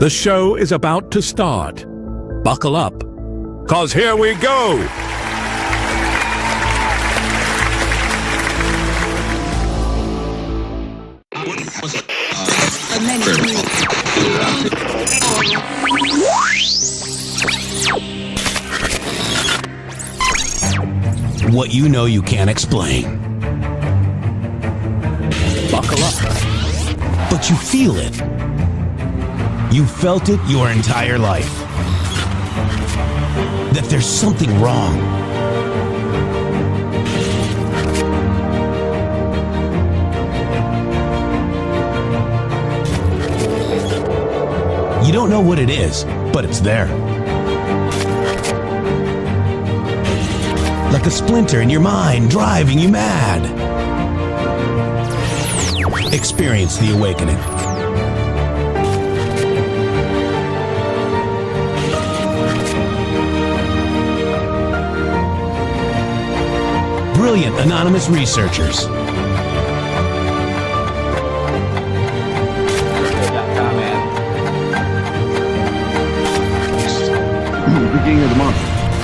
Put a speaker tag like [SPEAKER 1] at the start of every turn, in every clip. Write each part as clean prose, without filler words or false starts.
[SPEAKER 1] The show is about to start. Buckle up, 'cause here we go.
[SPEAKER 2] What you know you can't explain.
[SPEAKER 1] Buckle up.
[SPEAKER 2] But you feel it. You felt it your entire life. That there's something wrong. You don't know what it is, but it's there. Like a splinter in your mind, driving you mad. Experience the awakening. Brilliant anonymous researchers.
[SPEAKER 3] Beginning of the month.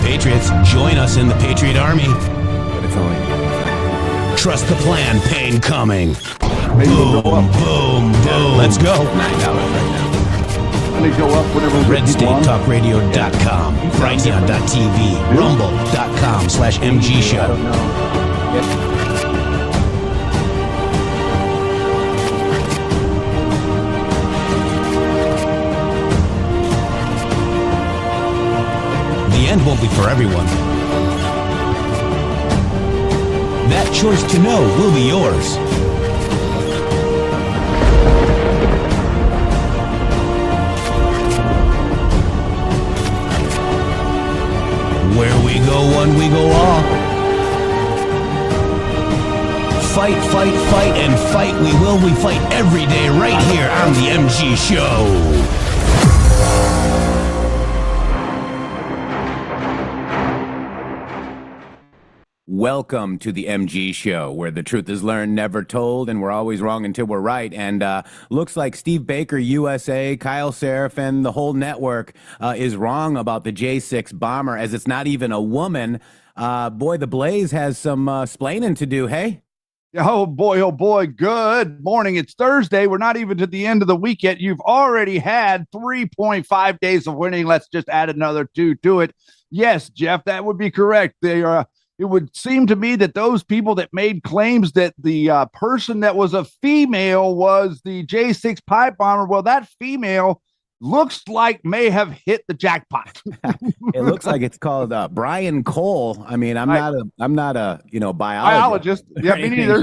[SPEAKER 2] Patriots, join us in the Patriot Army.
[SPEAKER 3] But it's only
[SPEAKER 2] Trust the plan, pain coming.
[SPEAKER 3] maybe
[SPEAKER 2] Boom,
[SPEAKER 3] it'll go up.
[SPEAKER 2] boom, boom. Let's go.
[SPEAKER 3] $9 right now. And they go up whenever
[SPEAKER 2] RedStateTalkRadio.com, Brighteon.tv, Rumble.com/MGShow. The end won't be for everyone. That choice to know will be yours. Where we go one, we go all. Fight, fight, fight, and fight we will. We fight every day right here on the MG Show.
[SPEAKER 4] Welcome to the MG Show, where the truth is learned, never told, and we're always wrong until we're right. And looks like Steve Baker, USA, Kyle Seraphin, the whole network is wrong about the J6 bomber, as it's not even a woman. Boy, the Blaze has some splaining to do, hey?
[SPEAKER 3] Oh boy, good morning. It's Thursday. We're not even to the end of the week yet. You've already had 3.5 days of winning. Let's just add another 2 to it. Yes, Jeff, that would be correct. They are. It would seem to me that those people that made claims that the person that was a female was the J6 pipe bomber, well, that female looks like may have hit the jackpot.
[SPEAKER 4] It looks like it's called Brian Cole. I mean, I'm not a biologist.
[SPEAKER 3] Yeah, me neither.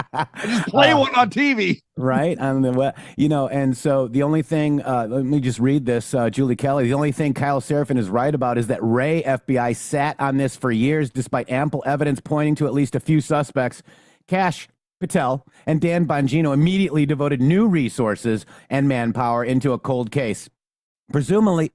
[SPEAKER 3] I just play one on TV.
[SPEAKER 4] Right. And so the only thing, let me just read this, Julie Kelly. The only thing Kyle Seraphin is right about is that Ray FBI sat on this for years, despite ample evidence pointing to at least a few suspects. Cash Patel and Dan Bongino immediately devoted new resources and manpower into a cold case. Presumably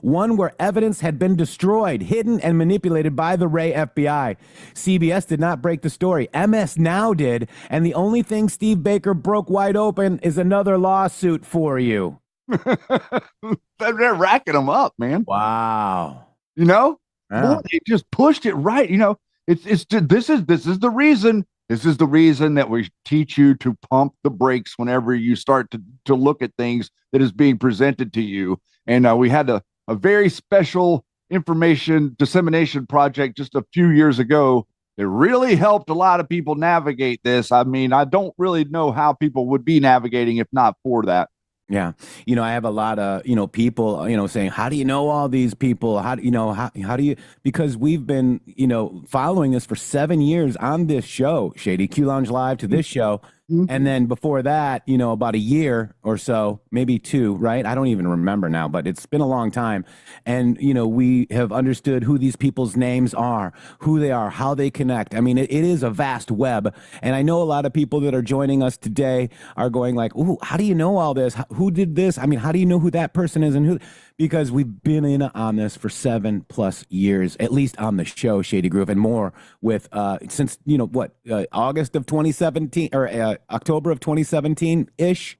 [SPEAKER 4] one where evidence had been destroyed, hidden, and manipulated by the Ray FBI. CBS did not break the story. MS Now did, and the only thing Steve Baker broke wide open is another lawsuit for you.
[SPEAKER 3] They're racking them up, man.
[SPEAKER 4] Wow.
[SPEAKER 3] You know,
[SPEAKER 4] Yeah.
[SPEAKER 3] boy, they just pushed it right. You know, this is the reason. This is the reason that we teach you to pump the brakes whenever you start to look at things that is being presented to you. And we had a very special information dissemination project just a few years ago that really helped a lot of people navigate this. I mean, I don't really know how people would be navigating if not for that.
[SPEAKER 4] Yeah. I have a lot of, people, saying, how do you know all these people? How do you, because we've been, following this for 7 years on this show, Shady Q Lounge Live to this show. And then before that, about a year or so, maybe 2, right? I don't even remember now, but it's been a long time. And, we have understood who these people's names are, who they are, how they connect. I mean, it is a vast web. And I know a lot of people that are joining us today are going like, ooh, how do you know all this? Who did this? I mean, how do you know who that person is and who? Because we've been in on this for 7+ years, at least on the show, Shady Groove, and more with, since, August of 2017 or October of 2017-ish.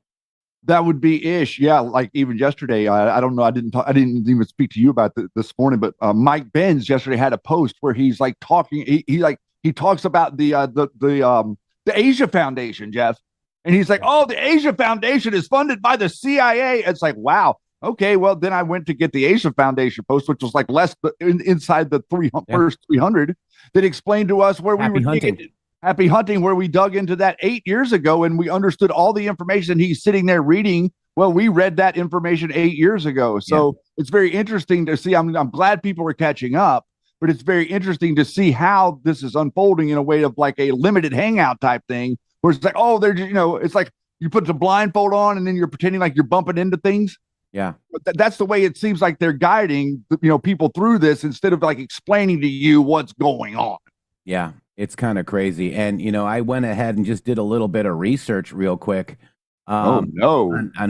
[SPEAKER 3] That would be ish. Yeah. Like even yesterday, I don't know. I didn't even speak to you about this morning, but Mike Benz yesterday had a post where he's like talking. He talks about the Asia Foundation, Jeff. And he's like, oh, the Asia Foundation is funded by the CIA. It's like, wow. Okay, well, then I went to get the Asia Foundation post, which was like less inside the first 300, that explained to us where we were digging. Happy Hunting, where we dug into that 8 years ago and we understood all the information he's sitting there reading. Well, we read that information 8 years ago. So it's very interesting to see. I'm glad people are catching up, but it's very interesting to see how this is unfolding in a way of like a limited hangout type thing, where it's like, oh, they're just, it's like you put the blindfold on and then you're pretending like you're bumping into things.
[SPEAKER 4] Yeah.
[SPEAKER 3] But that's the way it seems like they're guiding, people through this instead of like explaining to you what's going on.
[SPEAKER 4] Yeah. It's kind of crazy. And, I went ahead and just did a little bit of research real quick. On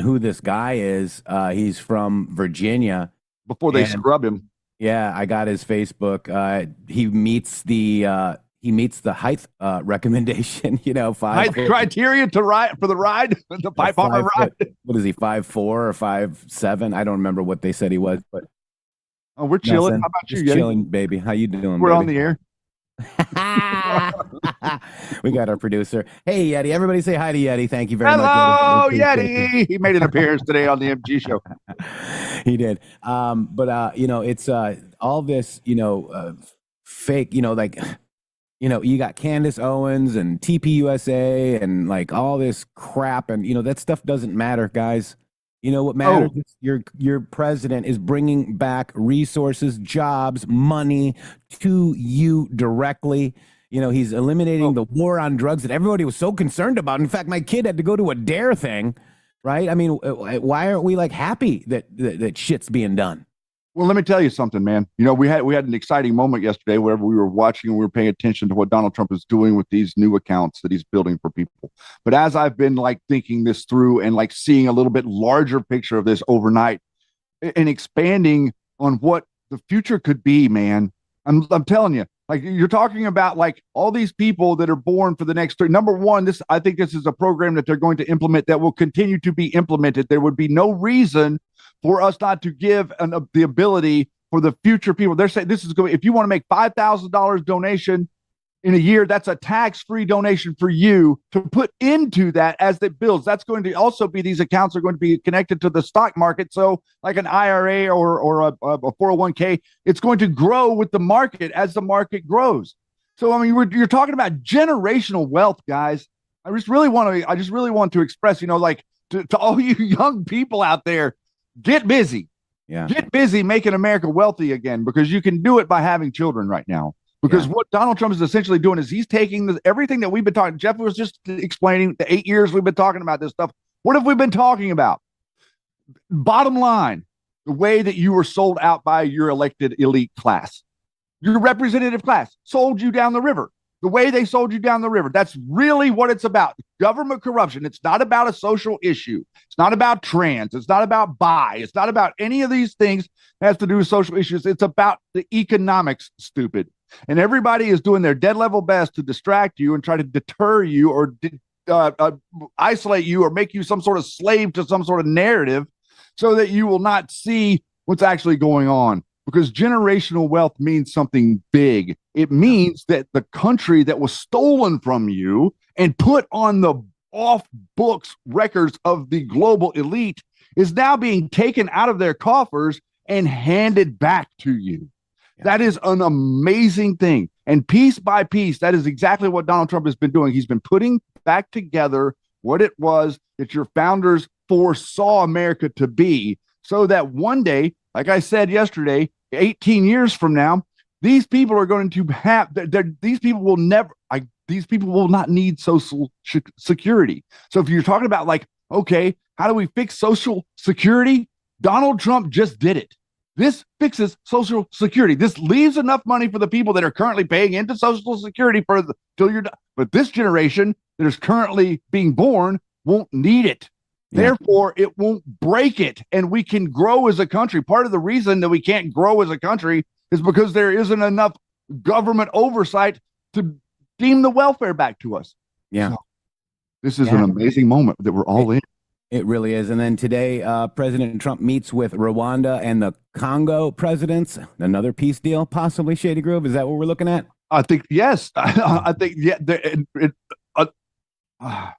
[SPEAKER 4] who this guy is. He's from Virginia.
[SPEAKER 3] Before they scrub him.
[SPEAKER 4] Yeah, I got his Facebook. He meets the height recommendation, 5
[SPEAKER 3] height criteria to ride for the ride, the pipe bomber ride.
[SPEAKER 4] What is he, 5'4" or 5'7"? I don't remember what they said he was, but
[SPEAKER 3] we're chilling. How about
[SPEAKER 4] just
[SPEAKER 3] you,
[SPEAKER 4] chilling, baby? How you doing?
[SPEAKER 3] We're
[SPEAKER 4] baby?
[SPEAKER 3] on the air.
[SPEAKER 4] We got our producer. Hey, Yeti. Everybody say hi to Yeti. Thank you very much.
[SPEAKER 3] Hello, Yeti. He made an appearance today on the MG show.
[SPEAKER 4] He did. But it's all this, fake, you got Candace Owens and TPUSA and like all this crap. And, that stuff doesn't matter, guys. What matters is your president is bringing back resources, jobs, money to you directly. He's eliminating the war on drugs that everybody was so concerned about. In fact, my kid had to go to a DARE thing, right? I mean, why aren't we like happy that shit's being done?
[SPEAKER 3] Well, let me tell you something, man. We had an exciting moment yesterday wherever we were watching and we were paying attention to what Donald Trump is doing with these new accounts that he's building for people. But as I've been like thinking this through and like seeing a little bit larger picture of this overnight and expanding on what the future could be, man, I'm telling you, like you're talking about like all these people that are born for the next three. Number one, I think this is a program that they're going to implement that will continue to be implemented. There would be no reason for us not to give the ability for the future people. They're saying this is going. If you want to make $5,000 donation in a year, that's a tax-free donation for you to put into that as it builds. That's going to also be, these accounts are going to be connected to the stock market. So like an IRA or a 401k, it's going to grow with the market as the market grows. So, I mean, you're talking about generational wealth, guys. I just really want to express, like to all you young people out there, get busy.
[SPEAKER 4] Yeah.
[SPEAKER 3] Get busy making America wealthy again, because you can do it by having children right now. Because what Donald Trump is essentially doing is he's taking everything that we've been talking. Jeff was just explaining the 8 years we've been talking about this stuff. What have we been talking about? Bottom line, the way that you were sold out by your elected elite class, your representative class sold you down the river. The way they sold you down the river. That's really what it's about. Government corruption. It's not about a social issue. It's not about trans. It's not about bi. It's not about any of these things that has to do with social issues. It's about the economics, stupid. And everybody is doing their dead level best to distract you and try to deter you or isolate you or make you some sort of slave to some sort of narrative so that you will not see what's actually going on. Because generational wealth means something big. It means that the country that was stolen from you and put on the off books records of the global elite is now being taken out of their coffers and handed back to you. Yeah. That is an amazing thing. And piece by piece, that is exactly what Donald Trump has been doing. He's been putting back together what it was that your founders foresaw America to be, so that one day, like I said yesterday, 18 years from now, these people are going to have, these people will not need social security. So if you're talking about like, okay, how do we fix social security? Donald Trump just did it. This fixes social security. This leaves enough money for the people that are currently paying into social security till you're done. But this generation that is currently being born won't need it. Yeah. Therefore, it won't break it, and we can grow as a country. Part of the reason that we can't grow as a country is because there isn't enough government oversight to deem the welfare back to us.
[SPEAKER 4] Yeah.
[SPEAKER 3] So, this is an amazing moment that we're all in.
[SPEAKER 4] It really is. And then today, President Trump meets with Rwanda and the Congo presidents. Another peace deal, possibly, Shady Groove. Is that what we're looking at?
[SPEAKER 3] I think yes. I think I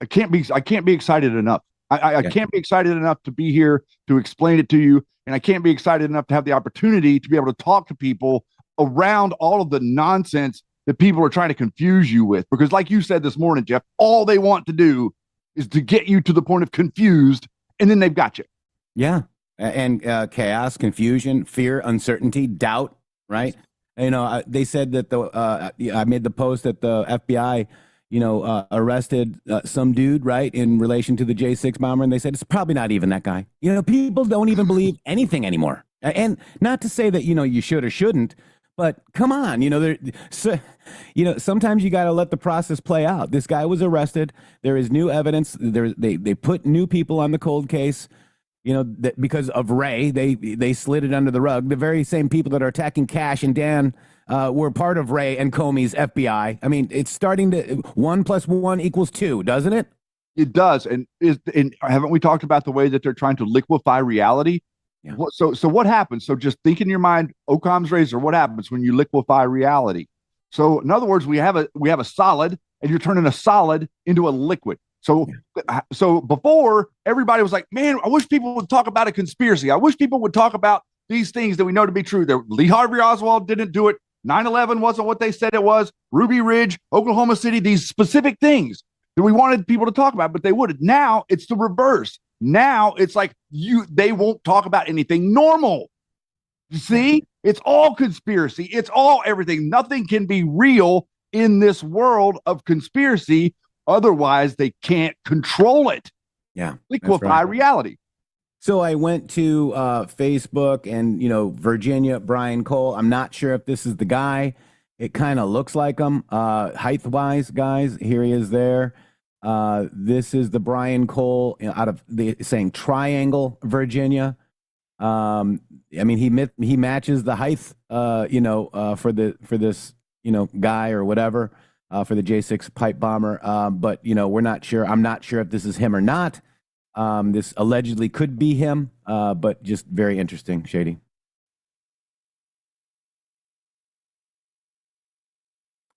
[SPEAKER 3] can't be excited enough. I can't be excited enough to be here to explain it to you, and I can't be excited enough to have the opportunity to be able to talk to people around all of the nonsense that people are trying to confuse you with. Because, like you said this morning, Jeff, all they want to do is to get you to the point of confused, and then they've got you.
[SPEAKER 4] Yeah, and chaos, confusion, fear, uncertainty, doubt. Right? You know, they said that I made the post that the FBI, arrested some dude, right, in relation to the J6 bomber, and they said it's probably not even that guy. You know, people don't even believe anything anymore. And not to say that you should or shouldn't, but come on, sometimes you got to let the process play out. This guy was arrested. There is new evidence. They put new people on the cold case. Because of Ray, they slid it under the rug. The very same people that are attacking Cash and Dan were part of Ray and Comey's FBI. I mean, it's starting to 1 + 1 = 2, doesn't it?
[SPEAKER 3] It does. And haven't we talked about the way that they're trying to liquefy reality? Yeah. So what happens? So just think in your mind, Occam's razor. What happens when you liquefy reality? So in other words, we have a solid, and you're turning a solid into a liquid. So before, everybody was like, man, I wish people would talk about a conspiracy. I wish people would talk about these things that we know to be true. Lee Harvey Oswald didn't do it. 9/11 wasn't what they said it was. Ruby Ridge, Oklahoma City, these specific things that we wanted people to talk about, but they wouldn't. Now it's the reverse. Now it's like they won't talk about anything normal. You see, it's all conspiracy. It's all everything. Nothing can be real in this world of conspiracy. Otherwise, they can't control it.
[SPEAKER 4] Yeah.
[SPEAKER 3] Liquefy reality.
[SPEAKER 4] So I went to Facebook and, Virginia, Brian Cole. I'm not sure if this is the guy. It kind of looks like him. Height-wise, guys, here he is there. This is the Brian Cole out of saying Triangle, Virginia. I mean, he matches the height, for this, guy or whatever. For the J6 pipe bomber, but we're not sure. I'm not sure if this is him or not. This allegedly could be him, but just very interesting, Shady.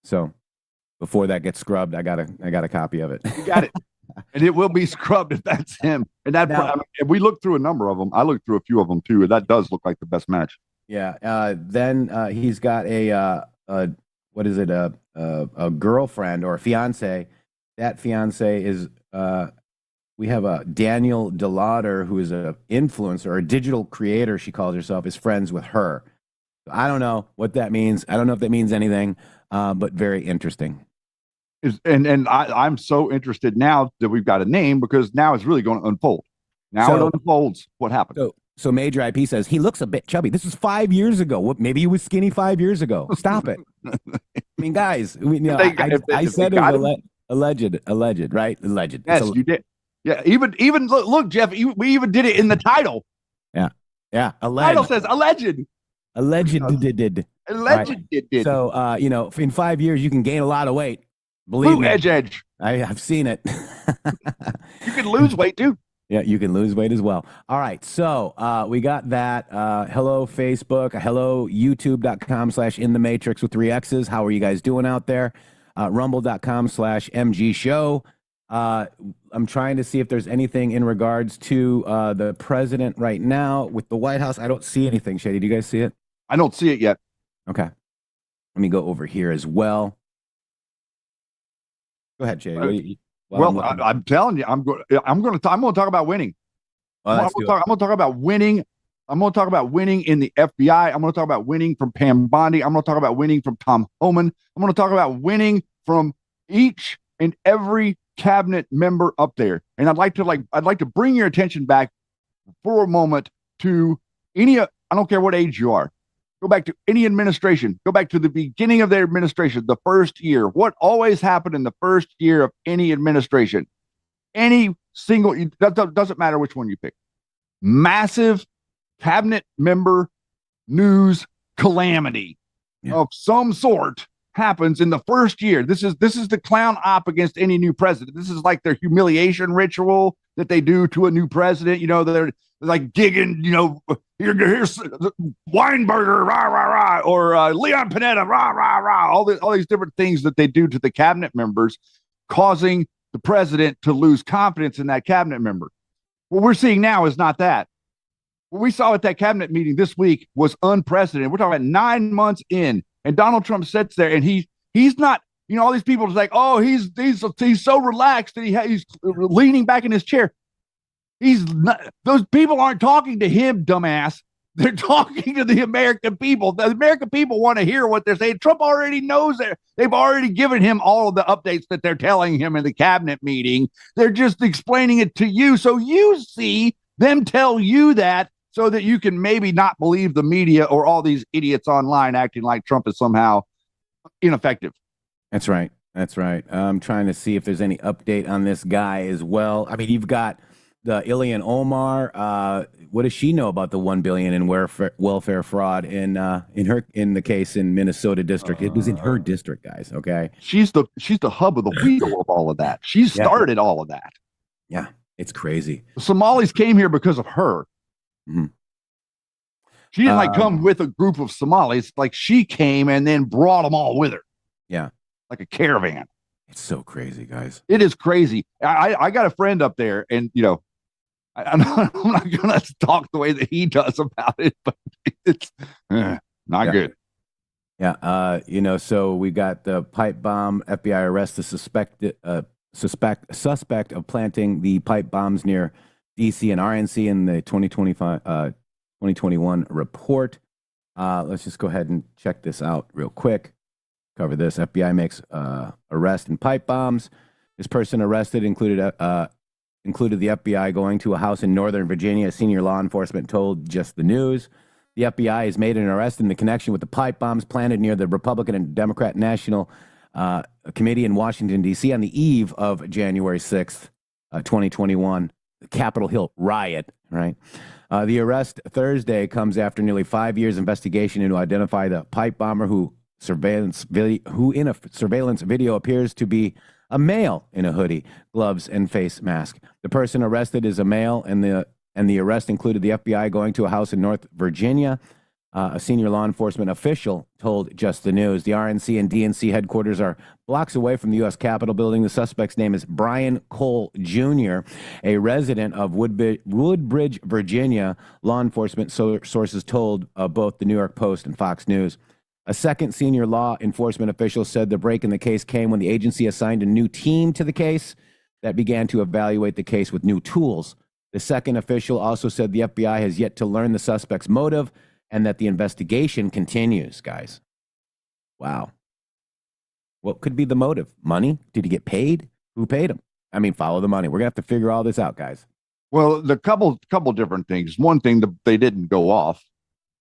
[SPEAKER 4] So, before that gets scrubbed, I got a copy of it.
[SPEAKER 3] You got it, and it will be scrubbed if that's him. And that if we look through a number of them, I looked through a few of them too, and that does look like the best match.
[SPEAKER 4] Yeah. Then he's got a girlfriend or a fiance. That fiance is we have a Daniel DeLauder, who is an influencer or a digital creator, she calls herself, is friends with her. I don't know what that means. I don't know if that means anything, but very interesting.
[SPEAKER 3] And I'm so interested now that we've got a name, because now it's really going to unfold. Now it unfolds what happened.
[SPEAKER 4] So Major IP says he looks a bit chubby. This was 5 years ago. Maybe he was skinny 5 years ago. Stop it. I mean, guys, I said it was alleged, right? Alleged.
[SPEAKER 3] Yes, you did. Yeah, even look, Jeff, we even did it in the title.
[SPEAKER 4] Yeah.
[SPEAKER 3] Alleged. Title says alleged.
[SPEAKER 4] Alleged did.
[SPEAKER 3] Alleged did.
[SPEAKER 4] So, in 5 years, you can gain a lot of weight. Believe me.
[SPEAKER 3] Edge.
[SPEAKER 4] I've seen it.
[SPEAKER 3] You can lose weight too.
[SPEAKER 4] Yeah, you can lose weight as well. All right, so we got that. Hello, Facebook. Hello, youtube.com/intheMatrixxx with 3 X's. How are you guys doing out there? Rumble.com/mg.show. I'm trying to see if there's anything in regards to the president right now with the White House. I don't see anything, Shady. Do you guys see it?
[SPEAKER 3] I don't see it yet.
[SPEAKER 4] Okay. Let me go over here as well. Go ahead, Shady.
[SPEAKER 3] I'm telling you, I'm going to talk about winning. I'm going to talk about winning. I'm going to talk about winning in the FBI. I'm going to talk about winning from Pam Bondi. I'm going to talk about winning from Tom Homan. I'm going to talk about winning from each and every cabinet member up there. And I'd like to bring your attention back for a moment to I don't care what age you are. Go back to any administration. Go back to the beginning of their administration, the first year. What always happened in the first year of any administration? Any single, doesn't matter which one you pick. Massive cabinet member news calamity of some sort happens in the first year. This is the clown op against any new president. This is like their humiliation ritual. that they do to a new president. You know, they're like digging, you know, here's Weinberger, rah, rah, rah, or Leon Panetta, rah, rah, rah, all these different things that they do to the cabinet members, causing the president to lose confidence in that cabinet member. What we're seeing now is not that. What we saw at that cabinet meeting this week was unprecedented. We're talking about 9 months in, and Donald Trump sits there and he's not, you know, all these people are like, oh, he's so relaxed and he's leaning back in his chair. He's not, those people aren't talking to him, dumbass. They're talking to the American people. The American people want to hear what they're saying. Trump already knows that. They've already given him all of the updates that they're telling him in the cabinet meeting. They're just explaining it to you. So you see them tell you that so that you can maybe not believe the media or all these idiots online acting like Trump is somehow ineffective.
[SPEAKER 4] That's right. That's right. I'm trying to see if there's any update on this guy as well. I mean, you've got the Ilhan Omar. What does she know about the $1 billion in welfare fraud in the case in Minnesota district? It was in her district, guys. Okay,
[SPEAKER 3] she's the hub of the wheel of all of that. She started all of that.
[SPEAKER 4] Yeah, it's crazy.
[SPEAKER 3] The Somalis came here because of her. Mm-hmm. She didn't come with a group of Somalis. Like she came and then brought them all with her.
[SPEAKER 4] Yeah,
[SPEAKER 3] like a caravan.
[SPEAKER 4] It's so crazy, guys.
[SPEAKER 3] It is crazy. I got a friend up there, and you know, I'm not gonna talk the way that he does about it, but it's not good.
[SPEAKER 4] Yeah, you know, so we got the pipe bomb. FBI arrests the suspect of planting the pipe bombs near DC and RNC in the 2021 report. Let's just go ahead and check this out real quick. Cover this. FBI makes arrest in pipe bombs. This person arrested included the FBI going to a house in Northern Virginia. Senior law enforcement told Just the News. The FBI has made an arrest in the connection with the pipe bombs planted near the Republican and Democrat National Committee in Washington, D.C. on the eve of January 6th, 2021, the Capitol Hill riot, right? The arrest Thursday comes after nearly 5 years investigation into identify the pipe bomber who in a surveillance video appears to be a male in a hoodie, gloves, and face mask. The person arrested is a male, and the arrest included the FBI going to a house in North Virginia. A senior law enforcement official told Just the News. The RNC and DNC headquarters are blocks away from the U.S. Capitol building. The suspect's name is Brian Cole Jr., a resident of Woodbridge, Virginia. Law enforcement sources told both the New York Post and Fox News. A second senior law enforcement official said the break in the case came when the agency assigned a new team to the case that began to evaluate the case with new tools. The second official also said the FBI has yet to learn the suspect's motive and that the investigation continues, guys. Wow. What could be the motive? Money? Did he get paid? Who paid him? I mean, follow the money. We're going to have to figure all this out, guys.
[SPEAKER 3] Well, the couple different things. One thing, they didn't go off.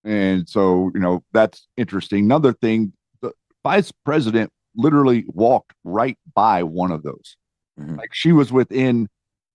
[SPEAKER 3] And so, you know, that's interesting. Another thing, the vice president literally walked right by one of those. Mm-hmm. Like she was within,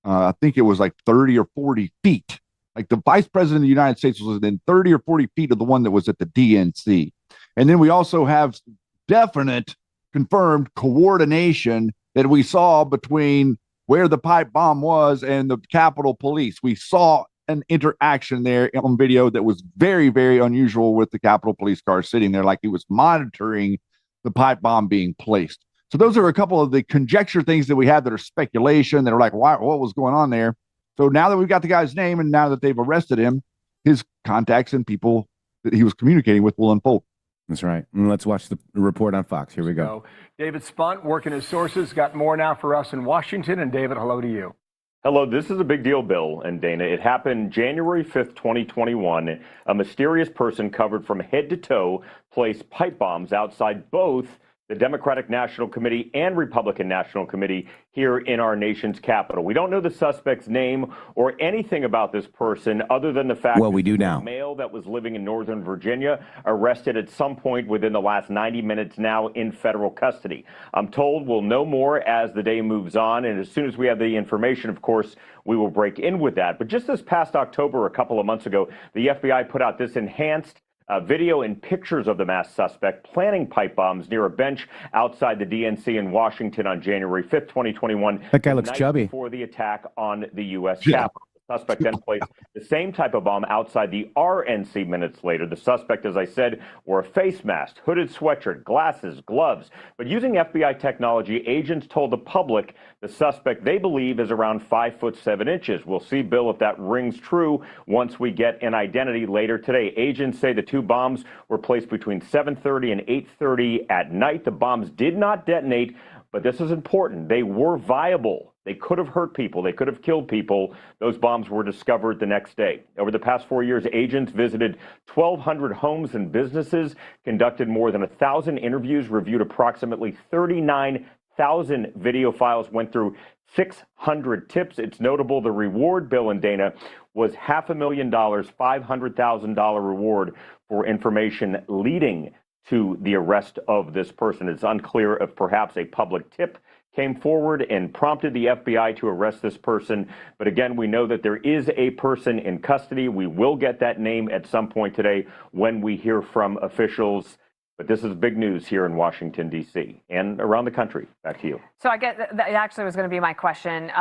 [SPEAKER 3] I think it was like 30 or 40 feet. Like the vice president of the United States was within 30 or 40 feet of the one that was at the DNC. And then we also have definite confirmed coordination that we saw between where the pipe bomb was and the Capitol Police. We saw an interaction there on video that was very, very unusual with the Capitol Police car sitting there like he was monitoring the pipe bomb being placed. So those are a couple of the conjecture things that we have that are speculation, that are like, what was going on there? So now that we've got the guy's name and now that they've arrested him, his contacts and people that he was communicating with will unfold.
[SPEAKER 4] That's right. And let's watch the report on Fox. Here we go.
[SPEAKER 5] David Spunt, working his sources, got more now for us in Washington. And David, hello to you.
[SPEAKER 6] Hello, this is a big deal, Bill and Dana. It happened January 5th, 2021. A mysterious person covered from head to toe placed pipe bombs outside both the Democratic National Committee and Republican National Committee here in our nation's capital. We don't know the suspect's name or anything about this person other than the fact
[SPEAKER 4] we do now.
[SPEAKER 6] A male that was living in Northern Virginia arrested at some point within the last 90 minutes now in federal custody. I'm told we'll know more as the day moves on, and as soon as we have the information, of course, we will break in with that. But just this past October, a couple of months ago, the FBI put out this enhanced Video and pictures of the masked suspect planning pipe bombs near a bench outside the DNC in Washington on January 5th, 2021.
[SPEAKER 4] That guy looks chubby.
[SPEAKER 6] Before the attack on the U.S. Capitol. The suspect then placed the same type of bomb outside the RNC minutes later. The suspect, as I said, wore a face mask, hooded sweatshirt, glasses, gloves. But using FBI technology, agents told the public the suspect they believe is around 5'7". We'll see, Bill, if that rings true once we get an identity later today. Agents say the two bombs were placed between 7:30 and 8:30 at night. The bombs did not detonate, but this is important. They were viable. They could have hurt people. They could have killed people. Those bombs were discovered the next day. Over the past 4 years, agents visited 1,200 homes and businesses, conducted more than 1,000 interviews, reviewed approximately 39,000 video files, went through 600 tips. It's notable the reward, Bill and Dana, was $500,000, $500,000 reward for information leading to the arrest of this person. It's unclear if perhaps a public tip came forward and prompted the FBI to arrest this person. But again, we know that there is a person in custody. We will get that name at some point today when we hear from officials. But this is big news here in Washington, D.C. and around the country. Back to you.
[SPEAKER 7] So I guess that actually was going to be my question.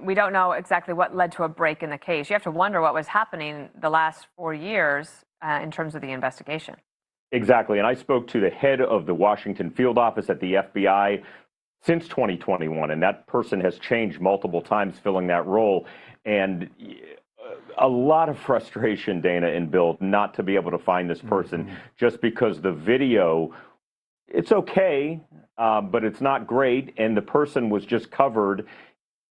[SPEAKER 7] We don't know exactly what led to a break in the case. You have to wonder what was happening the last 4 years in terms of the investigation.
[SPEAKER 6] Exactly. And I spoke to the head of the Washington field office at the FBI since 2021, and that person has changed multiple times filling that role. And a lot of frustration, Dana and Bill, not to be able to find this person just because the video, it's okay, but it's not great. And the person was just covered,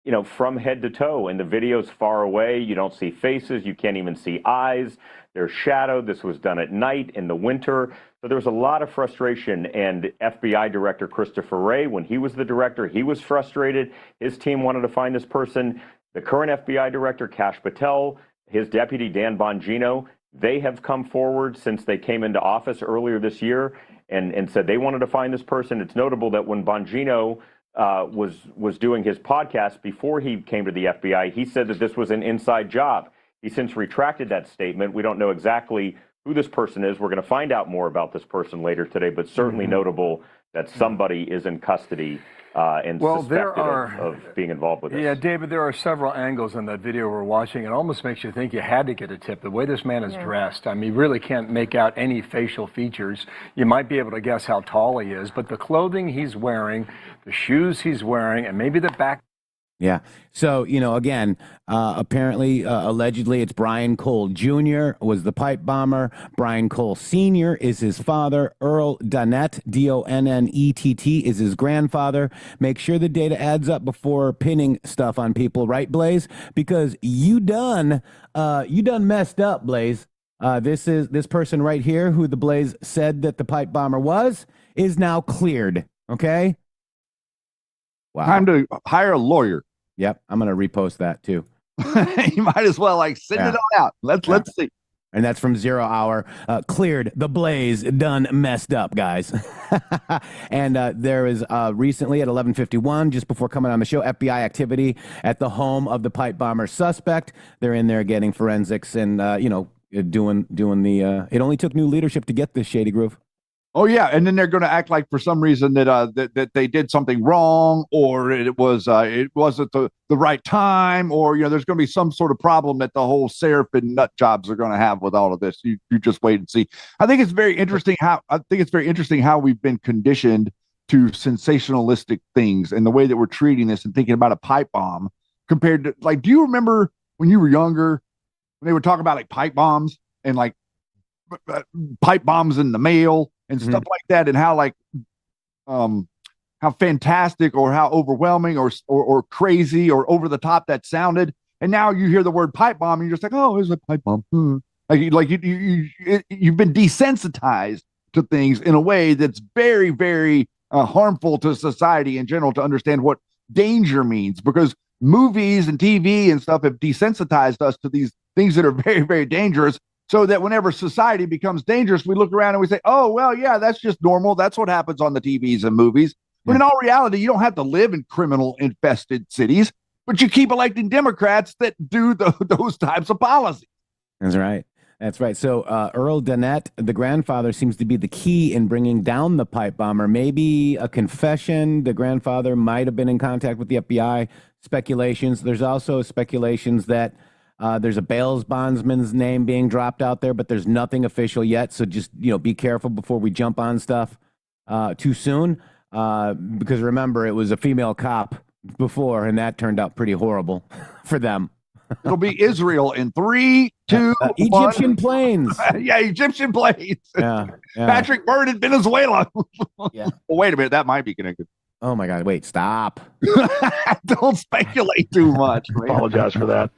[SPEAKER 6] you know, from head to toe, and the video's far away. You don't see faces. You can't even see eyes. They're shadowed. This was done at night in the winter. So there was a lot of frustration, and FBI Director Christopher Wray, when he was the director, he was frustrated. His team wanted to find this person. The current FBI Director, Kash Patel, his deputy, Dan Bongino, they have come forward since they came into office earlier this year and said they wanted to find this person. It's notable that when Bongino was doing his podcast before he came to the FBI, he said that this was an inside job. He since retracted that statement. We don't know exactly who this person is. We're going to find out more about this person later today, but certainly notable that somebody is in custody and suspected of being involved with this.
[SPEAKER 5] Yeah, David, there are several angles in that video we're watching. It almost makes you think you had to get a tip. The way this man is dressed, I mean, you really can't make out any facial features. You might be able to guess how tall he is, but the clothing he's wearing, the shoes he's wearing, and maybe the back.
[SPEAKER 4] Yeah. So, you know, again, apparently, allegedly, it's Brian Cole Jr. was the pipe bomber. Brian Cole Sr. is his father. Earl Donnett, D-O-N-N-E-T-T, is his grandfather. Make sure the data adds up before pinning stuff on people, right, Blaze? Because you done messed up, Blaze. This person right here, who the Blaze said that the pipe bomber was, is now cleared. Okay. Wow.
[SPEAKER 3] Time to hire a lawyer.
[SPEAKER 4] Yep, I'm going to repost that too.
[SPEAKER 3] You might as well send it on out. Let's see.
[SPEAKER 4] And that's from 0 Hour. Cleared, the Blaze done messed up, guys. And there is recently at 11:51, just before coming on the show, FBI activity at the home of the pipe bomber suspect. They're in there getting forensics and doing the. It only took new leadership to get this, Shady Groove.
[SPEAKER 3] Oh yeah, and then they're going to act like for some reason that they did something wrong, or it wasn't the right time, or there's going to be some sort of problem that the whole Seraph and nut jobs are going to have with all of this. You just wait and see. I think it's very interesting how we've been conditioned to sensationalistic things and the way that we're treating this and thinking about a pipe bomb compared to do you remember when you were younger when they were talking about pipe bombs and pipe bombs in the mail and stuff like that, and how how fantastic or how overwhelming or crazy or over the top that sounded. And now you hear the word pipe bomb and you're just like, oh, it's a pipe bomb. You've been desensitized to things in a way that's very, very harmful to society in general to understand what danger means, because movies and TV and stuff have desensitized us to these things that are very, very dangerous. So that whenever society becomes dangerous, we look around and we say, oh, well, yeah, that's just normal. That's what happens on the TVs and movies. But in all reality, you don't have to live in criminal-infested cities, but you keep electing Democrats that do those types of policies.
[SPEAKER 4] That's right. That's right. So Earl Dennett, the grandfather, seems to be the key in bringing down the pipe bomber. Maybe a confession. The grandfather might have been in contact with the FBI. Speculations. There's also speculations that there's a bail bondsman's name being dropped out there, but there's nothing official yet. So just, be careful before we jump on stuff too soon. Because remember, it was a female cop before, and that turned out pretty horrible for them.
[SPEAKER 3] It'll be Israel in 3, 2,
[SPEAKER 4] Egyptian
[SPEAKER 3] 1.
[SPEAKER 4] planes.
[SPEAKER 3] Yeah, Egyptian planes.
[SPEAKER 4] Yeah.
[SPEAKER 3] Patrick Byrne in Venezuela.
[SPEAKER 4] Yeah.
[SPEAKER 3] Well, wait a minute. That might be connected.
[SPEAKER 4] Oh, my God. Wait, stop.
[SPEAKER 3] Don't speculate too much.
[SPEAKER 5] Apologize for that.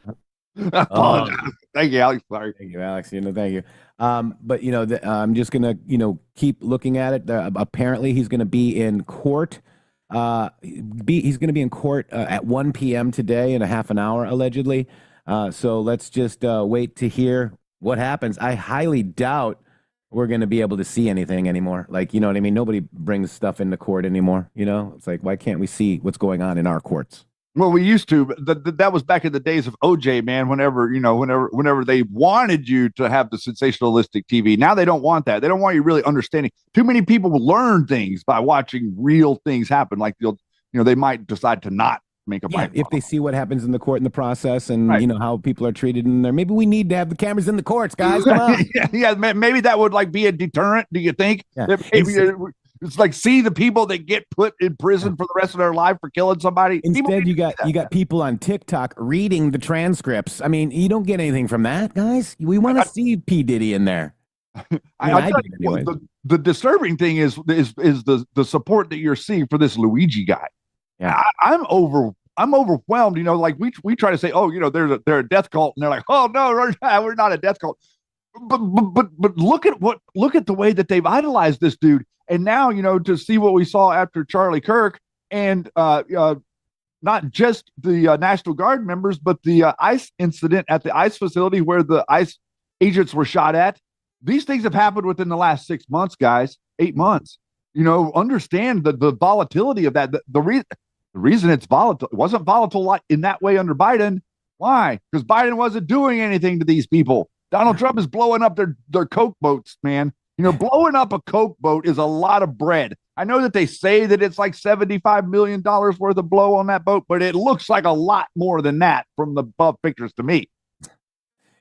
[SPEAKER 3] Apologize. Thank you, Alex. Sorry.
[SPEAKER 4] Thank you, Alex. Thank you. But, I'm just going to, keep looking at it. Apparently, he's going to be in court. He's going to be in court at 1 p.m. today in a half an hour, allegedly. So let's just wait to hear what happens. I highly doubt we're going to be able to see anything anymore. Like, you know what I mean? Nobody brings stuff into court anymore. It's like, why can't we see what's going on in our courts?
[SPEAKER 3] Well, we used to, but that was back in the days of OJ, man. Whenever they wanted you to have the sensationalistic TV. Now they don't want that. They don't want you really understanding. Too many people will learn things by watching real things happen. Like they might decide to not make a
[SPEAKER 4] fight. If they see what happens in the court in the process, and how people are treated in there. Maybe we need to have the cameras in the courts, guys. Come on.
[SPEAKER 3] yeah, maybe that would be a deterrent. Do you think?
[SPEAKER 4] Yeah.
[SPEAKER 3] It's like, see the people that get put in prison for the rest of their life for killing somebody.
[SPEAKER 4] Instead, you got people on TikTok reading the transcripts. I mean, you don't get anything from that, guys. We want to see P. Diddy in there.
[SPEAKER 3] The disturbing thing is the support that you're seeing for this Luigi guy.
[SPEAKER 4] Yeah,
[SPEAKER 3] I'm overwhelmed. Like we try to say, they're a death cult, and they're like, oh no, we're not a death cult. But look at the way that they've idolized this dude. And now, to see what we saw after Charlie Kirk and not just the National Guard members, but the ICE incident at the ICE facility where the ICE agents were shot at. These things have happened within the last 6 months, guys, 8 months. Understand the volatility of that. The reason it's volatile, it wasn't volatile like in that way under Biden. Why? Because Biden wasn't doing anything to these people. Donald Trump is blowing up their Coke boats, man. Blowing up a Coke boat is a lot of bread. I know that they say that it's like $75 million worth of blow on that boat, but it looks like a lot more than that from the above pictures to me.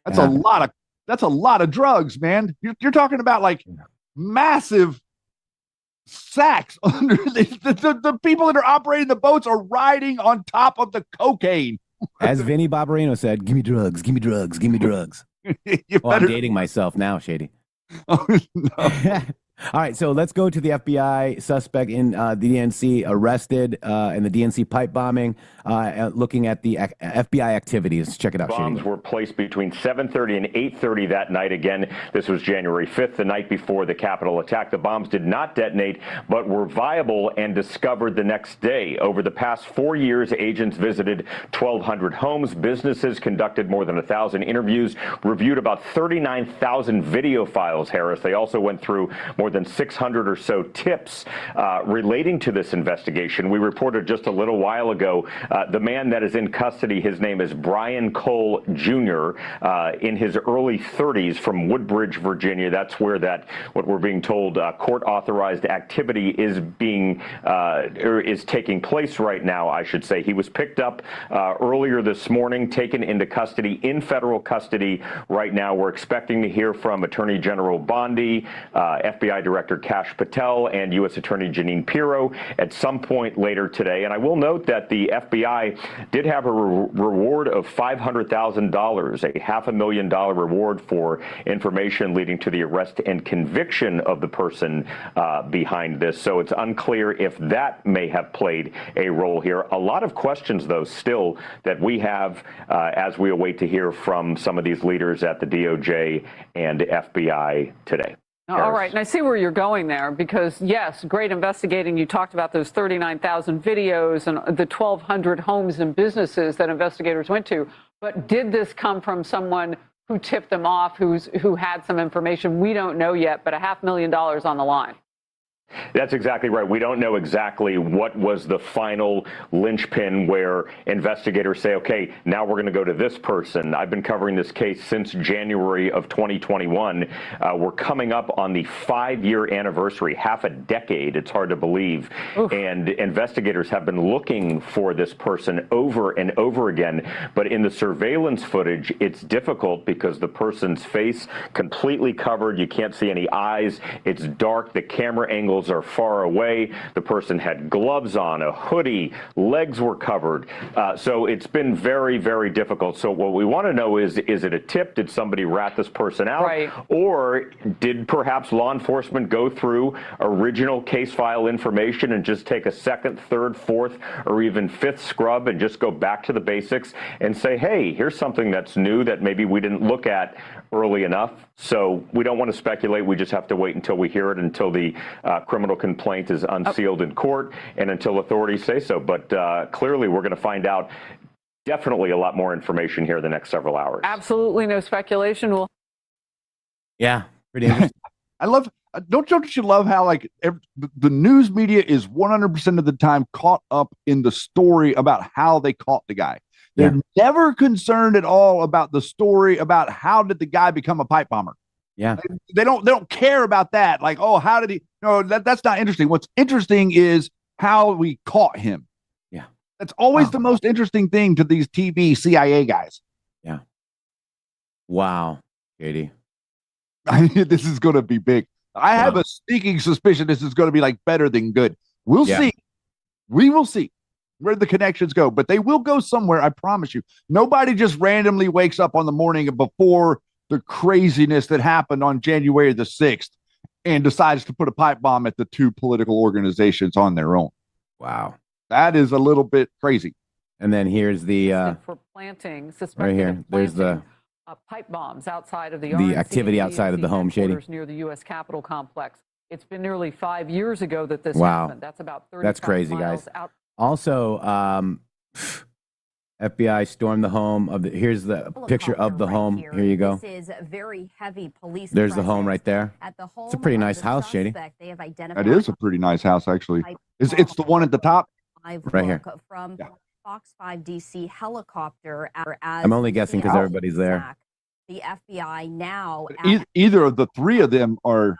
[SPEAKER 3] That's a lot of drugs, man. You're talking about like massive sacks under the people that are operating the boats are riding on top of the cocaine.
[SPEAKER 4] As Vinny Barbarino said, give me drugs, give me drugs, give me drugs. I'm dating myself now, Shady.
[SPEAKER 3] Oh, no.
[SPEAKER 4] All right, so let's go to the FBI suspect in the DNC arrested in the DNC pipe bombing, looking at the FBI activities. Check it out,
[SPEAKER 6] Bombs
[SPEAKER 4] Shady.
[SPEAKER 6] were placed between 7:30 and 8:30 that night. Again, this was January 5th, the night before the Capitol attack. The bombs did not detonate, but were viable and discovered the next day. Over the past 4 years, agents visited 1,200 homes, businesses, conducted more than 1,000 interviews, reviewed about 39,000 video files, Harris. They also went through more than 600 or so tips relating to this investigation. We reported just a little while ago, the man that is in custody, his name is Brian Cole Jr., in his early 30s from Woodbridge, Virginia. That's where what we're being told, court-authorized activity is taking place right now, I should say. He was picked up earlier this morning, taken into custody, in federal custody right now. We're expecting to hear from Attorney General Bondi, FBI Director Kash Patel, and U.S. Attorney Jeanine Pirro at some point later today. And I will note that the FBI did have a reward of $500,000, a $500,000 reward for information leading to the arrest and conviction of the person behind this. So it's unclear if that may have played a role here. A lot of questions, though, still that we have as we await to hear from some of these leaders at the DOJ and FBI today.
[SPEAKER 8] All right, and I see where you're going there because, yes, great investigating. You talked about those 39,000 videos and the 1,200 homes and businesses that investigators went to. But did this come from someone who tipped them off, who had some information? We don't know yet, but $500,000 on the line.
[SPEAKER 6] That's exactly right. We don't know exactly what was the final linchpin where investigators say, okay, now we're going to go to this person. I've been covering this case since January of 2021. We're coming up on the 5-year anniversary, half a decade. It's hard to believe. Oof. And investigators have been looking for this person over and over again. But in the surveillance footage, it's difficult because the person's face completely covered. You can't see any eyes. It's dark. The camera angles are far away. The person had gloves on, a hoodie, legs were covered. So it's been very, very difficult. So what we want to know is it a tip? Did somebody rat this person out? Right. Or did perhaps law enforcement go through original case file information and just take a second, third, fourth, or even fifth scrub and just go back to the basics and say, hey, here's something that's new that maybe we didn't look at early enough? So we don't want to speculate. We just have to wait until we hear it, until the criminal complaint is unsealed in court, and until authorities say so. But clearly, we're going to find out definitely a lot more information here the next several hours.
[SPEAKER 8] Absolutely no speculation.
[SPEAKER 4] Yeah, pretty interesting.
[SPEAKER 3] I love. Don't you love how the news media is 100% of the time caught up in the story about how they caught the guy. They're never concerned at all about the story about how did the guy become a pipe bomber.
[SPEAKER 4] Yeah,
[SPEAKER 3] they don't care about that. Like, oh, how did he? No, that's not interesting. What's interesting is how we caught him.
[SPEAKER 4] Yeah,
[SPEAKER 3] that's always the most interesting thing to these TV CIA guys.
[SPEAKER 4] Yeah. Wow, Katie.
[SPEAKER 3] This is going to be big. I have a sneaking suspicion this is going to be like better than good. We'll see. We will see where the connections go, but they will go somewhere. I promise you. Nobody just randomly wakes up on the morning before the craziness that happened on January the 6th and decides to put a pipe bomb at the two political organizations on their own.
[SPEAKER 4] Wow.
[SPEAKER 3] That is a little bit crazy.
[SPEAKER 4] And then here's the
[SPEAKER 8] for planting,
[SPEAKER 4] right here. There's the
[SPEAKER 8] pipe bombs outside of the
[SPEAKER 4] activity outside of the home, Shady,
[SPEAKER 8] near the U.S. Capitol complex. It's been nearly 5 years ago that this happened. That's about 30.
[SPEAKER 4] That's crazy, guys. Also, FBI stormed the home of the. Here's the picture of the home. Here you go.
[SPEAKER 9] This is very heavy police.
[SPEAKER 4] There's the home right there.
[SPEAKER 9] At the home,
[SPEAKER 4] it's a pretty nice house, Shady.
[SPEAKER 3] That is a pretty nice house, actually. It's the one at the top,
[SPEAKER 4] right here.
[SPEAKER 9] From Fox 5 DC helicopter.
[SPEAKER 4] I'm only guessing because everybody's there.
[SPEAKER 9] The FBI now.
[SPEAKER 3] Either of the three of them are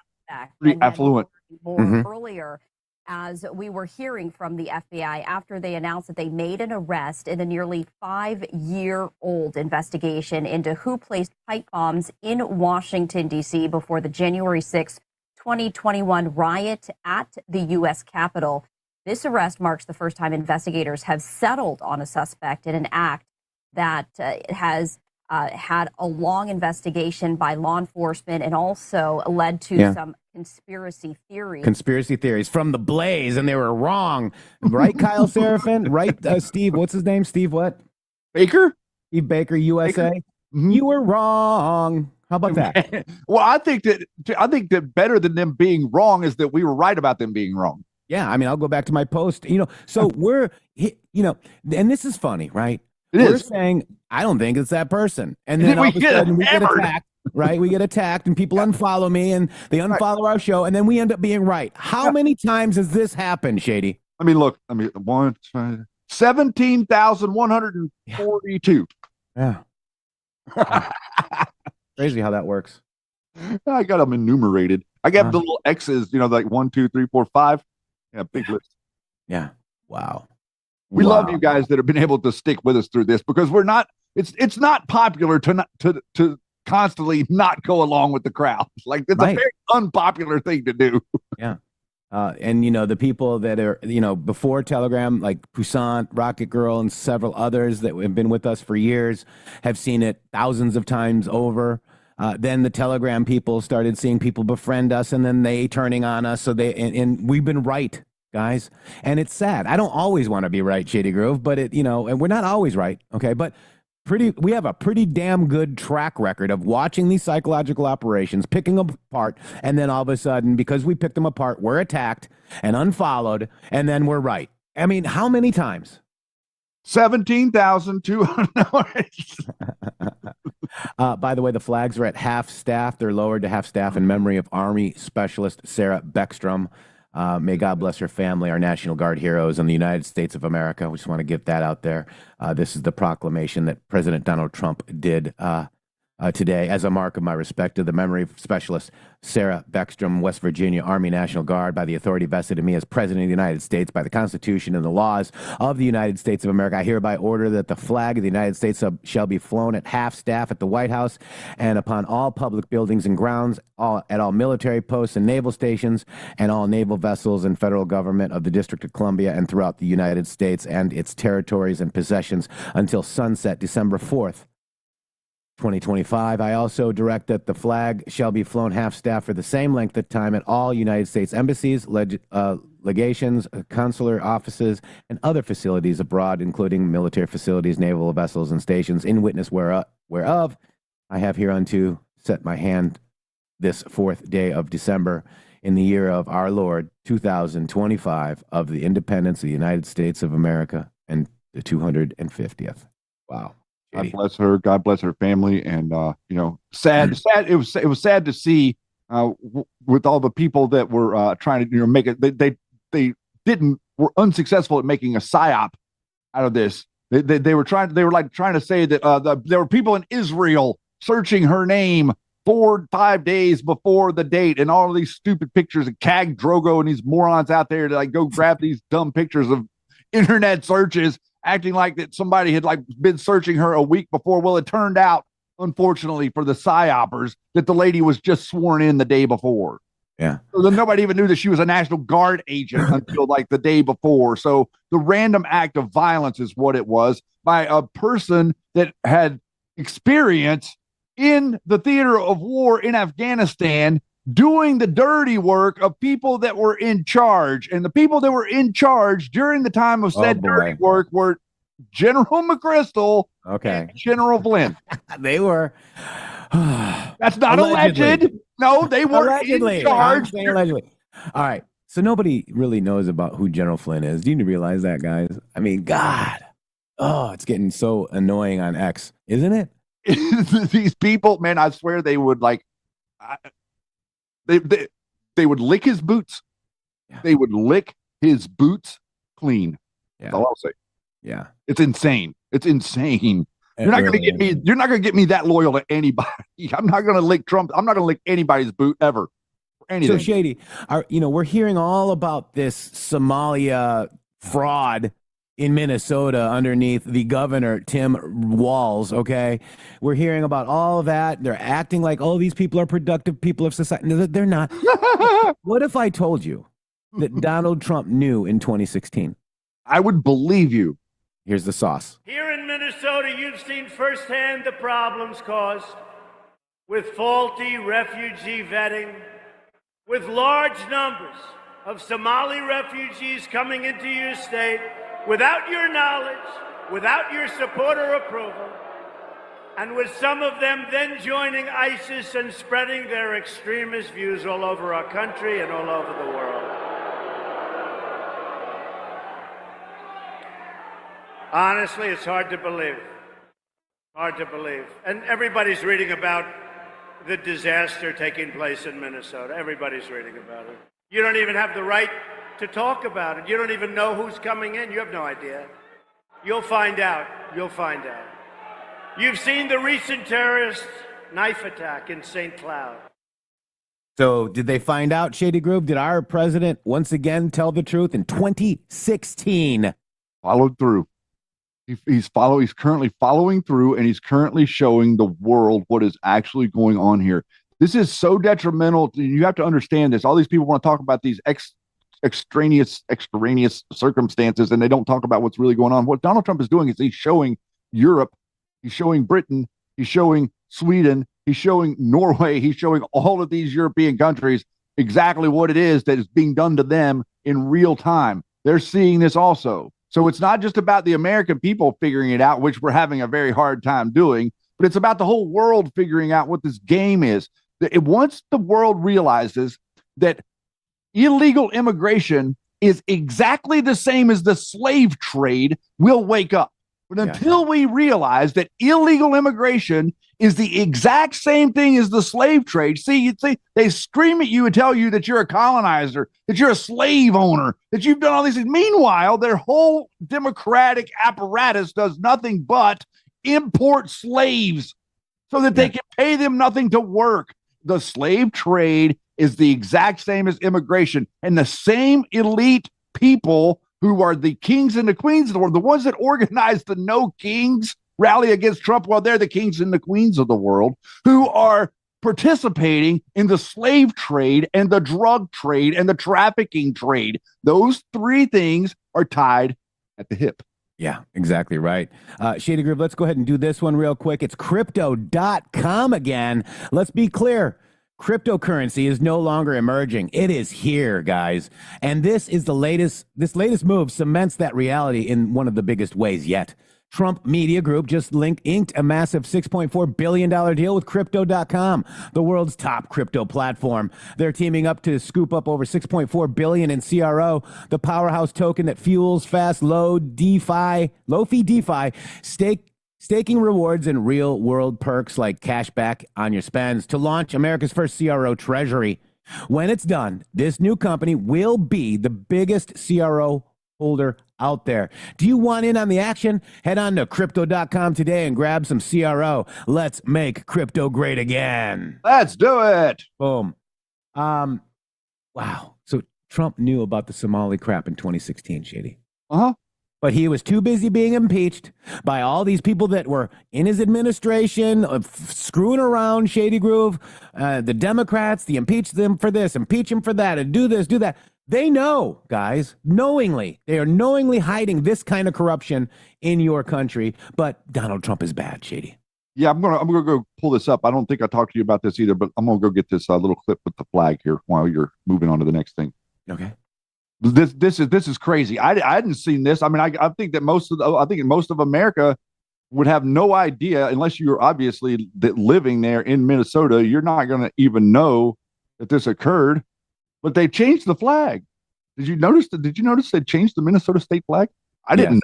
[SPEAKER 3] pretty affluent.
[SPEAKER 9] Earlier, as we were hearing from the FBI after they announced that they made an arrest in a nearly 5-year-old investigation into who placed pipe bombs in Washington, D.C. before the January 6, 2021 riot at the U.S. Capitol. This arrest marks the first time investigators have settled on a suspect in an act that has had a long investigation by law enforcement and also led to some conspiracy theories.
[SPEAKER 4] Conspiracy theories from the Blaze, and they were wrong. Right, Kyle Seraphin? Right, Steve? What's his name? Steve what?
[SPEAKER 3] Baker?
[SPEAKER 4] Steve Baker, USA? You were wrong. How about that?
[SPEAKER 3] Well, I think that better than them being wrong is that we were right about them being wrong.
[SPEAKER 4] Yeah, I mean, I'll go back to my post. So we're, and this is funny, right?
[SPEAKER 3] We're
[SPEAKER 4] saying, I don't think it's that person. And then all of a sudden we get attacked, right? We get attacked and people unfollow me and they unfollow our show. And then we end up being right. How many times has this happened, Shady?
[SPEAKER 3] I mean, look, 17,142.
[SPEAKER 4] Yeah. Crazy how that works.
[SPEAKER 3] I got them enumerated. I got the little X's, like 1, 2, 3, 4, 5. Yeah, big list.
[SPEAKER 4] Yeah. Wow.
[SPEAKER 3] We love you guys that have been able to stick with us through this because we're not. It's not popular to constantly not go along with the crowd. Like it's a very unpopular thing to do.
[SPEAKER 4] Yeah. And the people that are before Telegram, like Poussant, Rocket Girl, and several others that have been with us for years, have seen it thousands of times over. Then the Telegram people started seeing people befriend us, and then they turning on us. So and we've been right, guys. And it's sad. I don't always want to be right, shadygrooove, but and we're not always right. Okay. But we have a pretty damn good track record of watching these psychological operations, picking them apart. And then all of a sudden, because we picked them apart, we're attacked and unfollowed. And then we're right. I mean, how many times?
[SPEAKER 3] 17,200.
[SPEAKER 4] By the way, the flags are at half staff. They're lowered to half staff in memory of Army Specialist Sarah Beckstrom. May God bless her family, our National Guard heroes, and the United States of America. We just want to get that out there. This is the proclamation that President Donald Trump did today as a mark of my respect to the memory specialist Sarah Beckstrom, West Virginia Army National Guard, by the authority vested in me as President of the United States by the Constitution and the laws of the United States of America. I hereby order that the flag of the United States shall be flown at half staff at the White House and upon all public buildings and grounds, at all military posts and naval stations, and all naval vessels and federal government of the District of Columbia and throughout the United States and its territories and possessions until sunset, December 4th. 2025. I also direct that the flag shall be flown half staff for the same length of time at all United States embassies, legations, consular offices, and other facilities abroad, including military facilities, naval vessels, and stations, in witness whereof I have hereunto set my hand this 4th day of December in the year of our Lord 2025 of the independence of the United States of America and the 250th. Wow.
[SPEAKER 3] God bless her. God bless her family. And, sad. It was sad to see with all the people that were trying to, make it. They were unsuccessful at making a psyop out of this. They were trying to say that there were people in Israel searching her name 4-5 days before the date, and all of these stupid pictures of Cag Drogo and these morons out there to go grab these dumb pictures of internet searches, acting like that somebody had been searching her a week before. Well, it turned out, unfortunately for the psyopers, that the lady was just sworn in the day before.
[SPEAKER 4] Yeah.
[SPEAKER 3] So then nobody even knew that she was a National Guard agent until the day before. So the random act of violence is what it was by a person that had experience in the theater of war in Afghanistan, doing the dirty work of people that were in charge. And the people that were in charge during the time of said dirty work were General McChrystal and General Flynn.
[SPEAKER 4] They were.
[SPEAKER 3] That's not alleged. No, they were allegedly in charge.
[SPEAKER 4] Allegedly. All right. So nobody really knows about who General Flynn is. Do you realize that, guys? I mean, God. Oh, it's getting so annoying on X, isn't it?
[SPEAKER 3] These people, man, I swear they would they would lick his boots. Yeah. They would lick his boots clean. Yeah. That's all I'll say.
[SPEAKER 4] Yeah.
[SPEAKER 3] It's insane. It's insane. You're not going to get me that loyal to anybody. I'm not going to lick Trump. I'm not going to lick anybody's boot ever. Anything.
[SPEAKER 4] So Shady, we're hearing all about this Somalia fraud in Minnesota underneath the governor, Tim Walz, okay? We're hearing about all of that. They're acting like, oh, these people are productive people of society. No, they're not. What if I told you that Donald Trump knew in 2016?
[SPEAKER 3] I would believe you.
[SPEAKER 4] Here's the sauce.
[SPEAKER 10] Here in Minnesota, you've seen firsthand the problems caused with faulty refugee vetting, with large numbers of Somali refugees coming into your state without your knowledge, without your support or approval, and with some of them then joining ISIS and spreading their extremist views all over our country and all over the world. Honestly, it's hard to believe. Hard to believe. And everybody's reading about the disaster taking place in Minnesota. Everybody's reading about it. You don't even have the right to talk about it. You don't even know who's coming in. You have no idea. You'll find out. You'll find out. You've seen the recent terrorist knife attack in St. Cloud.
[SPEAKER 4] So did they find out, shadygrooove? Did our president once again tell the truth in 2016?
[SPEAKER 3] Followed through. He's currently following through, and he's currently showing the world what is actually going on here. This is so detrimental. You have to understand this. All these people want to talk about these extraneous circumstances, and they don't talk about what's really going on. What Donald Trump is doing is he's showing Europe, he's showing Britain, he's showing Sweden, he's showing Norway, he's showing all of these European countries exactly what it is that is being done to them in real time. They're seeing this also. So it's not just about the American people figuring it out, which we're having a very hard time doing, but it's about the whole world figuring out what this game is. Once the world realizes that illegal immigration is exactly the same as the slave trade, we'll wake up. But until we realize that illegal immigration is the exact same thing as the slave trade. See, they scream at you and tell you that you're a colonizer, that you're a slave owner, that you've done all these things. Meanwhile, their whole democratic apparatus does nothing but import slaves so that they can pay them nothing to work. The slave trade is the exact same as immigration, and the same elite people who are the kings and the queens of the world, the ones that organize the No Kings rally against Trump, well, they're the kings and the queens of the world, who are participating in the slave trade and the drug trade and the trafficking trade. Those three things are tied at the hip.
[SPEAKER 4] Yeah, exactly right. Shady Groove, let's go ahead and do this one real quick. It's crypto.com again. Let's be clear. Cryptocurrency is no longer emerging. It is here, guys. And this latest move cements that reality in one of the biggest ways yet. Trump Media Group just inked a massive $6.4 billion deal with Crypto.com, the world's top crypto platform. They're teaming up to scoop up over $6.4 billion in CRO, the powerhouse token that fuels fast, low-fee DeFi, staking rewards and real-world perks like cash back on your spends to launch America's first CRO treasury. When it's done, this new company will be the biggest CRO holder out there. Do you want in on the action? Head on to crypto.com today and grab some CRO. Let's make crypto great again.
[SPEAKER 3] Let's do it.
[SPEAKER 4] Boom. Wow. So Trump knew about the Somali crap in 2016, Shady.
[SPEAKER 3] Uh-huh.
[SPEAKER 4] But he was too busy being impeached by all these people that were in his administration, screwing around, Shady Groove, the Democrats, the impeach them for this, impeach him for that, and do this, do that. They know, guys, knowingly. They are knowingly hiding this kind of corruption in your country. But Donald Trump is bad, Shady.
[SPEAKER 3] Yeah, I'm gonna go pull this up. I don't think I talked to you about this either, but I'm gonna go get this little clip with the flag here while you're moving on to the next thing.
[SPEAKER 4] Okay.
[SPEAKER 3] This is crazy. I hadn't seen this. I mean, I think that most of America would have no idea unless you're obviously living there in Minnesota. You're not going to even know that this occurred. But they changed the flag. Did you notice they changed the Minnesota state flag? I didn't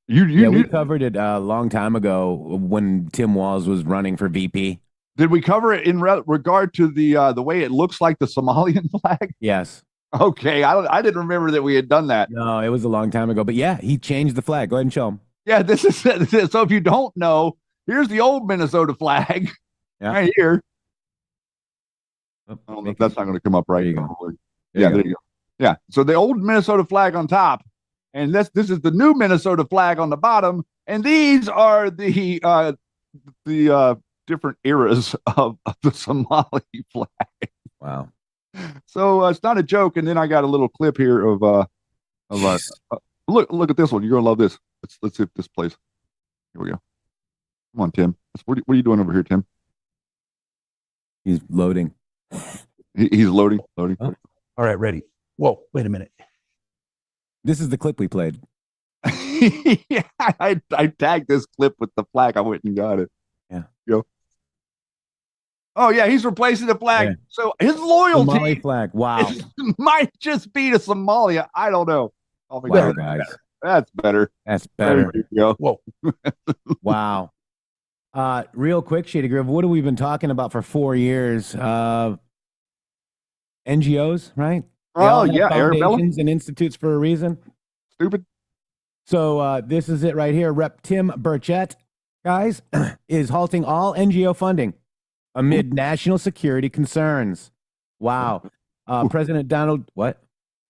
[SPEAKER 3] know.
[SPEAKER 4] We covered it a long time ago when Tim Walz was running for VP.
[SPEAKER 3] Did we cover it in regard to the way it looks like the Somalian flag?
[SPEAKER 4] Yes.
[SPEAKER 3] Okay, I didn't remember that we had done that.
[SPEAKER 4] No, it was a long time ago. But yeah, he changed the flag. Go ahead and show him.
[SPEAKER 3] Yeah, this is so. If you don't know, here's the old Minnesota flag right here. I don't know if that's not going to come up right.
[SPEAKER 4] There you go.
[SPEAKER 3] There you go. Yeah, so the old Minnesota flag on top, and this is the new Minnesota flag on the bottom, and these are the different eras of the Somali flag.
[SPEAKER 4] Wow.
[SPEAKER 3] So it's not a joke. And then I got a little clip here of look at this one. You're gonna love this. Let's see if this plays. Here we go. Come on, Tim. What are you doing over here, Tim?
[SPEAKER 4] He's loading.
[SPEAKER 3] He's loading.
[SPEAKER 2] Oh. All right, ready. Whoa, wait a minute.
[SPEAKER 4] This is the clip we played.
[SPEAKER 3] Yeah, I tagged this clip with the flag. I went and got it.
[SPEAKER 4] Yeah.
[SPEAKER 3] Go. Oh yeah, he's replacing the flag. Yeah. So his loyalty
[SPEAKER 4] Somali flag. Wow.
[SPEAKER 3] Might just be to Somalia. I don't know.
[SPEAKER 4] Wow, guys.
[SPEAKER 3] That's better.
[SPEAKER 4] That's better.
[SPEAKER 3] There you go.
[SPEAKER 2] Whoa.
[SPEAKER 4] Wow. Real quick, Shady Groove, what have we been talking about for 4 years? NGOs, right?
[SPEAKER 3] Oh yeah,
[SPEAKER 4] foundations and institutes for a reason.
[SPEAKER 3] Stupid.
[SPEAKER 4] So this is it right here. Rep. Tim Burchett, guys, is halting all NGO funding amid national security concerns. Wow. President Donald, what?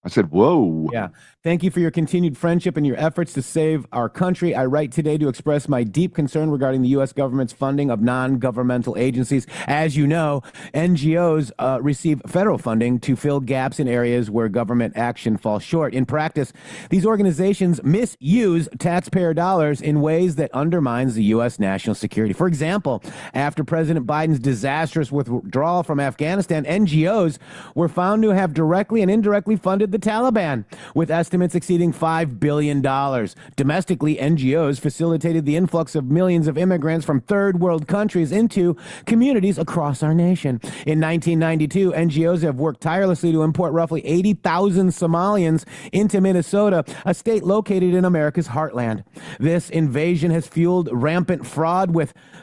[SPEAKER 3] I said, whoa.
[SPEAKER 4] Yeah. Thank you for your continued friendship and your efforts to save our country. I write today to express my deep concern regarding the U.S. government's funding of non-governmental agencies. As you know, NGOs receive federal funding to fill gaps in areas where government action falls short. In practice, these organizations misuse taxpayer dollars in ways that undermines the U.S. national security. For example, after President Biden's disastrous withdrawal from Afghanistan, NGOs were found to have directly and indirectly funded the Taliban, with estimates exceeding $5 billion. Domestically, NGOs facilitated the influx of millions of immigrants from third world countries into communities across our nation. In 1992, NGOs have worked tirelessly to import roughly 80,000 Somalians into Minnesota, a state located in America's heartland. This invasion has fueled rampant fraud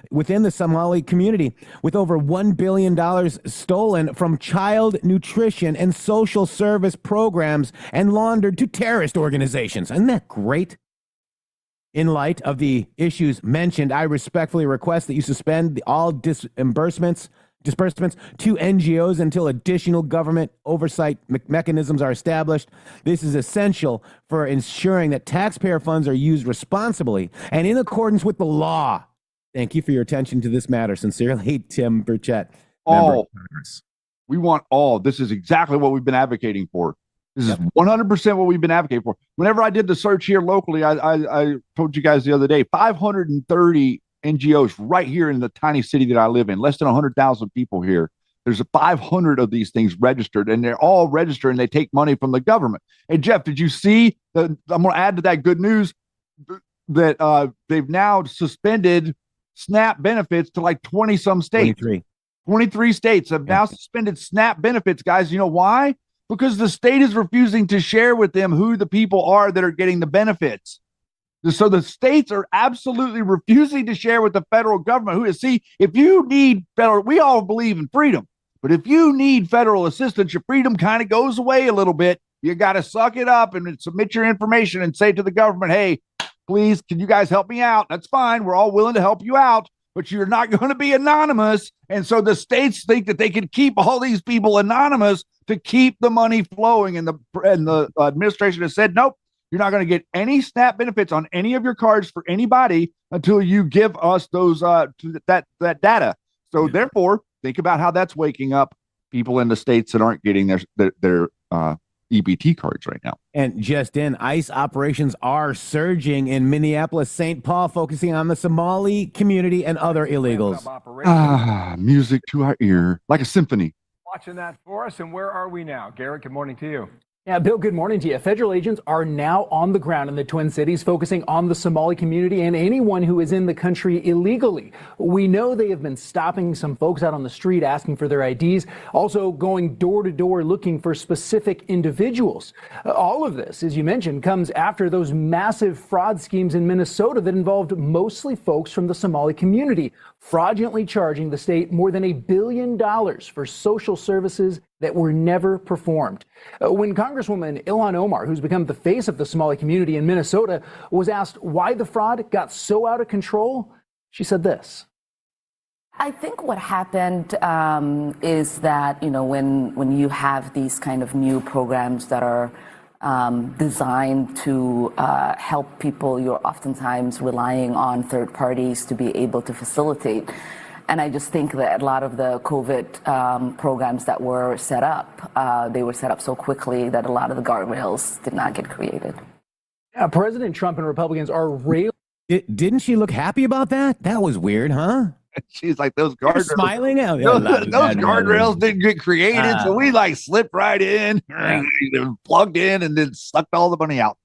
[SPEAKER 4] within the Somali community, with over $1 billion stolen from child nutrition and social service programs and laundered to terrorist organizations. Isn't that great? In light of the issues mentioned, I respectfully request that you suspend all disbursements to NGOs until additional government oversight mechanisms are established. This is essential for ensuring that taxpayer funds are used responsibly and in accordance with the law. Thank you for your attention to this matter. Sincerely, Tim Burchett.
[SPEAKER 3] We want all. This is exactly what we've been advocating for. This is 100% what we've been advocating for. Whenever I did the search here locally, I told you guys the other day, 530 NGOs right here in the tiny city that I live in, less than 100,000 people here. There's 500 of these things registered, and they're all registered, and they take money from the government. Hey, Jeff, did you see I'm going to add to that good news that they've now suspended SNAP benefits to like 20-some states. 23 states have now suspended SNAP benefits, guys. You know why? Because the state is refusing to share with them who the people are that are getting the benefits. So the states are absolutely refusing to share with the federal government who is, see, if you need federal, we all believe in freedom, but if you need federal assistance, your freedom kind of goes away a little bit. You got to suck it up and submit your information and say to the government, hey, please, can you guys help me out? That's fine. We're all willing to help you out, but you're not going to be anonymous. And so the states think that they can keep all these people anonymous to keep the money flowing. And the administration has said, nope, you're not going to get any SNAP benefits on any of your cards for anybody until you give us those that data. So therefore, think about how that's waking up people in the states that aren't getting their EBT cards right now.
[SPEAKER 4] And just in, ICE operations are surging in Minneapolis, St. Paul, focusing on the Somali community and other illegals.
[SPEAKER 3] Music to our ear, like a symphony.
[SPEAKER 5] Watching that for us, and where are we now? Garrett, good morning to you.
[SPEAKER 11] Yeah, Bill, good morning to you. Federal agents are now on the ground in the Twin Cities, focusing on the Somali community and anyone who is in the country illegally. We know they have been stopping some folks out on the street asking for their IDs, also going door to door looking for specific individuals. All of this, as you mentioned, comes after those massive fraud schemes in Minnesota that involved mostly folks from the Somali community, fraudulently charging the state more than $1 billion for social services that were never performed. When Congresswoman Ilhan Omar, who's become the face of the Somali community in Minnesota, was asked why the fraud got so out of control, she said this.
[SPEAKER 12] I think what happened is that, when you have these kind of new programs that are designed to help people, you're oftentimes relying on third parties to be able to facilitate. And I just think that a lot of the COVID programs that were set up, they were set up so quickly that a lot of the guardrails did not get created.
[SPEAKER 11] President Trump and Republicans are railing.
[SPEAKER 4] Didn't she look happy about that? That was weird, huh?
[SPEAKER 3] She's like, those guardrails.
[SPEAKER 4] Smiling out.
[SPEAKER 3] Those guardrails didn't get created, so we slipped right in, plugged in, and then sucked all the money out.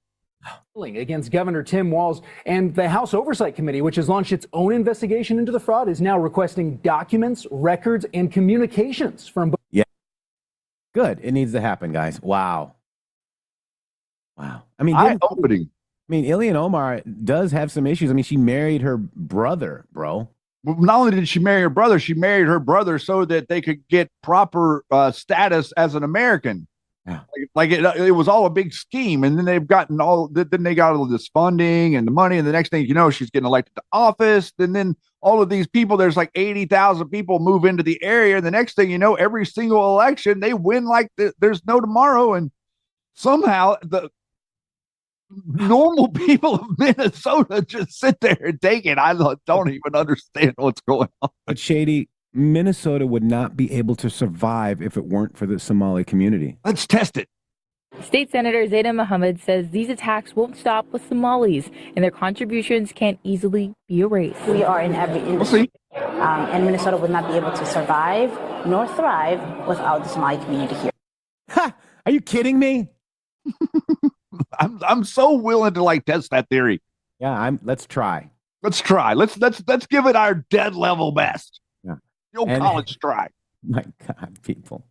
[SPEAKER 11] Against Governor Tim Walz, and the House Oversight Committee, which has launched its own investigation into the fraud, is now requesting documents, records, and communications from.
[SPEAKER 4] Yeah, good. It needs to happen, guys. Wow. I mean,
[SPEAKER 3] eye-opening.
[SPEAKER 4] Ilhan Omar does have some issues. I mean, she married her brother, bro.
[SPEAKER 3] Not only did she marry her brother, she married her brother so that they could get proper status as an American. Yeah. It was all a big scheme, and then they got all this funding and the money, and the next thing you know, she's getting elected to office. And then all of these people, there's like 80,000 people move into the area, and the next thing you know, every single election they win like there's no tomorrow, and somehow the normal people of Minnesota just sit there and take it. I don't even understand what's going on.
[SPEAKER 4] But Shady, Minnesota would not be able to survive if it weren't for the Somali community.
[SPEAKER 3] Let's test it.
[SPEAKER 13] State Senator Zaida Mohammed says these attacks won't stop with Somalis, and their contributions can't easily be erased.
[SPEAKER 14] We are in every industry, and Minnesota would not be able to survive nor thrive without the Somali community here.
[SPEAKER 4] Ha! Are you kidding me?
[SPEAKER 3] I'm so willing to like test that theory.
[SPEAKER 4] Yeah, let's try.
[SPEAKER 3] Let's try. Let's give it our dead level best.
[SPEAKER 4] Yeah.
[SPEAKER 3] The old college try.
[SPEAKER 4] My God, people.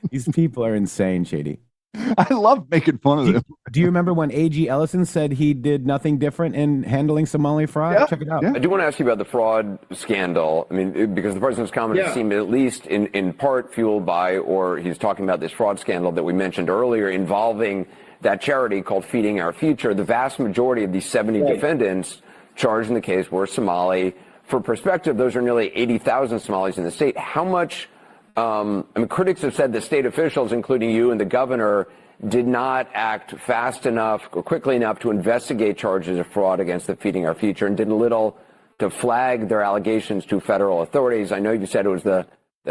[SPEAKER 4] These people are insane, Shady.
[SPEAKER 3] I love making fun of them.
[SPEAKER 4] Do you remember when A.G. Ellison said he did nothing different in handling Somali fraud?
[SPEAKER 3] Yeah.
[SPEAKER 4] Check it out.
[SPEAKER 3] Yeah.
[SPEAKER 15] I do want to ask you about the fraud scandal. I mean, because the president's comments seem at least in part fueled by, or he's talking about this fraud scandal that we mentioned earlier involving that charity called Feeding Our Future. The vast majority of these 70 defendants charged in the case were Somali. For perspective, those are nearly 80,000 Somalis in the state. How much... I mean, critics have said the state officials, including you and the governor, did not act fast enough or quickly enough to investigate charges of fraud against the Feeding Our Future and did little to flag their allegations to federal authorities. I know you said it was the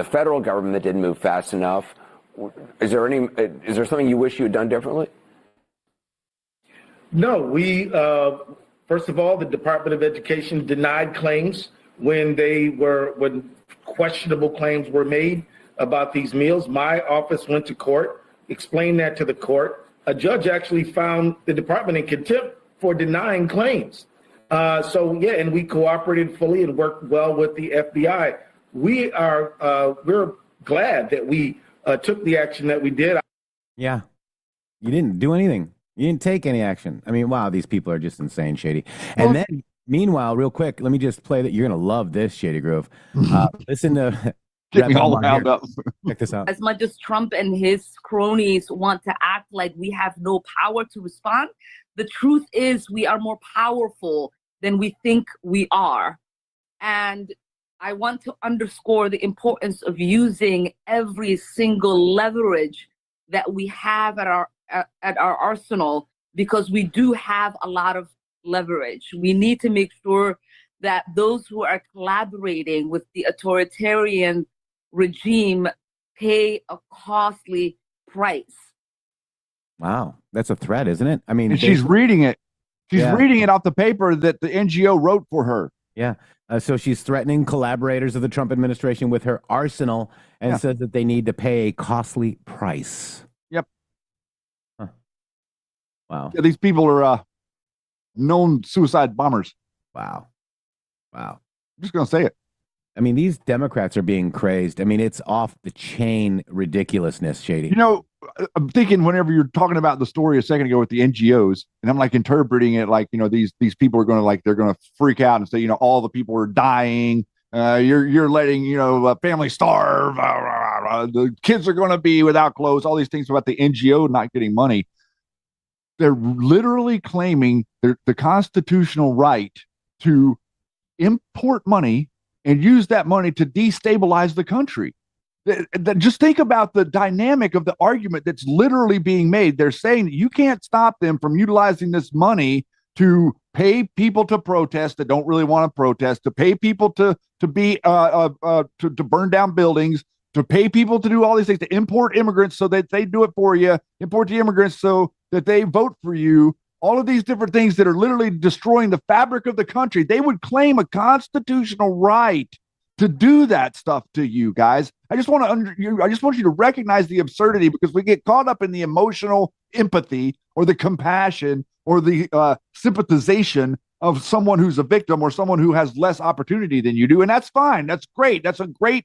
[SPEAKER 15] federal government that didn't move fast enough. Is there something you wish you had done differently?
[SPEAKER 16] No, we, first of all, the Department of Education denied claims when questionable claims were made about these meals. My office went to court, explained that to the court. A judge actually found the department in contempt for denying claims. And we cooperated fully and worked well with the FBI. We're glad that we took the action that we did.
[SPEAKER 4] Yeah. You didn't do anything. You didn't take any action. I mean, wow, these people are just insane, Shady. And then, meanwhile, real quick, let me just play that. You're going to love this, Shady Groove. Listen to...
[SPEAKER 3] Get me all riled up.
[SPEAKER 4] Check this out.
[SPEAKER 17] As much as Trump and his cronies want to act like we have no power to respond, the truth is we are more powerful than we think we are. And I want to underscore the importance of using every single leverage that we have at our arsenal, because we do have a lot of leverage. We need to make sure that those who are collaborating with the authoritarian regime pay a costly price.
[SPEAKER 4] Wow, that's a threat, isn't it? I mean,
[SPEAKER 3] and she's reading it. She's reading it off the paper that the NGO wrote for her.
[SPEAKER 4] Yeah. So she's threatening collaborators of the Trump administration with her arsenal and says that they need to pay a costly price.
[SPEAKER 3] Yep.
[SPEAKER 4] Huh. Wow.
[SPEAKER 3] Yeah, these people are known suicide bombers.
[SPEAKER 4] Wow. Wow.
[SPEAKER 3] I'm just going to say it.
[SPEAKER 4] I mean, these Democrats are being crazed. I mean, it's off the chain ridiculousness, Shady.
[SPEAKER 3] You know, I'm thinking whenever you're talking about the story a second ago with the NGOs, and I'm like interpreting it like, you know, these people are going to like, they're going to freak out and say, you know, all the people are dying. You're letting, you know, family starve. The kids are going to be without clothes. All these things about the NGO not getting money. They're literally claiming the constitutional right to import money and use that money to destabilize the country. Just think about the dynamic of the argument that's literally being made. They're saying that you can't stop them from utilizing this money to pay people to protest that don't really want to protest, to pay people to burn down buildings, to pay people to do all these things, to import immigrants so that they do it for you, import the immigrants so that they vote for you. All of these different things that are literally destroying the fabric of the country. They would claim a constitutional right to do that stuff to you guys. I just want you to recognize the absurdity, because we get caught up in the emotional empathy or the compassion or the sympathization of someone who's a victim or someone who has less opportunity than you do. And that's fine. That's great. That's a great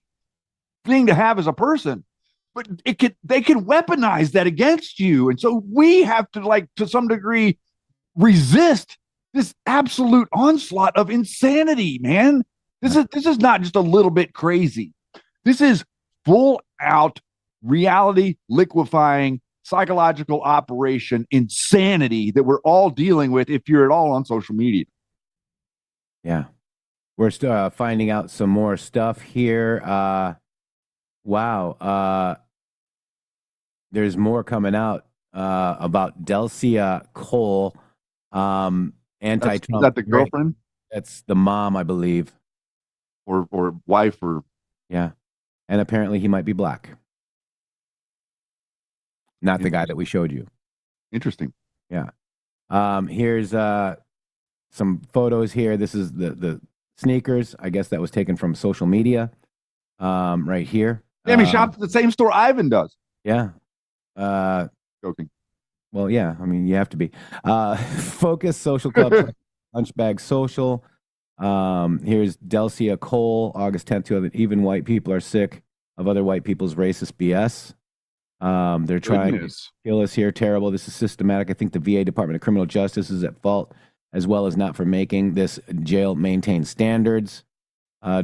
[SPEAKER 3] thing to have as a person. But they can weaponize that against you. And so we have to, like, to some degree, resist this absolute onslaught of insanity, man. This is not just a little bit crazy. This is full out reality liquefying psychological operation insanity that we're all dealing with if you're at all on social media.
[SPEAKER 4] Yeah. We're still finding out some more stuff here. Wow. There's more coming out about Delcia Cole, anti-Trump.
[SPEAKER 3] Is that the girlfriend?
[SPEAKER 4] That's the mom, I believe.
[SPEAKER 3] Or wife, or...
[SPEAKER 4] Yeah. And apparently he might be black. Not the guy that we showed you.
[SPEAKER 3] Interesting.
[SPEAKER 4] Yeah. Here's some photos here. This is the sneakers. I guess that was taken from social media. Right here.
[SPEAKER 3] Damn, he shopped at the same store Ivan does.
[SPEAKER 4] Yeah.
[SPEAKER 3] Joking.
[SPEAKER 4] Well, yeah, I mean, you have to be. Focus Social Club, Lunchbag Social. Here's Delcia Cole, August 10th, 2000. Even white people are sick of other white people's racist BS. They're trying to kill us here. Terrible. This is systematic. I think the VA Department of Criminal Justice is at fault, as well as not for making this jail maintain standards.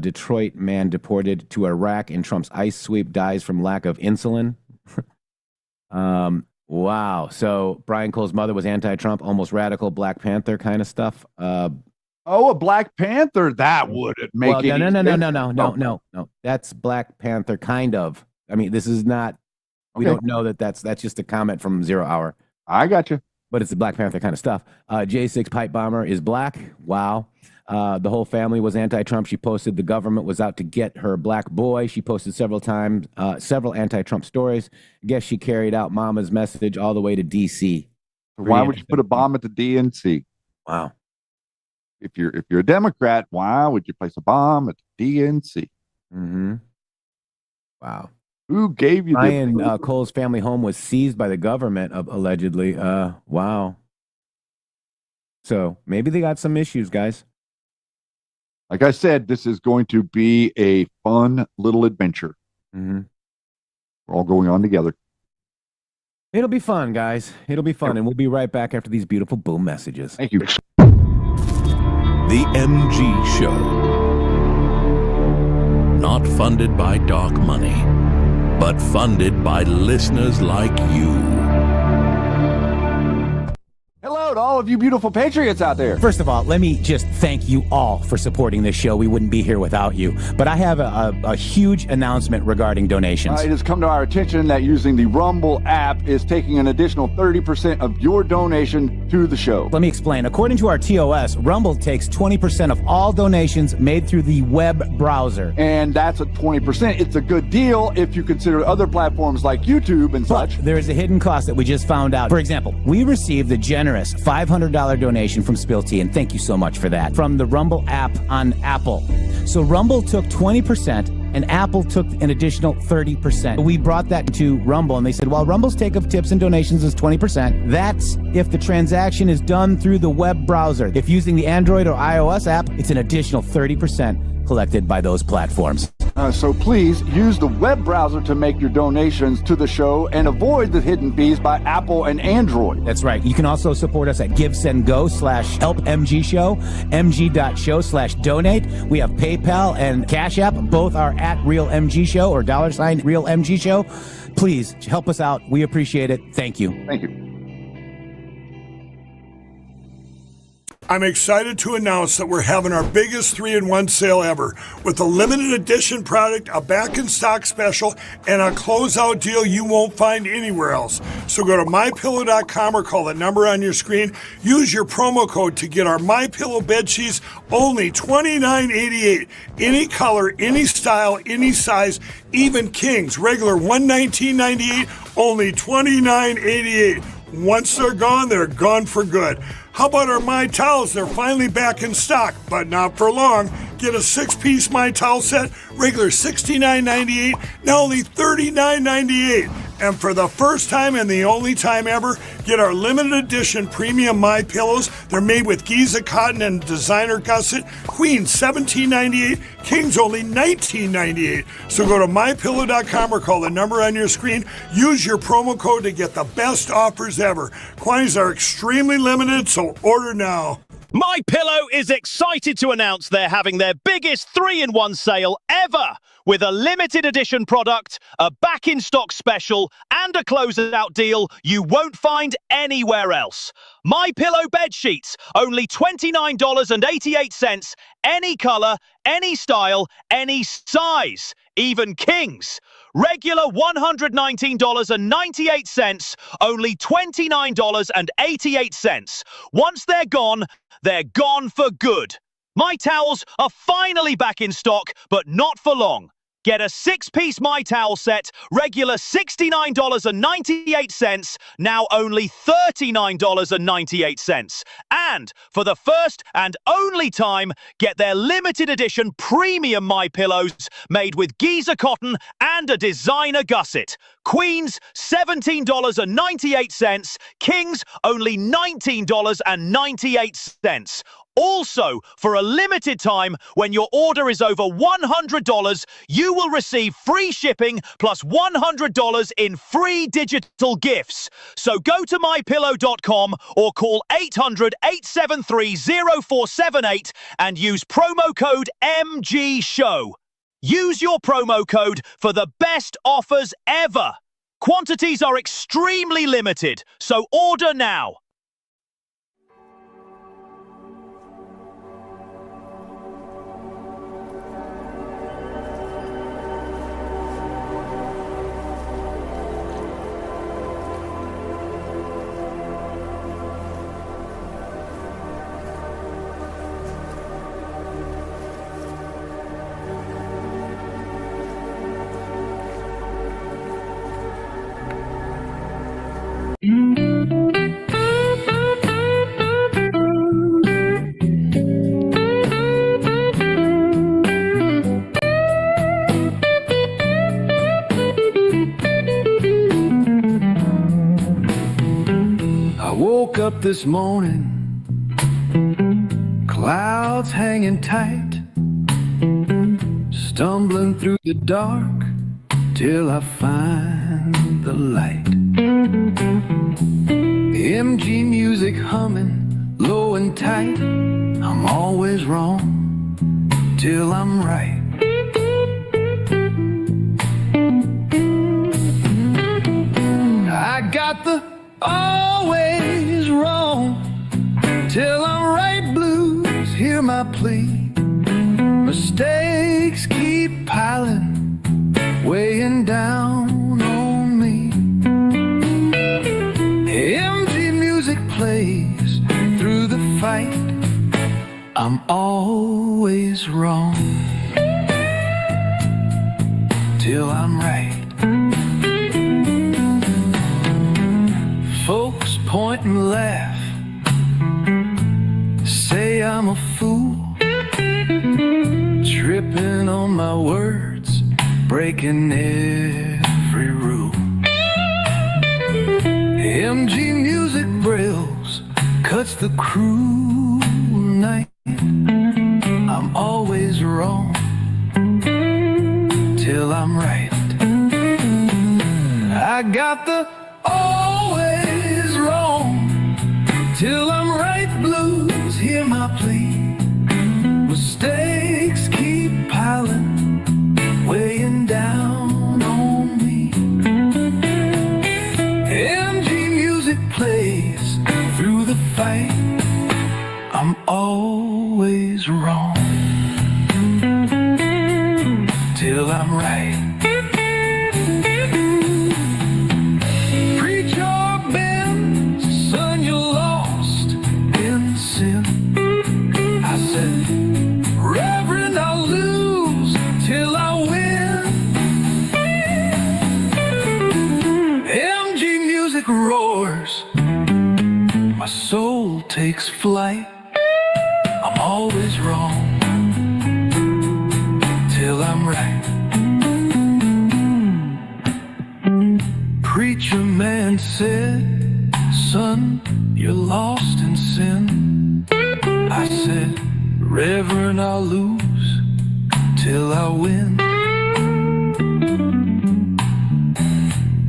[SPEAKER 4] Detroit man deported to Iraq in Trump's ICE sweep dies from lack of insulin. Wow. So Brian Cole's mother was anti-Trump, almost radical Black Panther kind of stuff.
[SPEAKER 3] A Black Panther? That wouldn't make
[SPEAKER 4] well,
[SPEAKER 3] it.
[SPEAKER 4] No. That's Black Panther kind of. I mean, this is not. We don't know that's just a comment from 0 Hour.
[SPEAKER 3] I got you.
[SPEAKER 4] But it's the Black Panther kind of stuff. J6 pipe bomber is black. Wow. The whole family was anti-Trump. She posted the government was out to get her black boy. She posted several times, several anti-Trump stories. I guess she carried out Mama's message all the way to D.C.
[SPEAKER 3] Why would you put a bomb at the DNC?
[SPEAKER 4] Wow.
[SPEAKER 3] If you're a Democrat, why would you place a bomb at the DNC?
[SPEAKER 4] Mm-hmm. Wow.
[SPEAKER 3] Who gave you
[SPEAKER 4] Brian Cole's family home was seized by the government, allegedly. Wow. So maybe they got some issues, guys.
[SPEAKER 3] Like I said, this is going to be a fun little adventure.
[SPEAKER 4] Mm-hmm.
[SPEAKER 3] We're all going on together.
[SPEAKER 4] It'll be fun, guys. It'll be fun. And we'll be right back after these beautiful boom messages.
[SPEAKER 3] Thank you.
[SPEAKER 1] The MG Show. Not funded by dark money, but funded by listeners like you.
[SPEAKER 3] Hello to all of you beautiful patriots out there.
[SPEAKER 4] First of all, let me just thank you all for supporting this show. We wouldn't be here without you. But I have a huge announcement regarding donations.
[SPEAKER 3] It has come to our attention that using the Rumble app is taking an additional 30% of your donation to the show.
[SPEAKER 4] Let me explain. According to our TOS, Rumble takes 20% of all donations made through the web browser.
[SPEAKER 3] And that's at 20%. It's a good deal if you consider other platforms like YouTube and such.
[SPEAKER 4] There is a hidden cost that we just found out. For example, we received the generous $500 donation from Spill Tea, and thank you so much for that, from the Rumble app on Apple. So Rumble took 20%, and Apple took an additional 30%. We brought that to Rumble, and they said, well, Rumble's take of tips and donations is 20%. That's if the transaction is done through the web browser. If using the Android or iOS app, it's an additional 30% collected by those platforms.
[SPEAKER 3] So please use the web browser to make your donations to the show and avoid the hidden fees by Apple and Android.
[SPEAKER 4] That's right. You can also support us at GiveSendGo/HelpMGShow, mg.show/donate. We have PayPal and Cash App. Both are at RealMGShow or $RealMGShow. Please help us out. We appreciate it. Thank you.
[SPEAKER 3] Thank you.
[SPEAKER 18] I'm excited to announce that we're having our biggest 3-in-1 sale ever with a limited edition product, a back in stock special, and a closeout deal you won't find anywhere else. So go to mypillow.com or call the number on your screen. Use your promo code to get our MyPillow bed sheets, only $29.88. Any color, any style, any size, even kings, regular $119.98, only $29.88. Once they're gone for good. How about our My Towels? They're finally back in stock, but not for long. Get a 6-piece My Towel set, regular $69.98, now only $39.98. And for the first time and the only time ever, get our limited edition premium My Pillows. They're made with Giza cotton and designer gusset. Queen $17.98, Kings only $19.98. So go to mypillow.com or call the number on your screen. Use your promo code to get the best offers ever. Quantities are extremely limited, so order now.
[SPEAKER 19] My Pillow is excited to announce they're having their biggest 3-in-1 sale ever, with a limited edition product, a back-in-stock special, and a closeout deal you won't find anywhere else. My Pillow bed sheets, only $29.88, any color, any style, any size, even kings. Regular $119.98, only $29.88. Once they're gone for good. My towels are finally back in stock, but not for long. Get a 6-piece My Towel set, regular $69.98, now only $39.98. And for the first and only time, get their limited edition premium My Pillows made with Giza cotton and a designer gusset. Queens, $17.98. Kings, only $19.98. Also, for a limited time, when your order is over $100, you will receive free shipping plus $100 in free digital gifts. So go to mypillow.com or call 800-873-0478 and use promo code MG.SHOW. Use your promo code for the best offers ever. Quantities are extremely limited, so order now.
[SPEAKER 20] I woke up this morning, clouds hanging tight, stumbling through the dark till I find the light. MG music humming low and tight. I'm always wrong till I'm right. I got the always wrong till I'm right blues. Hear my plea. Mistakes keep piling, weighing down on me. MG music plays through the fight. I'm always wrong till I'm right. Folks point and laugh, say I'm a fool, tripping on my words, breaking every rule. MG music brills, cuts the cruel night. I'm always wrong till I'm right. I got the always wrong till I'm right blues. Hear my plea. Mistakes keep piling, weighing down on me. MG music plays through the fight. I'm always wrong till I'm right. Roars, my soul takes flight. I'm always wrong till I'm right. Preacher man said, son, you're lost in sin. I said, Reverend, I'll lose till I win.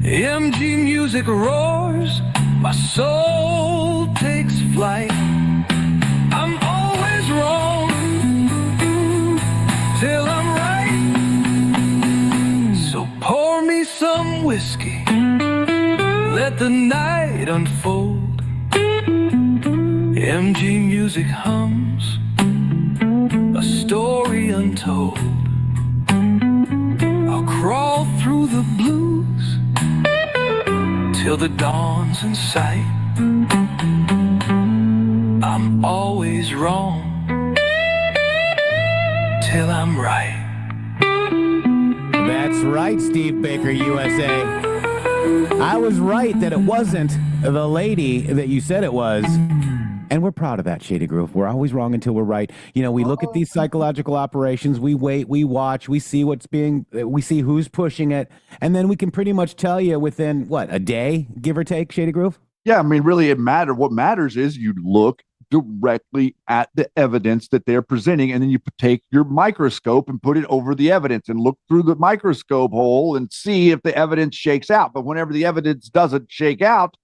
[SPEAKER 20] MG music roars, my soul takes flight. I'm always wrong till I'm right. So pour me some whiskey, let the night unfold. MG music hums a story untold. I'll crawl through the blues till the dawn's in sight. I'm always wrong till I'm right.
[SPEAKER 4] right, Steve Baker, USA. I was right that it wasn't the lady that you said it was. And we're proud of that, Shady Groove. We're always wrong until we're right. You know, we look at these psychological operations, we wait, we watch, we see we see who's pushing it, and then we can pretty much tell you within, what, a day, give or take, Shady Groove?
[SPEAKER 3] Yeah, I mean, really, what matters is you look directly at the evidence that they're presenting, and then you take your microscope and put it over the evidence and look through the microscope hole and see if the evidence shakes out. But whenever the evidence doesn't shake out,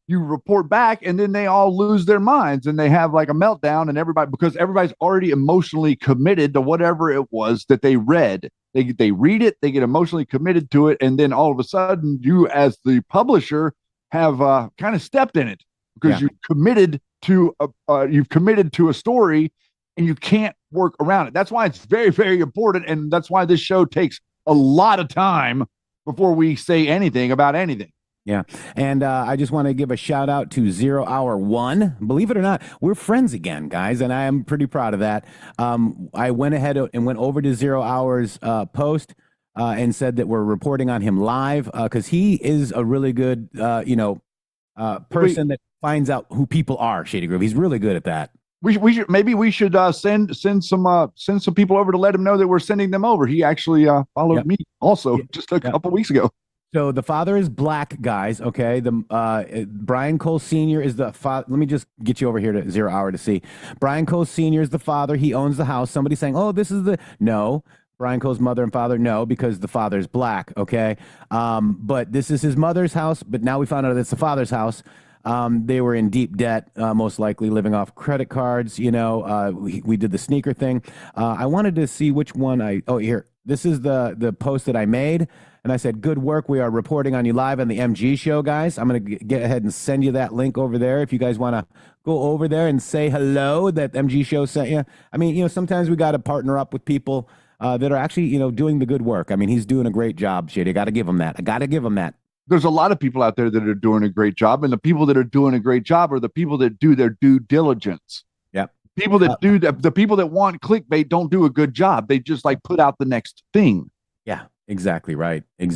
[SPEAKER 3] you report back, and then they all lose their minds and they have like a meltdown, and because everybody's already emotionally committed to whatever it was that they read. They read it, they get emotionally committed to it, and then all of a sudden you as the publisher have kind of stepped in it because you've committed to a story, and you can't work around it. That's why it's very, very important, and that's why this show takes a lot of time before we say anything about anything.
[SPEAKER 4] Yeah. And I just want to give a shout out to 0 Hour 1. Believe it or not, we're friends again, guys, and I am pretty proud of that. I went ahead and went over to 0 Hour's post and said that we're reporting on him live because he is a really good, person that finds out who people are, Shady Groove. He's really good at that.
[SPEAKER 3] We should send some people over to let him know that we're sending them over. He actually followed me also just a couple weeks ago.
[SPEAKER 4] So the father is black, guys. Okay, the Brian Cole Sr. is the father. Let me just get you over here to 0 Hour to see. Brian Cole Sr. is the father. He owns the house. Somebody's saying, "Oh, this is the no." Brian Cole's mother and father, no, because the father's black. Okay, but this is his mother's house. But now we found out it's the father's house. They were in deep debt, most likely living off credit cards. You know, we did the sneaker thing. I wanted to see which one here. This is the post that I made. And I said, good work. We are reporting on you live on the MG show, guys. I'm going to get ahead and send you that link over there. If you guys want to go over there and say hello, that MG show sent you. I mean, sometimes we got to partner up with people that are actually, doing the good work. I mean, he's doing a great job, Shady. I got to give him that.
[SPEAKER 3] There's a lot of people out there that are doing a great job. And the people that are doing a great job are the people that do their due diligence.
[SPEAKER 4] Yeah.
[SPEAKER 3] People that the people that want clickbait don't do a good job. They just put out the next thing.
[SPEAKER 4] Yeah. Exactly right. And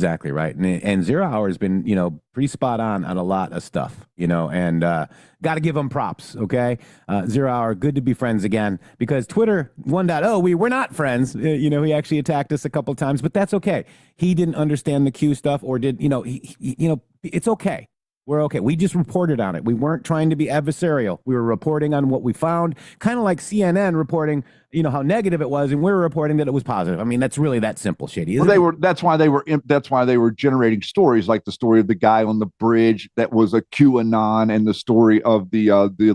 [SPEAKER 4] 0 Hour has been, pretty spot on a lot of stuff, and got to give them props. Okay. 0 Hour, good to be friends again, because Twitter 1.0, we were not friends. He actually attacked us a couple of times, but that's okay. He didn't understand the Q stuff or did, it's okay. We're okay. We just reported on it. We weren't trying to be adversarial. We were reporting on what we found, kind of like CNN reporting, how negative it was, and we were reporting that it was positive. I mean, that's really that simple, Shady.
[SPEAKER 3] That's why they were generating stories like the story of the guy on the bridge that was a QAnon, and the story of the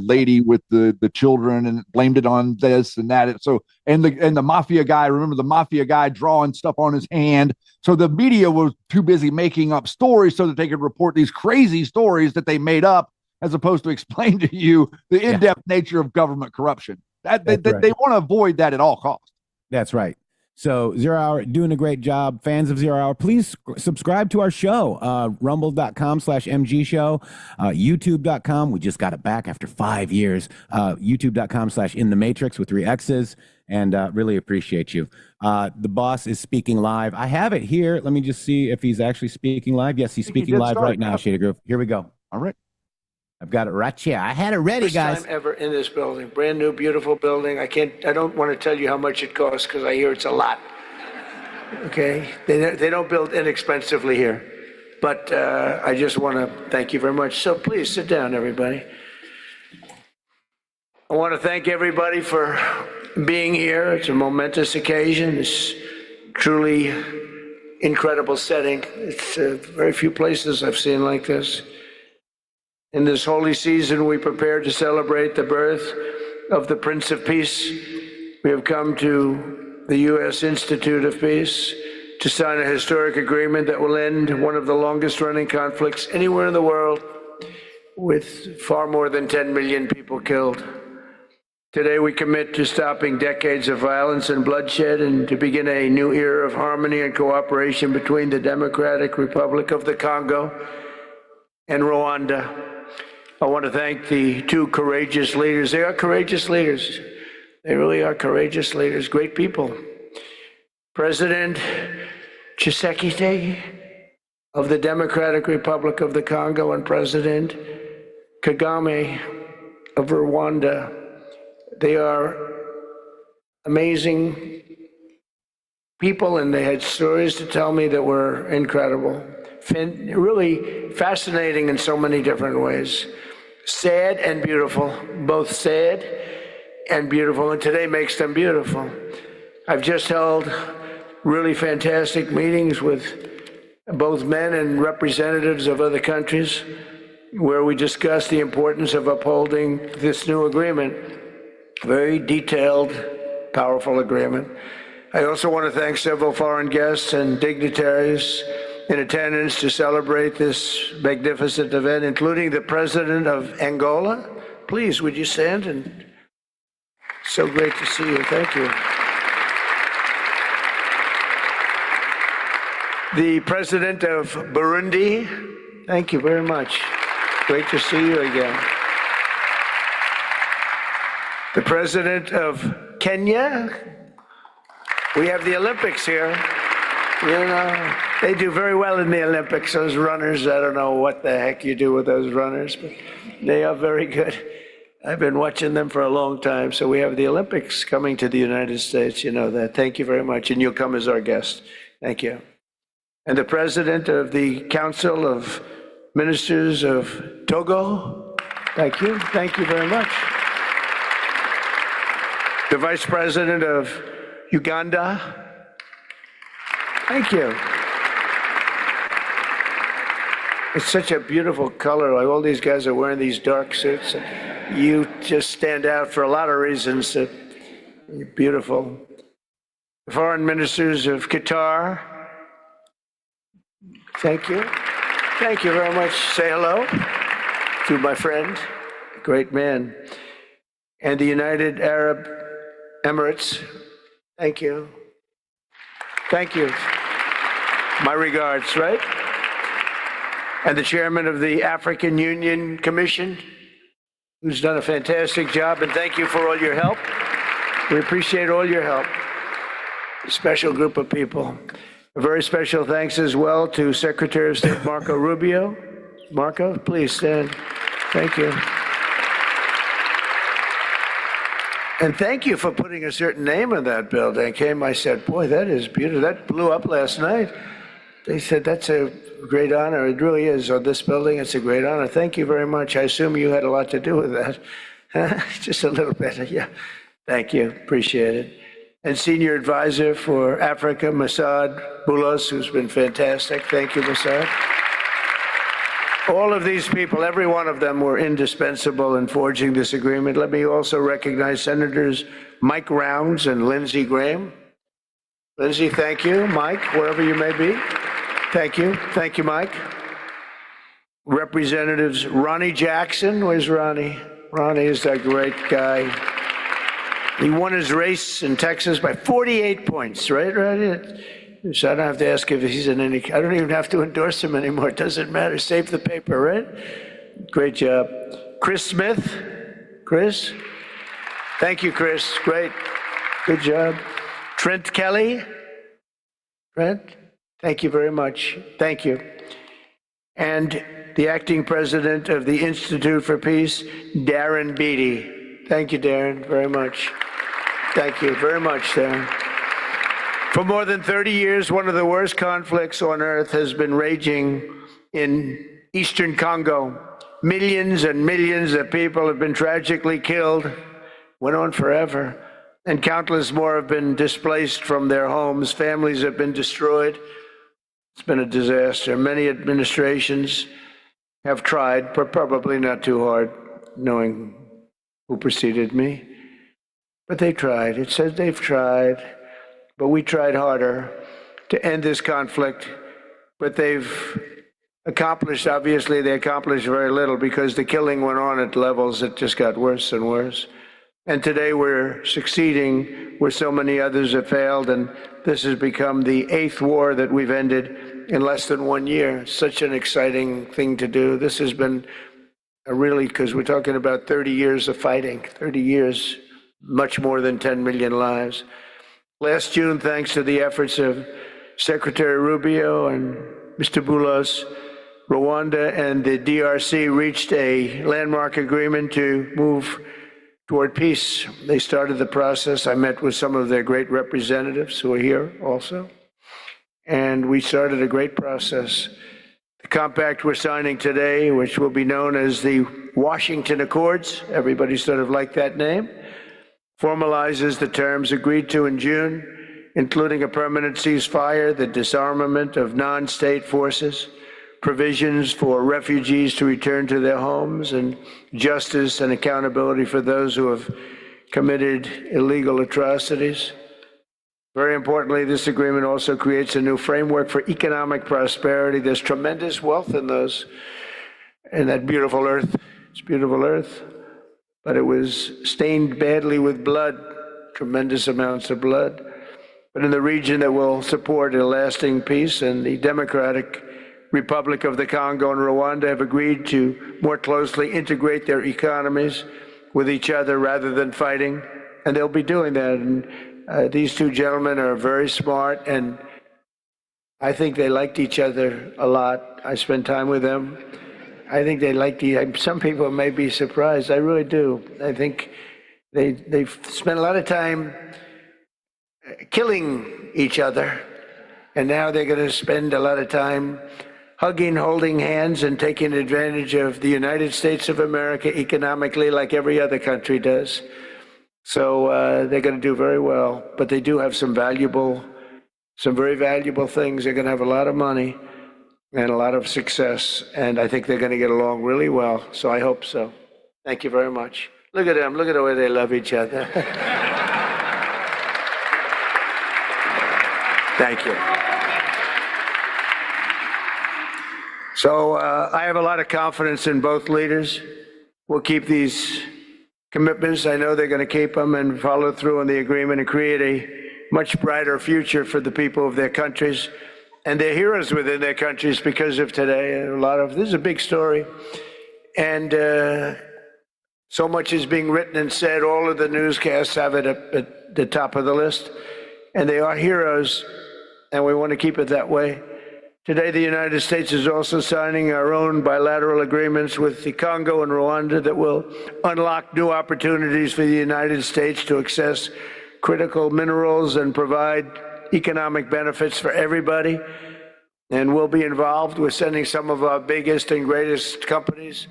[SPEAKER 3] lady with the children, and blamed it on this and that. And the mafia guy. Remember the mafia guy drawing stuff on his hand. So the media was too busy making up stories so that they could report these crazy stories that they made up, as opposed to explain to you the in-depth nature of government corruption. They want to avoid that at all costs.
[SPEAKER 4] That's right. So 0 Hour doing a great job. Fans of 0 Hour, please subscribe to our show. Rumble.com/MG show. YouTube.com. We just got it back after 5 years. YouTube.com/intheMatrixxx with 3 X's. And really appreciate you. The boss is speaking live. I have it here. Let me just see if he's actually speaking live. Yes, he's speaking live right now, Shady Groove. Here we go.
[SPEAKER 3] All right.
[SPEAKER 4] I've got it right here. I had it ready, guys.
[SPEAKER 21] First time ever in this building. Brand new, beautiful building. I don't want to tell you how much it costs because I hear it's a lot. Okay? They don't build inexpensively here. But I just want to thank you very much. So please sit down, everybody. I want to thank everybody for being here. It's a momentous occasion. It's truly incredible setting. It's very few places I've seen like this. In this holy season, we prepare to celebrate the birth of the Prince of Peace. We have come to the U.S. Institute of Peace to sign a historic agreement that will end one of the longest-running conflicts anywhere in the world, with far more than 10 million people killed. Today, we commit to stopping decades of violence and bloodshed and to begin a new era of harmony and cooperation between the Democratic Republic of the Congo and Rwanda. I want to thank the 2 courageous leaders. They are courageous leaders. They really are courageous leaders, great people. President Tshisekedi of the Democratic Republic of the Congo and President Kagame of Rwanda. They are amazing people, and they had stories to tell me that were incredible. Really fascinating in so many different ways. Sad and beautiful, both sad and beautiful, and today makes them beautiful. I've just held really fantastic meetings with both men and representatives of other countries where we discussed the importance of upholding this new agreement. Very detailed, powerful agreement. I also want to thank several foreign guests and dignitaries in attendance to celebrate this magnificent event, including the President of Angola. Please, would you stand? And so great to see you. Thank you. The President of Burundi. Thank you very much. Great to see you again. The President of Kenya. We have the Olympics here. You know, they do very well in the Olympics, those runners. I don't know what the heck you do with those runners, but they are very good. I've been watching them for a long time. So we have the Olympics coming to the United States. You know that. Thank you very much. And you'll come as our guest. Thank you. And the President of the Council of Ministers of Togo. Thank you. Thank you very much. The Vice President of Uganda. Thank you. It's such a beautiful color. Like all these guys are wearing these dark suits. You just stand out for a lot of reasons. You're beautiful. The Foreign Ministers of Qatar. Thank you. Thank you very much. Say hello to my friend, a great man. And the United Arab Emirates. Thank you. Thank you. My regards, right? And the chairman of the African Union Commission, who's done a fantastic job, and thank you for all your help. We appreciate all your help. A special group of people. A very special thanks as well to Secretary of State Marco Rubio. Marco, please stand. Thank you. And thank you for putting a certain name in that building. I said, boy, that is beautiful. That blew up last night. They said, that's a great honor. It really is. On this building, it's a great honor. Thank you very much. I assume you had a lot to do with that. Just a little bit. Yeah. Thank you. Appreciate it. And Senior Advisor for Africa, Masad Boulos, who's been fantastic. Thank you, Masad. All of these people, every one of them were indispensable in forging this agreement. Let me also recognize Senators Mike Rounds and Lindsey Graham. Lindsey, thank you. Mike, wherever you may be. Thank you. Thank you, Mike. Representatives Ronnie Jackson. Where's Ronnie? Ronnie is that great guy. He won his race in Texas by 48 points, right? So I don't have to ask if he's in any, I don't even have to endorse him anymore. It doesn't matter. Save the paper, right? Great job. Chris Smith. Chris? Thank you, Chris. Great. Good job. Trent Kelly. Trent? Thank you very much. Thank you. And the acting president of the Institute for Peace, Darren Beatty. Thank you, Darren, very much. Thank you very much, Darren. For more than 30 years, one of the worst conflicts on earth has been raging in eastern Congo. Millions and millions of people have been tragically killed, went on forever, and countless more have been displaced from their homes. Families have been destroyed. It's been a disaster. Many administrations have tried, but probably not too hard, knowing who preceded me. But they tried. It says they've tried. But we tried harder to end this conflict. But they've accomplished, obviously, they accomplished very little because the killing went on at levels that just got worse and worse. And today we're succeeding where so many others have failed. And this has become the 8th war that we've ended in less than 1 year. Such an exciting thing to do. This has been a really, because we're talking about 30 years of fighting, 30 years, much more than 10 million lives. Last June, thanks to the efforts of Secretary Rubio and Mr. Boulos, Rwanda and the DRC reached a landmark agreement to move toward peace. They started the process. I met with some of their great representatives who are here also, and we started a great process. The compact we're signing today, which will be known as the Washington Accords, everybody sort of liked that name, formalizes the terms agreed to in June, including a permanent ceasefire, the disarmament of non-state forces, provisions for refugees to return to their homes, and justice and accountability for those who have committed illegal atrocities. Very importantly, this agreement also creates a new framework for economic prosperity. There's tremendous wealth in that beautiful earth. It's beautiful earth, but it was stained badly with blood, tremendous amounts of blood. But in the region that will support a lasting peace, and the Democratic Republic of the Congo and Rwanda have agreed to more closely integrate their economies with each other rather than fighting, and they'll be doing that. And these two gentlemen are very smart, and I think they liked each other a lot. I spent time with them. I think they liked some people may be surprised. I really do. I think they've spent a lot of time killing each other, and now they're going to spend a lot of time hugging, holding hands, and taking advantage of the United States of America economically like every other country does. So they're going to do very well, but they do have some very valuable things. They're going to have a lot of money and a lot of success, and I think they're going to get along really well, so I hope so. Thank you very much. Look at them. Look at the way they love each other. Thank you. So I have a lot of confidence in both leaders. We'll keep these commitments. I know they're going to keep them and follow through on the agreement and create a much brighter future for the people of their countries and their heroes within their countries because of today. This is a big story. And so much is being written and said. All of the newscasts have it up at the top of the list. And they are heroes, and we want to keep it that way. Today, the United States is also signing our own bilateral agreements with the Congo and Rwanda that will unlock new opportunities for the United States to access critical minerals and provide economic benefits for everybody. And we'll be involved with sending some of our biggest and greatest companies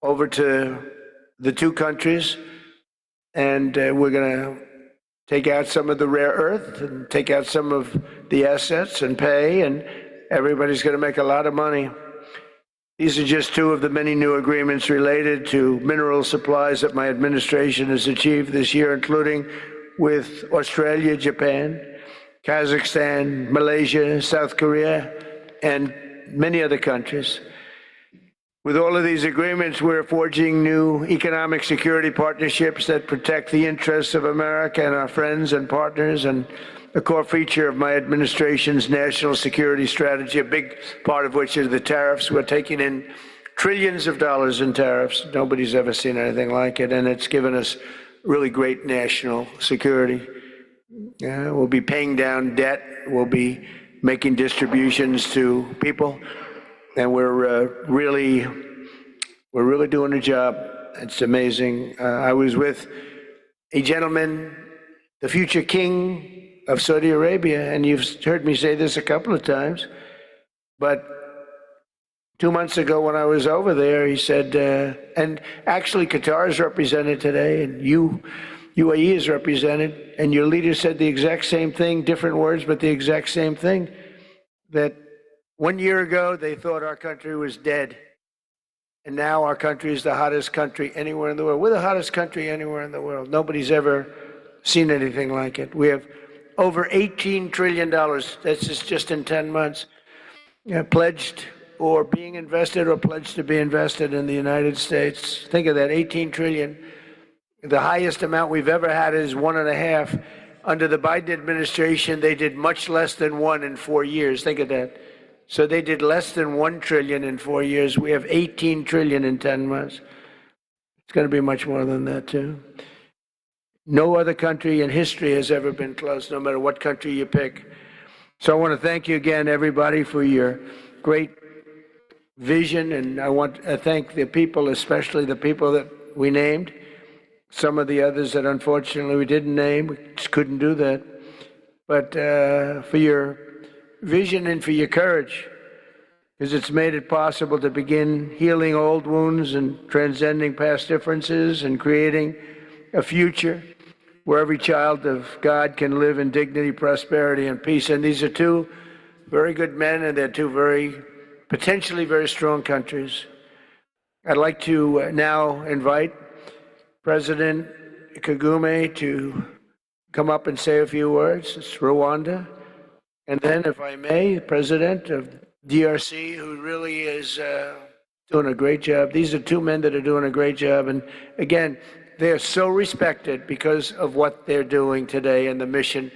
[SPEAKER 21] over to the two countries. And we're going to take out some of the rare earth and take out some of the assets and pay, and everybody's going to make a lot of money. These are just two of the many new agreements related to mineral supplies that my administration has achieved this year, including with Australia, Japan, Kazakhstan, Malaysia, South Korea, and many other countries. With all of these agreements, we're forging new economic security partnerships that protect the interests of America and our friends and partners, and a core feature of my administration's national security strategy, a big part of which is the tariffs. We're taking in trillions of dollars in tariffs. Nobody's ever seen anything like it, and it's given us really great national security. We'll be paying down debt. We'll be making distributions to people, and we're really doing a job. It's amazing. I was with a gentleman, the future king of Saudi Arabia, and you've heard me say this a couple of times, but 2 months ago when I was over there, he said, and actually Qatar is represented today, and UAE is represented, and your leader said the exact same thing, different words, but the exact same thing, that 1 year ago they thought our country was dead, and now our country is the hottest country anywhere in the world. We're the hottest country anywhere in the world. Nobody's ever seen anything like it. We have over $18 trillion, that's just in 10 months, pledged or being invested or pledged to be invested in the United States. Think of that, 18 trillion. The highest amount we've ever had is 1.5. Under the Biden administration, they did much less than 1 in 4 years. Think of that. So they did less than 1 trillion in 4 years. We have 18 trillion in 10 months. It's going to be much more than that, too. No other country in history has ever been close, no matter what country you pick. So I want to thank you again, everybody, for your great vision, and I want to thank the people, especially the people that we named. Some of the others that unfortunately we didn't name, we just couldn't do that. But for your vision and for your courage, because it's made it possible to begin healing old wounds and transcending past differences and creating a future where every child of God can live in dignity, prosperity, and peace. And these are two very good men, and they're two potentially very strong countries. I'd like to now invite President Kagame to come up and say a few words. It's Rwanda. And then, if I may, the President of DRC, who really is doing a great job. These are two men that are doing a great job. And again, they're so respected because of what they're doing today and the mission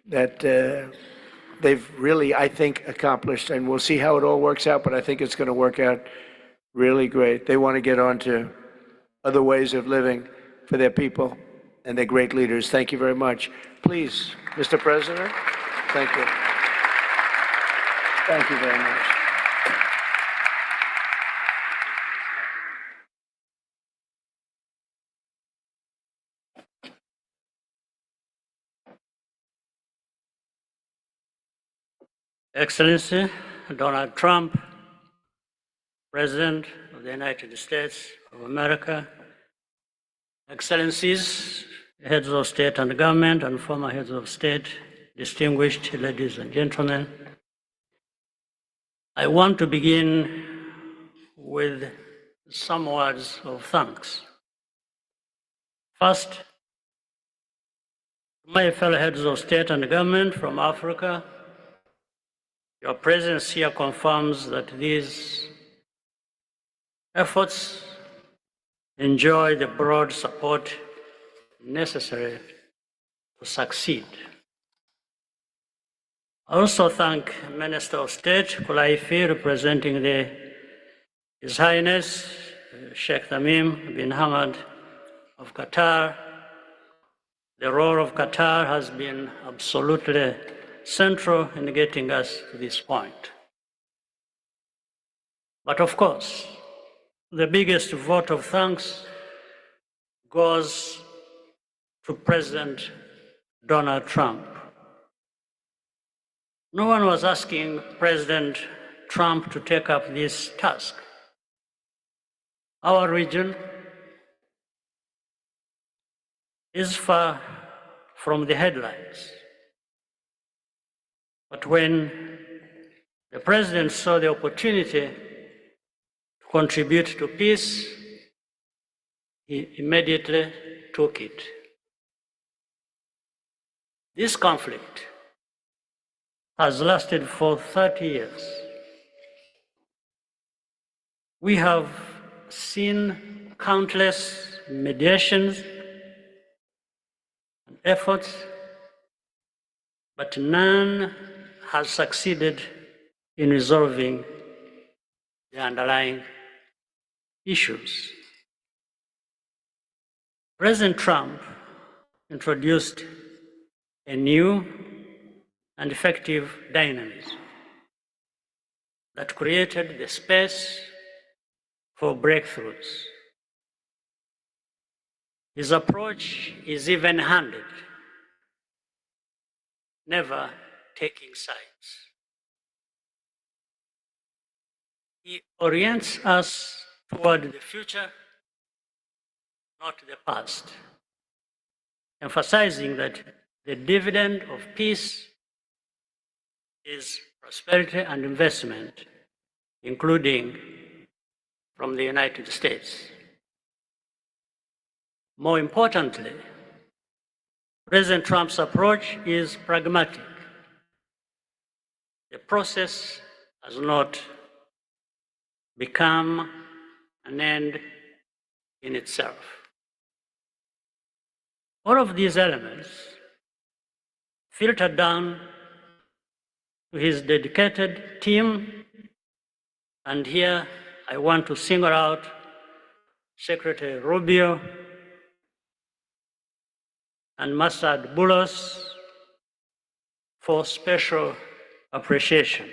[SPEAKER 21] that they've really, I think, accomplished. And we'll see how it all works out, but I think it's going to work out really great. They want to get on to other ways of living for their people, and they're great leaders. Thank you very much. Please, Mr. President, thank you. Thank you very much.
[SPEAKER 7] Excellency Donald Trump, President of the United States of America, Excellencies, heads of state and government, and former heads of state, distinguished ladies and gentlemen, I want to begin with some words of thanks. First, my fellow heads of state and government from Africa, your presence here confirms that these efforts enjoy the broad support necessary to succeed. I also thank Minister of State Kulaifi, representing His Highness Sheikh Tamim bin Hamad of Qatar. The role of Qatar has been absolutely central in getting us to this point. But of course, the biggest vote of thanks goes to President Donald Trump. No one was asking President Trump to take up this task. Our region is far from the headlines. But when the President saw the opportunity to contribute to peace, he immediately took it. This conflict has lasted for 30 years. We have seen countless mediations and efforts, but none has succeeded in resolving the underlying issues. President Trump introduced a new and effective dynamism that created the space for breakthroughs. His approach is even-handed, never taking sides. He orients us toward the future, not the past, emphasizing that the dividend of peace is prosperity and investment, including from the United States. More importantly, President Trump's approach is pragmatic. The process has not become an end in itself. All of these elements filter down to his dedicated team, and here I want to single out Secretary Rubio and Masad Boulos for special appreciation.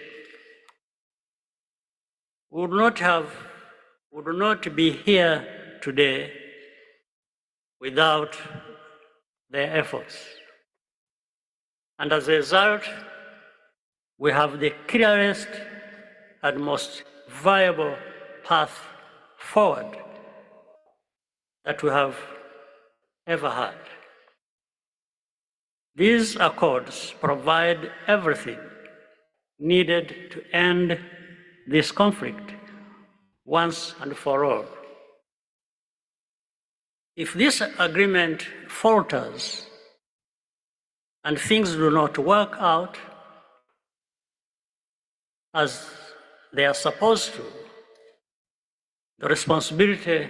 [SPEAKER 7] Would not be here today without their efforts. And as a result, we have the clearest and most viable path forward that we have ever had. These accords provide everything needed to end this conflict once and for all. If this agreement falters and things do not work out as they are supposed to, the responsibility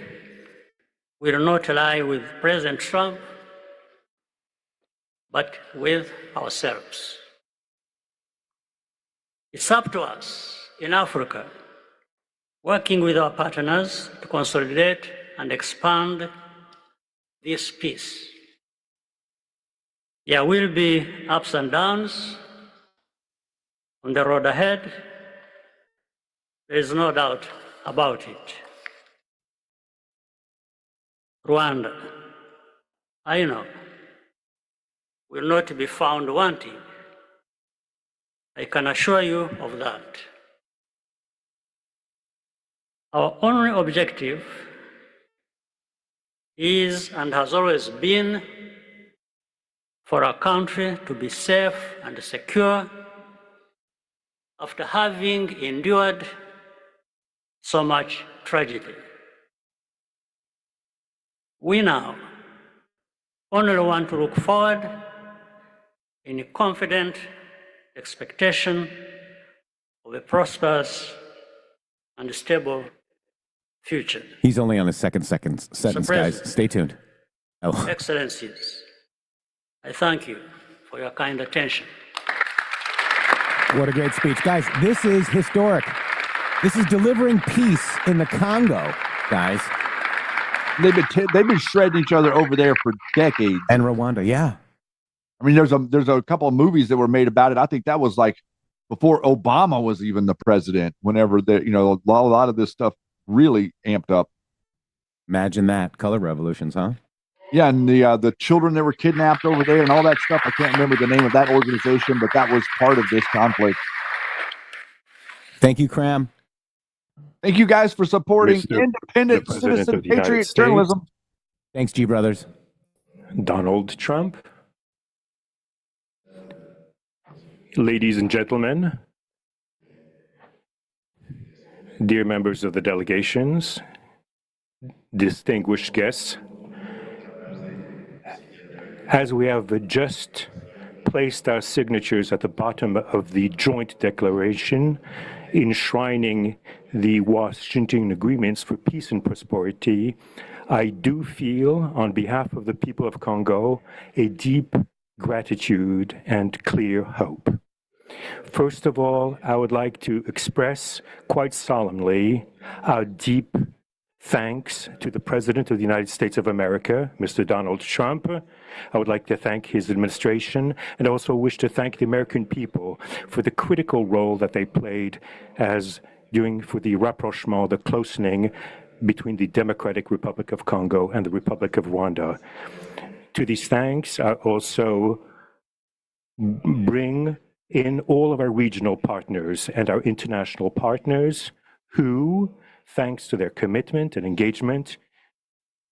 [SPEAKER 7] will not lie with President Trump, but with ourselves. It's up to us in Africa, working with our partners to consolidate and expand this peace. There will be ups and downs on the road ahead. There is no doubt about it. Rwanda, I know, will not be found wanting. I can assure you of that. Our only objective is and has always been for our country to be safe and secure after having endured so much tragedy. We now only want to look forward in confident expectation of a prosperous and stable future.
[SPEAKER 4] He's only on his second sentence, guys. Stay tuned. Oh.
[SPEAKER 7] Excellencies, I thank you for your kind attention.
[SPEAKER 4] What a great speech. Guys, this is historic. This is delivering peace in the Congo, guys.
[SPEAKER 3] They've been shredding each other over there for decades.
[SPEAKER 4] And Rwanda, yeah.
[SPEAKER 3] I mean, there's a couple of movies that were made about it. I think that was like before Obama was even the president. Whenever a lot of this stuff really amped up.
[SPEAKER 4] Imagine that, color revolutions, huh?
[SPEAKER 3] Yeah, and the children that were kidnapped over there and all that stuff. I can't remember the name of that organization, but that was part of this conflict.
[SPEAKER 4] Thank you, Cram.
[SPEAKER 3] Thank you guys for supporting independent citizen patriot journalism.
[SPEAKER 4] Thanks, G Brothers.
[SPEAKER 6] Donald Trump. Ladies and gentlemen, dear members of the delegations, distinguished guests, as we have just placed our signatures at the bottom of the joint declaration enshrining the Washington agreements for peace and prosperity, I do feel, on behalf of the people of Congo, a deep gratitude and clear hope. First of all, I would like to express quite solemnly our deep thanks to the President of the United States of America, Mr. Donald Trump. I would like to thank his administration and also wish to thank the American people for the critical role that they played for the rapprochement, the closening between the Democratic Republic of Congo and the Republic of Rwanda. To these thanks, I also bring in all of our regional partners and our international partners who, thanks to their commitment and engagement,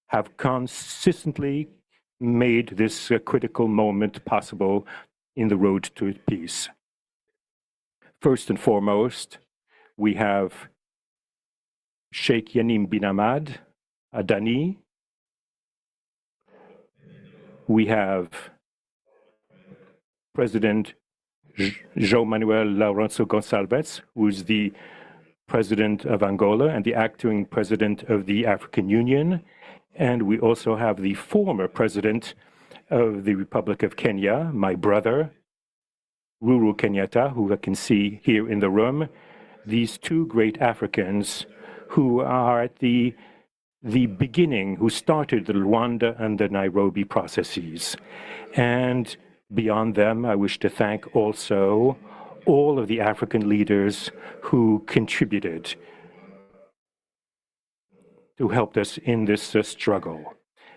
[SPEAKER 6] have consistently made this critical moment possible in the road to peace. First and foremost, we have Sheikh Yanim bin Ahmad Adani. We have President João Manuel Lourenço Gonçalves, who is the President of Angola and the acting President of the African Union. And we also have the former President of the Republic of Kenya, my brother, Uhuru Kenyatta, who I can see here in the room. These two great Africans who are at the beginning, who started the Rwanda and the Nairobi processes. And beyond them, I wish to thank also all of the African leaders who contributed who helped us in this struggle.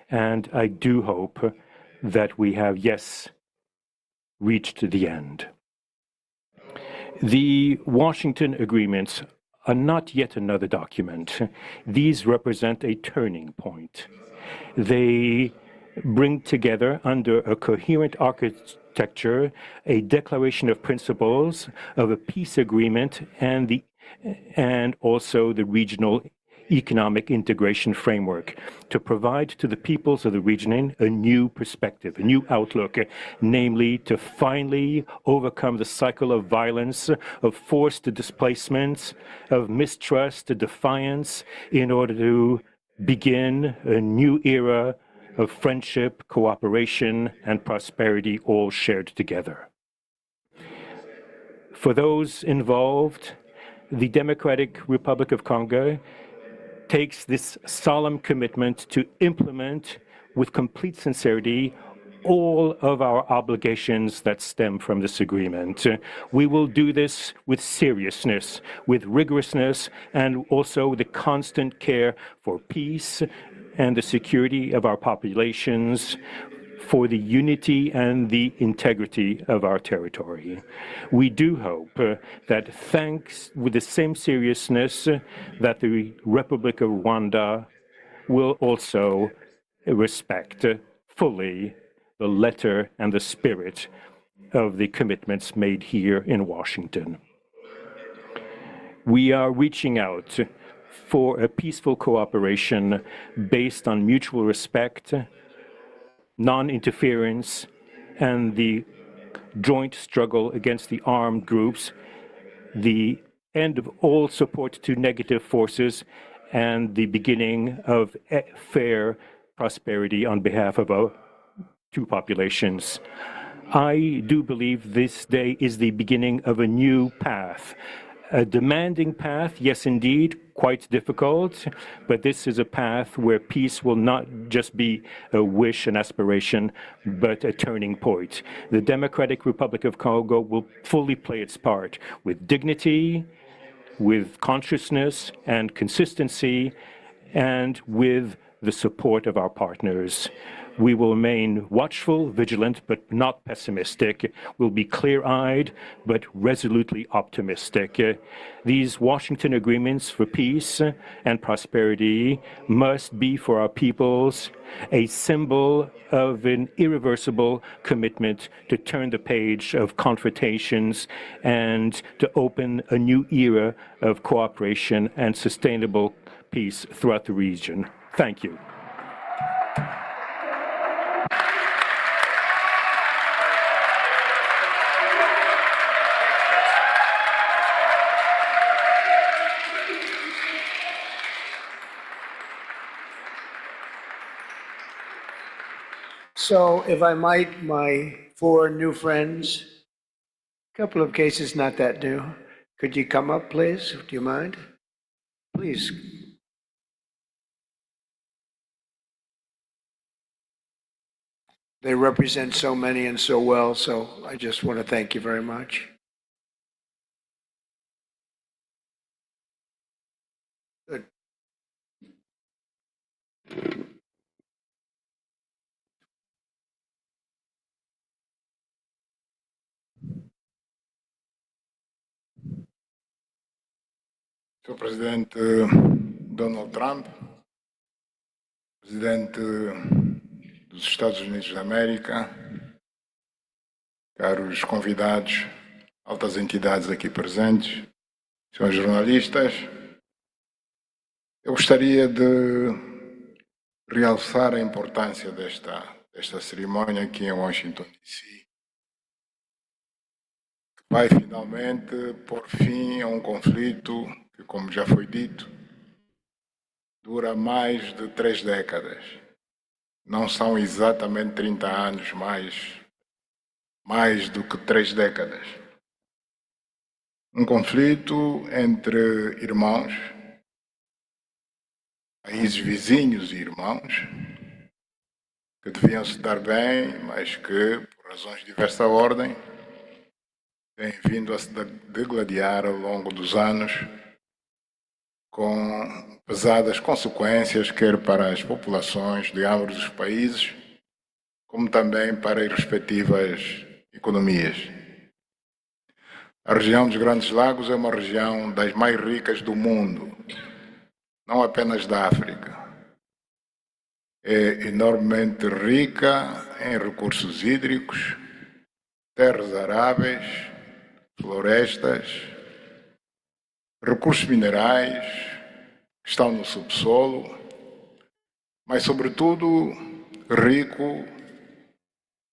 [SPEAKER 6] And I do hope that we have, yes, reached the end. The Washington agreements are not yet another document. These represent a turning point. They bring together under a coherent architecture a declaration of principles of a peace agreement and also the regional economic integration framework to provide to the peoples of the region a new perspective, a new outlook, namely to finally overcome the cycle of violence, of forced displacements, of mistrust, defiance, in order to begin a new era of friendship, cooperation, and prosperity all shared together. For those involved, the Democratic Republic of Congo takes this solemn commitment to implement with complete sincerity all of our obligations that stem from this agreement. We will do this with seriousness, with rigorousness, and also the constant care for peace and the security of our populations, for the unity and the integrity of our territory. We do hope that thanks with the same seriousness that the Republic of Rwanda will also respect fully the letter and the spirit of the commitments made here in Washington. We are reaching out for a peaceful cooperation based on mutual respect, non-interference, and the joint struggle against the armed groups, the end of all support to negative forces, and the beginning of fair prosperity on behalf of our two populations. I do believe this day is the beginning of a new path. A demanding path, yes, indeed, quite difficult, but this is a path where peace will not just be a wish, an aspiration, but a turning point. The Democratic Republic of Congo will fully play its part with dignity, with consciousness and consistency, and with the support of our partners. We will remain watchful, vigilant, but not pessimistic. We'll be clear-eyed, but resolutely optimistic. These Washington agreements for peace and prosperity must be for our peoples a symbol of an irreversible commitment to turn the page of confrontations and to open a new era of cooperation and sustainable peace throughout the region. Thank you.
[SPEAKER 21] So, if I might, my four new friends, a couple of cases not that new. Could you come up, please? Do you mind? Please. They represent so many and so well, so I just want to thank you very much. Good.
[SPEAKER 8] Sr. Presidente Donald Trump, Presidente dos Estados Unidos da América, caros convidados, altas entidades aqui presentes, senhores jornalistas, eu gostaria de realçar a importância desta cerimônia aqui em Washington, D.C., que vai finalmente pôr fim a um conflito que, como já foi dito, dura mais de 3 décadas. Não são exatamente 30 anos, mais do que 3 décadas. Um conflito entre irmãos, países vizinhos e irmãos, que deviam se dar bem, mas que, por razões de diversa ordem, tem vindo a se degladiar ao longo dos anos, com pesadas consequências, quer para as populações de ambos os países, como também para as respectivas economias. A região dos Grandes Lagos é uma região das mais ricas do mundo, não apenas da África. É enormemente rica em recursos hídricos, terras aráveis, florestas, recursos minerais que estão no subsolo, mas, sobretudo, rico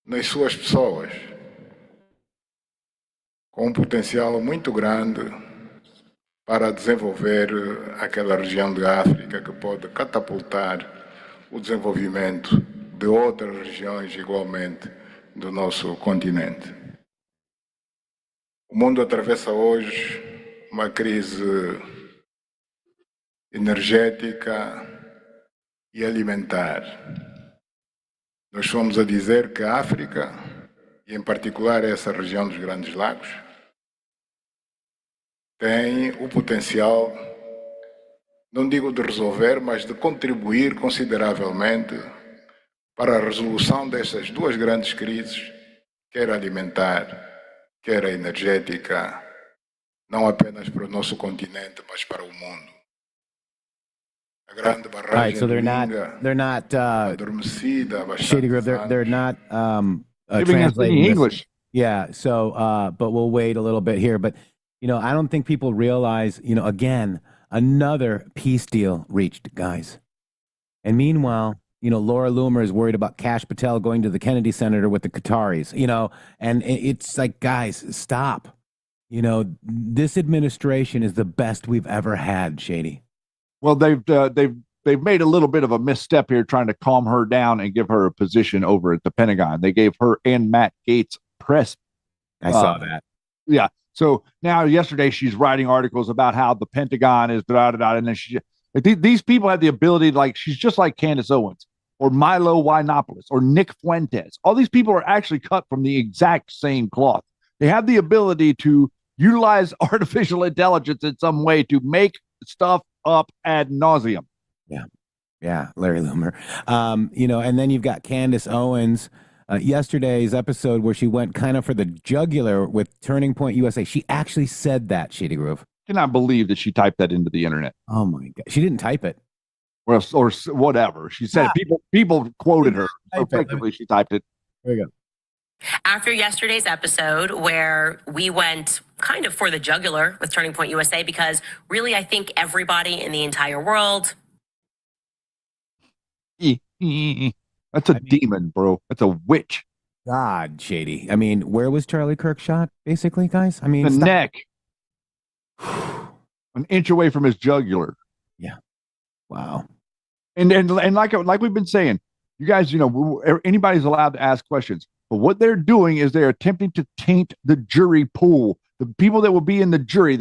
[SPEAKER 8] nas suas pessoas, com um potencial muito grande para desenvolver aquela região de África que pode catapultar o desenvolvimento de outras regiões igualmente do nosso continente. O mundo atravessa hoje uma crise energética e alimentar. Nós fomos a dizer que a África, e em particular essa região dos Grandes Lagos, tem o potencial, não digo de resolver, mas de contribuir consideravelmente para a resolução dessas duas grandes crises, quer alimentar, quer a energética, não apenas para o nosso continente, mas para o mundo. A grande barragem
[SPEAKER 4] so they're not
[SPEAKER 8] adormecida,
[SPEAKER 4] shadygrooove, they're not
[SPEAKER 3] Giving us
[SPEAKER 4] translating
[SPEAKER 3] any
[SPEAKER 4] this.
[SPEAKER 3] English.
[SPEAKER 4] Yeah, so but we'll wait a little bit here. But I don't think people realize, again, another peace deal reached, guys. And meanwhile, Laura Loomer is worried about Kash Patel going to the Kennedy Center with the Qataris, and it's like, guys, stop. This administration is the best we've ever had, Shady.
[SPEAKER 3] Well, they've made a little bit of a misstep here, trying to calm her down and give her a position over at the Pentagon. They gave her and Matt Gaetz press.
[SPEAKER 4] I saw that.
[SPEAKER 3] Yeah. So now, yesterday, she's writing articles about how the Pentagon is and then these people have the ability, like, she's just like Candace Owens or Milo Yiannopoulos or Nick Fuentes. All these people are actually cut from the exact same cloth. They have the ability to utilize artificial intelligence in some way to make stuff up ad nauseum.
[SPEAKER 4] Yeah, Larry Loomer. And then you've got Candace Owens. Yesterday's episode where she went kind of for the jugular with Turning Point USA. She actually said that, shadygrooove.
[SPEAKER 3] Cannot believe that she typed that into the internet.
[SPEAKER 4] Oh my God. She didn't type it.
[SPEAKER 3] Or whatever. She said people quoted her. Effectively, she typed it.
[SPEAKER 4] There you go.
[SPEAKER 9] After yesterday's episode, where we went kind of for the jugular with Turning Point USA, because really, I think everybody in the entire world.
[SPEAKER 3] That's a demon, bro. That's a witch.
[SPEAKER 4] God, Shady. I mean, where was Charlie Kirk shot, basically, guys? I mean,
[SPEAKER 3] the neck. An inch away from his jugular.
[SPEAKER 4] Yeah. Wow.
[SPEAKER 3] And like we've been saying, you guys, anybody's allowed to ask questions. But what they're doing is they're attempting to taint the jury pool. The people that will be in the jury,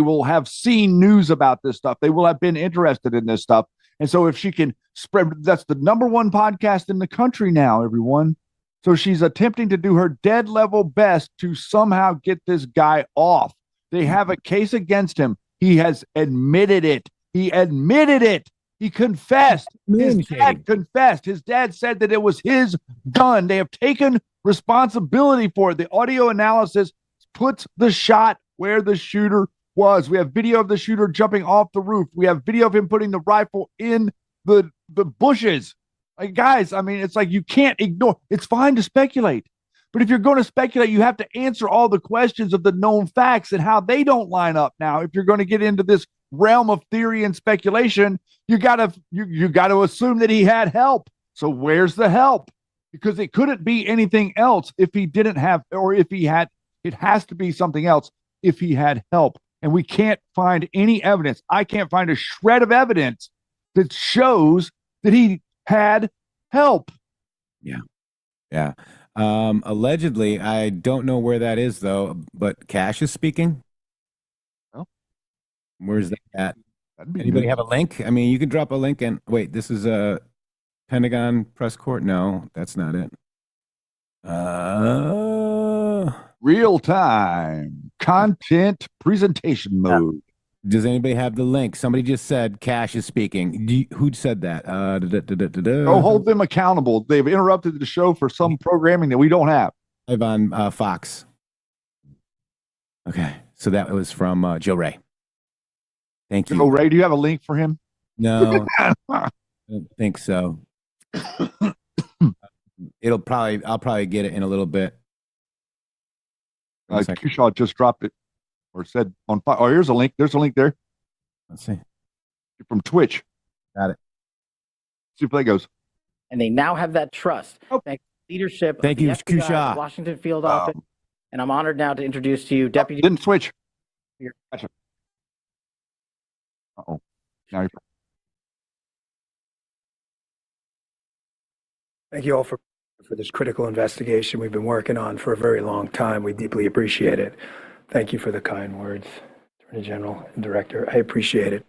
[SPEAKER 3] will have seen news about this stuff. They will have been interested in this stuff. And so if she can spread, that's the #1 podcast in the country now, everyone. So she's attempting to do her dead level best to somehow get this guy off. They have a case against him. He has admitted it. He confessed. His dad confessed. His dad said that it was his gun. They have taken responsibility for it. The audio analysis puts the shot where the shooter was. We have video of the shooter jumping off the roof. We have video of him putting the rifle in the bushes. Like, guys, I mean, it's like you can't ignore. It's fine to speculate. But if you're going to speculate, you have to answer all the questions of the known facts and how they don't line up. Now, if you're going to get into this realm of theory and speculation, you gotta assume that he had help. So where's the help? Because it couldn't be anything else if he didn't have, or if he had. It has to be something else if he had help. And we can't find any evidence. I can't find a shred of evidence that shows that he had help.
[SPEAKER 4] Yeah. Allegedly, I don't know where that is, though, but Kash is speaking.
[SPEAKER 3] Well,
[SPEAKER 4] where's that at? Anybody have a link? I mean, you could drop a link and wait, this is a Pentagon press court? No, that's not it.
[SPEAKER 3] Real time content presentation mode.
[SPEAKER 4] Does anybody have the link? Somebody just said Cash is speaking. Who said that?
[SPEAKER 3] Go hold them accountable. They've interrupted the show for some programming that we don't have.
[SPEAKER 4] Live on Fox. Okay, so that was from Joe Ray. Thank you.
[SPEAKER 3] Joe Ray, do you have a link for him?
[SPEAKER 4] No, I don't think so. I'll probably get it in a little bit.
[SPEAKER 3] Keyshaw just dropped it or said on fire. Oh, here's a link. There's a link there.
[SPEAKER 4] Let's see.
[SPEAKER 3] From Twitch.
[SPEAKER 4] Got it.
[SPEAKER 3] See if that goes.
[SPEAKER 10] And they now have that trust. Thanks to leadership.
[SPEAKER 4] Thank you,
[SPEAKER 10] of the FBI,
[SPEAKER 4] Keyshaw.
[SPEAKER 10] Washington Field Office. And I'm honored now to introduce to you Deputy.
[SPEAKER 3] Didn't switch. Gotcha. Uh-oh. Now you're...
[SPEAKER 22] Thank you all for this critical investigation we've been working on for a very long time. We deeply appreciate it. Thank you for the kind words, Attorney General and Director. I appreciate it.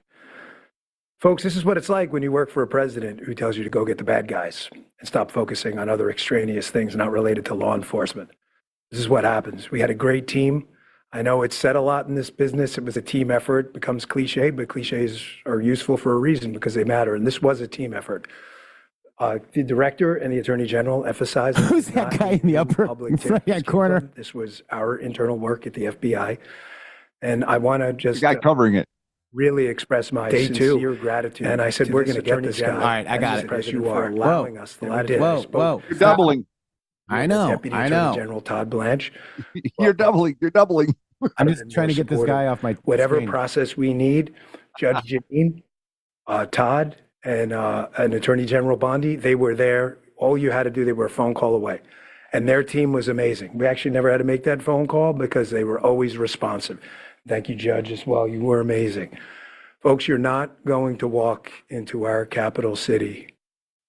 [SPEAKER 22] Folks, this is what it's like when you work for a president who tells you to go get the bad guys and stop focusing on other extraneous things not related to law enforcement. This is what happens. We had a great team. I know it's said a lot in this business. It was a team effort. It becomes cliche, but cliches are useful for a reason because they matter. And this was a team effort. The director and the attorney general emphasized
[SPEAKER 4] who's that guy in the upper right corner?
[SPEAKER 22] This was our internal work at the FBI, and I want to just
[SPEAKER 3] the guy covering it
[SPEAKER 22] really express my sincere gratitude. And I said, we're going to get this guy. All
[SPEAKER 4] right, I got it.
[SPEAKER 22] You are allowing us the latitude.
[SPEAKER 4] Whoa!
[SPEAKER 3] You're doubling.
[SPEAKER 22] I know. Deputy Attorney General Todd Blanche.
[SPEAKER 3] You're doubling. You're doubling.
[SPEAKER 4] I'm just trying to get this guy off my
[SPEAKER 22] whatever
[SPEAKER 4] screen.
[SPEAKER 22] Process we need. Judge Janine, Todd, and Attorney General Bondi, they were there. All you had to do, they were a phone call away. And their team was amazing. We actually never had to make that phone call because they were always responsive. Thank you, Judge, as well. You were amazing. Folks, you're not going to walk into our capital city,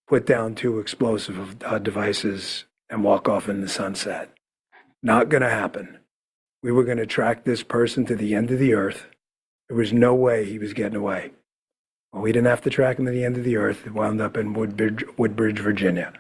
[SPEAKER 22] put down 2 explosive devices, and walk off in the sunset. Not going to happen. We were going to track this person to the end of the earth. There was no way he was getting away. Well, we didn't have to track him to the end of the earth. It wound up in Woodbridge, Virginia.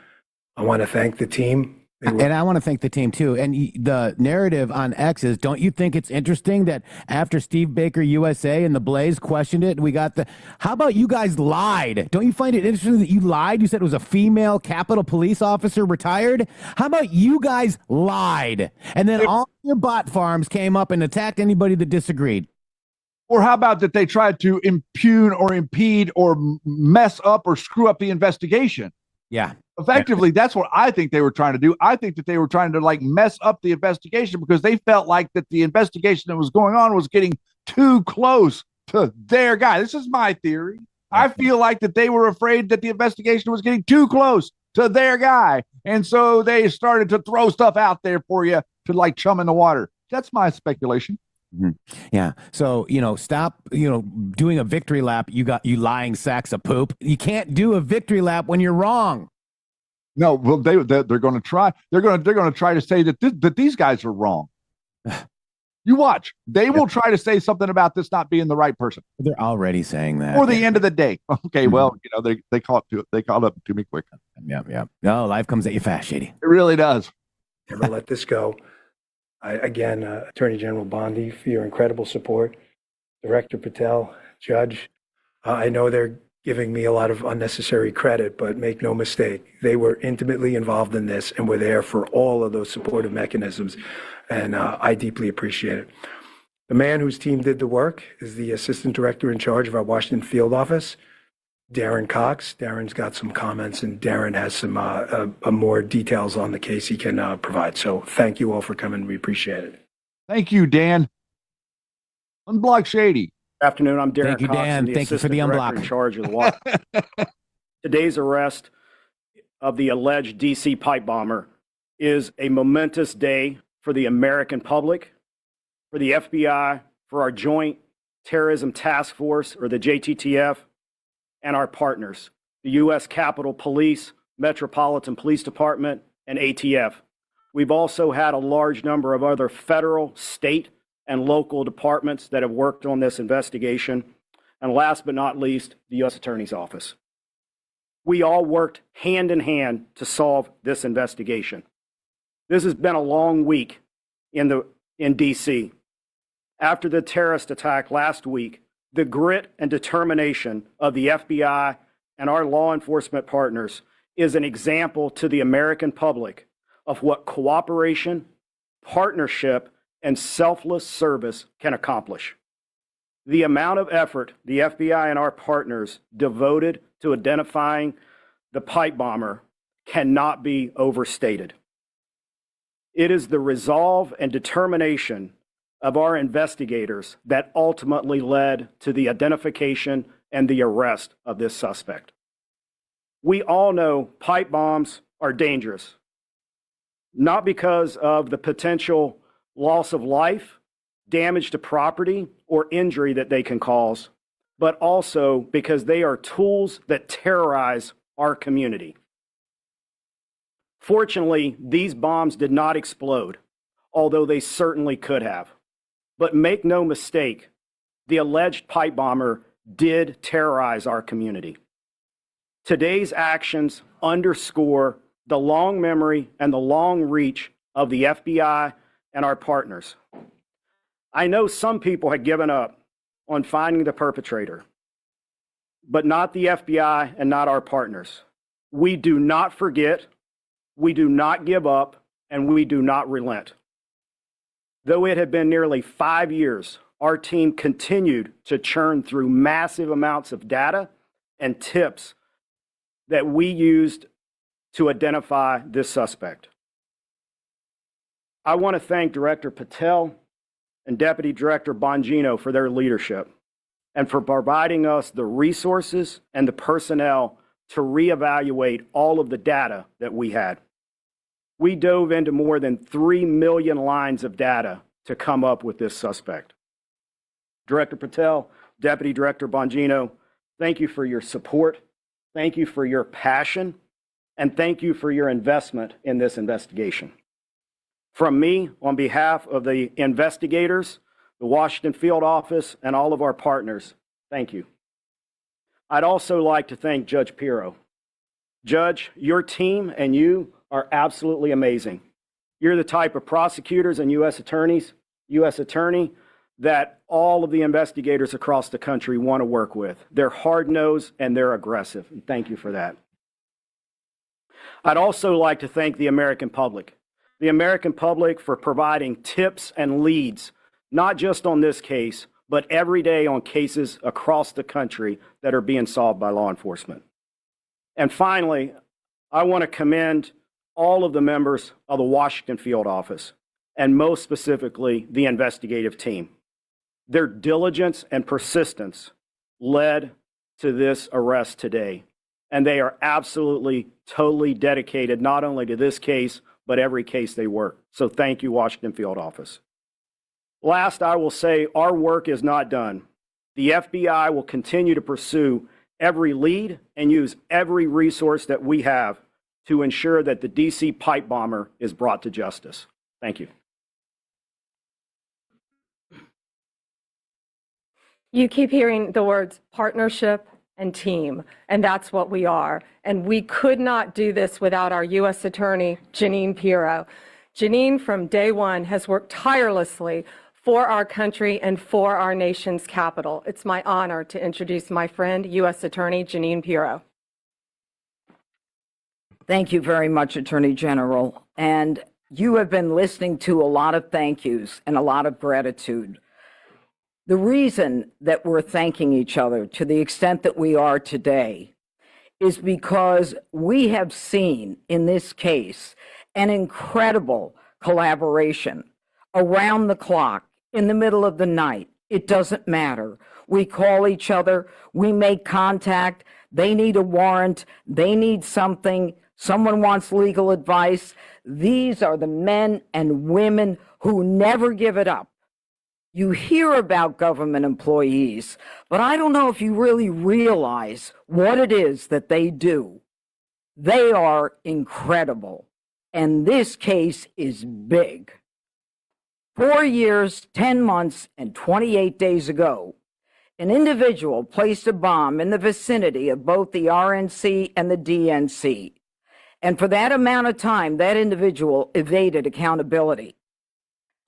[SPEAKER 22] I want to thank the team.
[SPEAKER 4] And I want to thank the team too. And the narrative on X is, don't you think it's interesting that after Steve Baker USA and the Blaze questioned it, we got how about you guys lied? Don't you find it interesting that you lied? You said it was a female Capitol Police officer retired. How about you guys lied? And then all your bot farms came up and attacked anybody that disagreed.
[SPEAKER 3] Or how about that they tried to impugn or impede or mess up or screw up the investigation?
[SPEAKER 4] Yeah.
[SPEAKER 3] Effectively, that's what I think they were trying to do. I think that they were trying to mess up the investigation because they felt like that the investigation that was going on was getting too close to their guy. This is my theory. I feel like that they were afraid that the investigation was getting too close to their guy. And so they started to throw stuff out there for you to chum in the water. That's my speculation.
[SPEAKER 4] Mm-hmm. Yeah. So, stop, doing a victory lap. You lying sacks of poop. You can't do a victory lap when you're wrong.
[SPEAKER 3] No, well, they're going to try. They're going to try to say that these guys are wrong. You watch. They will try to say something about this not being the right person.
[SPEAKER 4] They're already saying that.
[SPEAKER 3] For the end of the day. Okay, well, they caught up to me quick.
[SPEAKER 4] Yeah. No, life comes at you fast, Shady.
[SPEAKER 3] It really does.
[SPEAKER 22] Never let this go. Again, Attorney General Bondi, for your incredible support. Director Patel, Judge, I know they're giving me a lot of unnecessary credit, but make no mistake, they were intimately involved in this and were there for all of those supportive mechanisms, and I deeply appreciate it. The man whose team did the work is the Assistant Director in charge of our Washington Field Office, Darren Cox. Darren's got some comments, and Darren has some more details on the case he can provide. So thank you all for coming. We appreciate it.
[SPEAKER 3] Thank you, Dan. Unblock Shady.
[SPEAKER 23] Good afternoon. I'm Darren
[SPEAKER 4] Thank you,
[SPEAKER 23] Cox.
[SPEAKER 4] Dan.
[SPEAKER 23] I'm the
[SPEAKER 4] Thank you for the
[SPEAKER 23] Assistant
[SPEAKER 4] unblock.
[SPEAKER 23] Director in charge of the water. Today's arrest of the alleged DC pipe bomber is a momentous day for the American public, for the FBI, for our Joint Terrorism Task Force, or the JTTF, and our partners, the U.S. Capitol Police, Metropolitan Police Department, and ATF. We've also had a large number of other federal, state, and local departments that have worked on this investigation. And last but not least, the U.S. Attorney's Office. We all worked hand in hand to solve this investigation. This has been a long week, in DC. After the terrorist attack last week, the grit and determination of the FBI and our law enforcement partners is an example to the American public of what cooperation, partnership, and selfless service can accomplish. The amount of effort the FBI and our partners devoted to identifying the pipe bomber cannot be overstated. It is the resolve and determination of our investigators that ultimately led to the identification and the arrest of this suspect. We all know pipe bombs are dangerous, not because of the potential loss of life, damage to property, or injury that they can cause, but also because they are tools that terrorize our community. Fortunately, these bombs did not explode, although they certainly could have. But make no mistake, the alleged pipe bomber did terrorize our community. Today's actions underscore the long memory and the long reach of the FBI and our partners. I know some people had given up on finding the perpetrator, but not the FBI and not our partners. We do not forget, we do not give up, and we do not relent. Though it had been nearly 5 years, our team continued to churn through massive amounts of data and tips that we used to identify this suspect. I want to thank Director Patel and Deputy Director Bongino for their leadership and for providing us the resources and the personnel to reevaluate all of the data that we had. We dove into more than 3 million lines of data to come up with this suspect. Director Patel, Deputy Director Bongino, thank you for your support, thank you for your passion, and thank you for your investment in this investigation. From me, on behalf of the investigators, the Washington Field Office, and all of our partners, thank you. I'd also like to thank Judge Pirro. Judge, your team and you are absolutely amazing. You're the type of prosecutors and U.S. attorney that all of the investigators across the country want to work with. They're hard-nosed and they're aggressive. And thank you for that. I'd also like to thank the American public for providing tips and leads, not just on this case, but every day on cases across the country that are being solved by law enforcement. And finally, I want to commend all of the members of the Washington Field Office, and most specifically, the investigative team. Their diligence and persistence led to this arrest today, and they are absolutely, totally dedicated not only to this case, but every case they work. So thank you, Washington Field Office. Last, I will say our work is not done. The FBI will continue to pursue every lead and use every resource that we have to ensure that the DC pipe bomber is brought to justice. Thank you.
[SPEAKER 2] You keep hearing the words partnership and team, and that's what we are. And we could not do this without our U.S. Attorney, Jeanine Pirro. Jeanine, from day one, has worked tirelessly for our country and for our nation's capital. It's my honor to introduce my friend, U.S. Attorney Jeanine Pirro.
[SPEAKER 5] Thank you very much, Attorney General. And you have been listening to a lot of thank yous and a lot of gratitude. The reason that we're thanking each other to the extent that we are today is because we have seen in this case an incredible collaboration around the clock, in the middle of the night. It doesn't matter. We call each other, we make contact, they need a warrant, they need something, someone wants legal advice. These are the men and women who never give it up. You hear about government employees, but I don't know if you really realize what it is that they do. They are incredible, and this case is big. 4 years, 10 months, and 28 days ago, an individual placed a bomb in the vicinity of both the RNC and the DNC. And for that amount of time, that individual evaded accountability.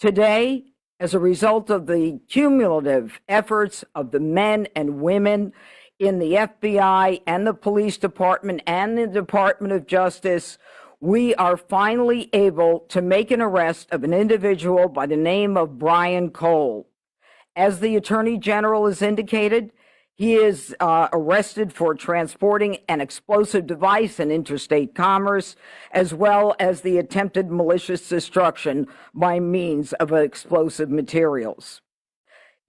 [SPEAKER 5] Today, as a result of the cumulative efforts of the men and women in the FBI and the police department and the Department of Justice, we are finally able to make an arrest of an individual by the name of Brian Cole. As the Attorney General has indicated, he is arrested for transporting an explosive device in interstate commerce, as well as the attempted malicious destruction by means of explosive materials.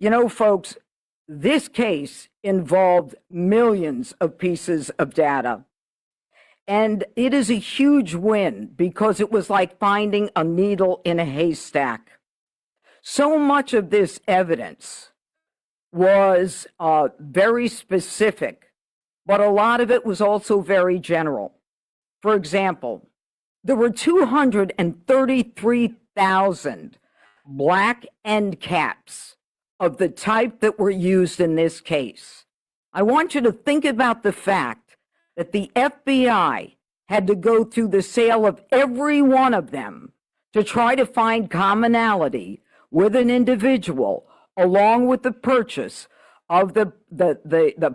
[SPEAKER 5] You know, folks, this case involved millions of pieces of data. And it is a huge win because it was like finding a needle in a haystack. So much of this evidence was very specific, but a lot of it was also very general. For example, there were 233,000 black end caps of the type that were used in this case. I want you to think about the fact that the FBI had to go through the sale of every one of them to try to find commonality with an individual, along with the purchase of the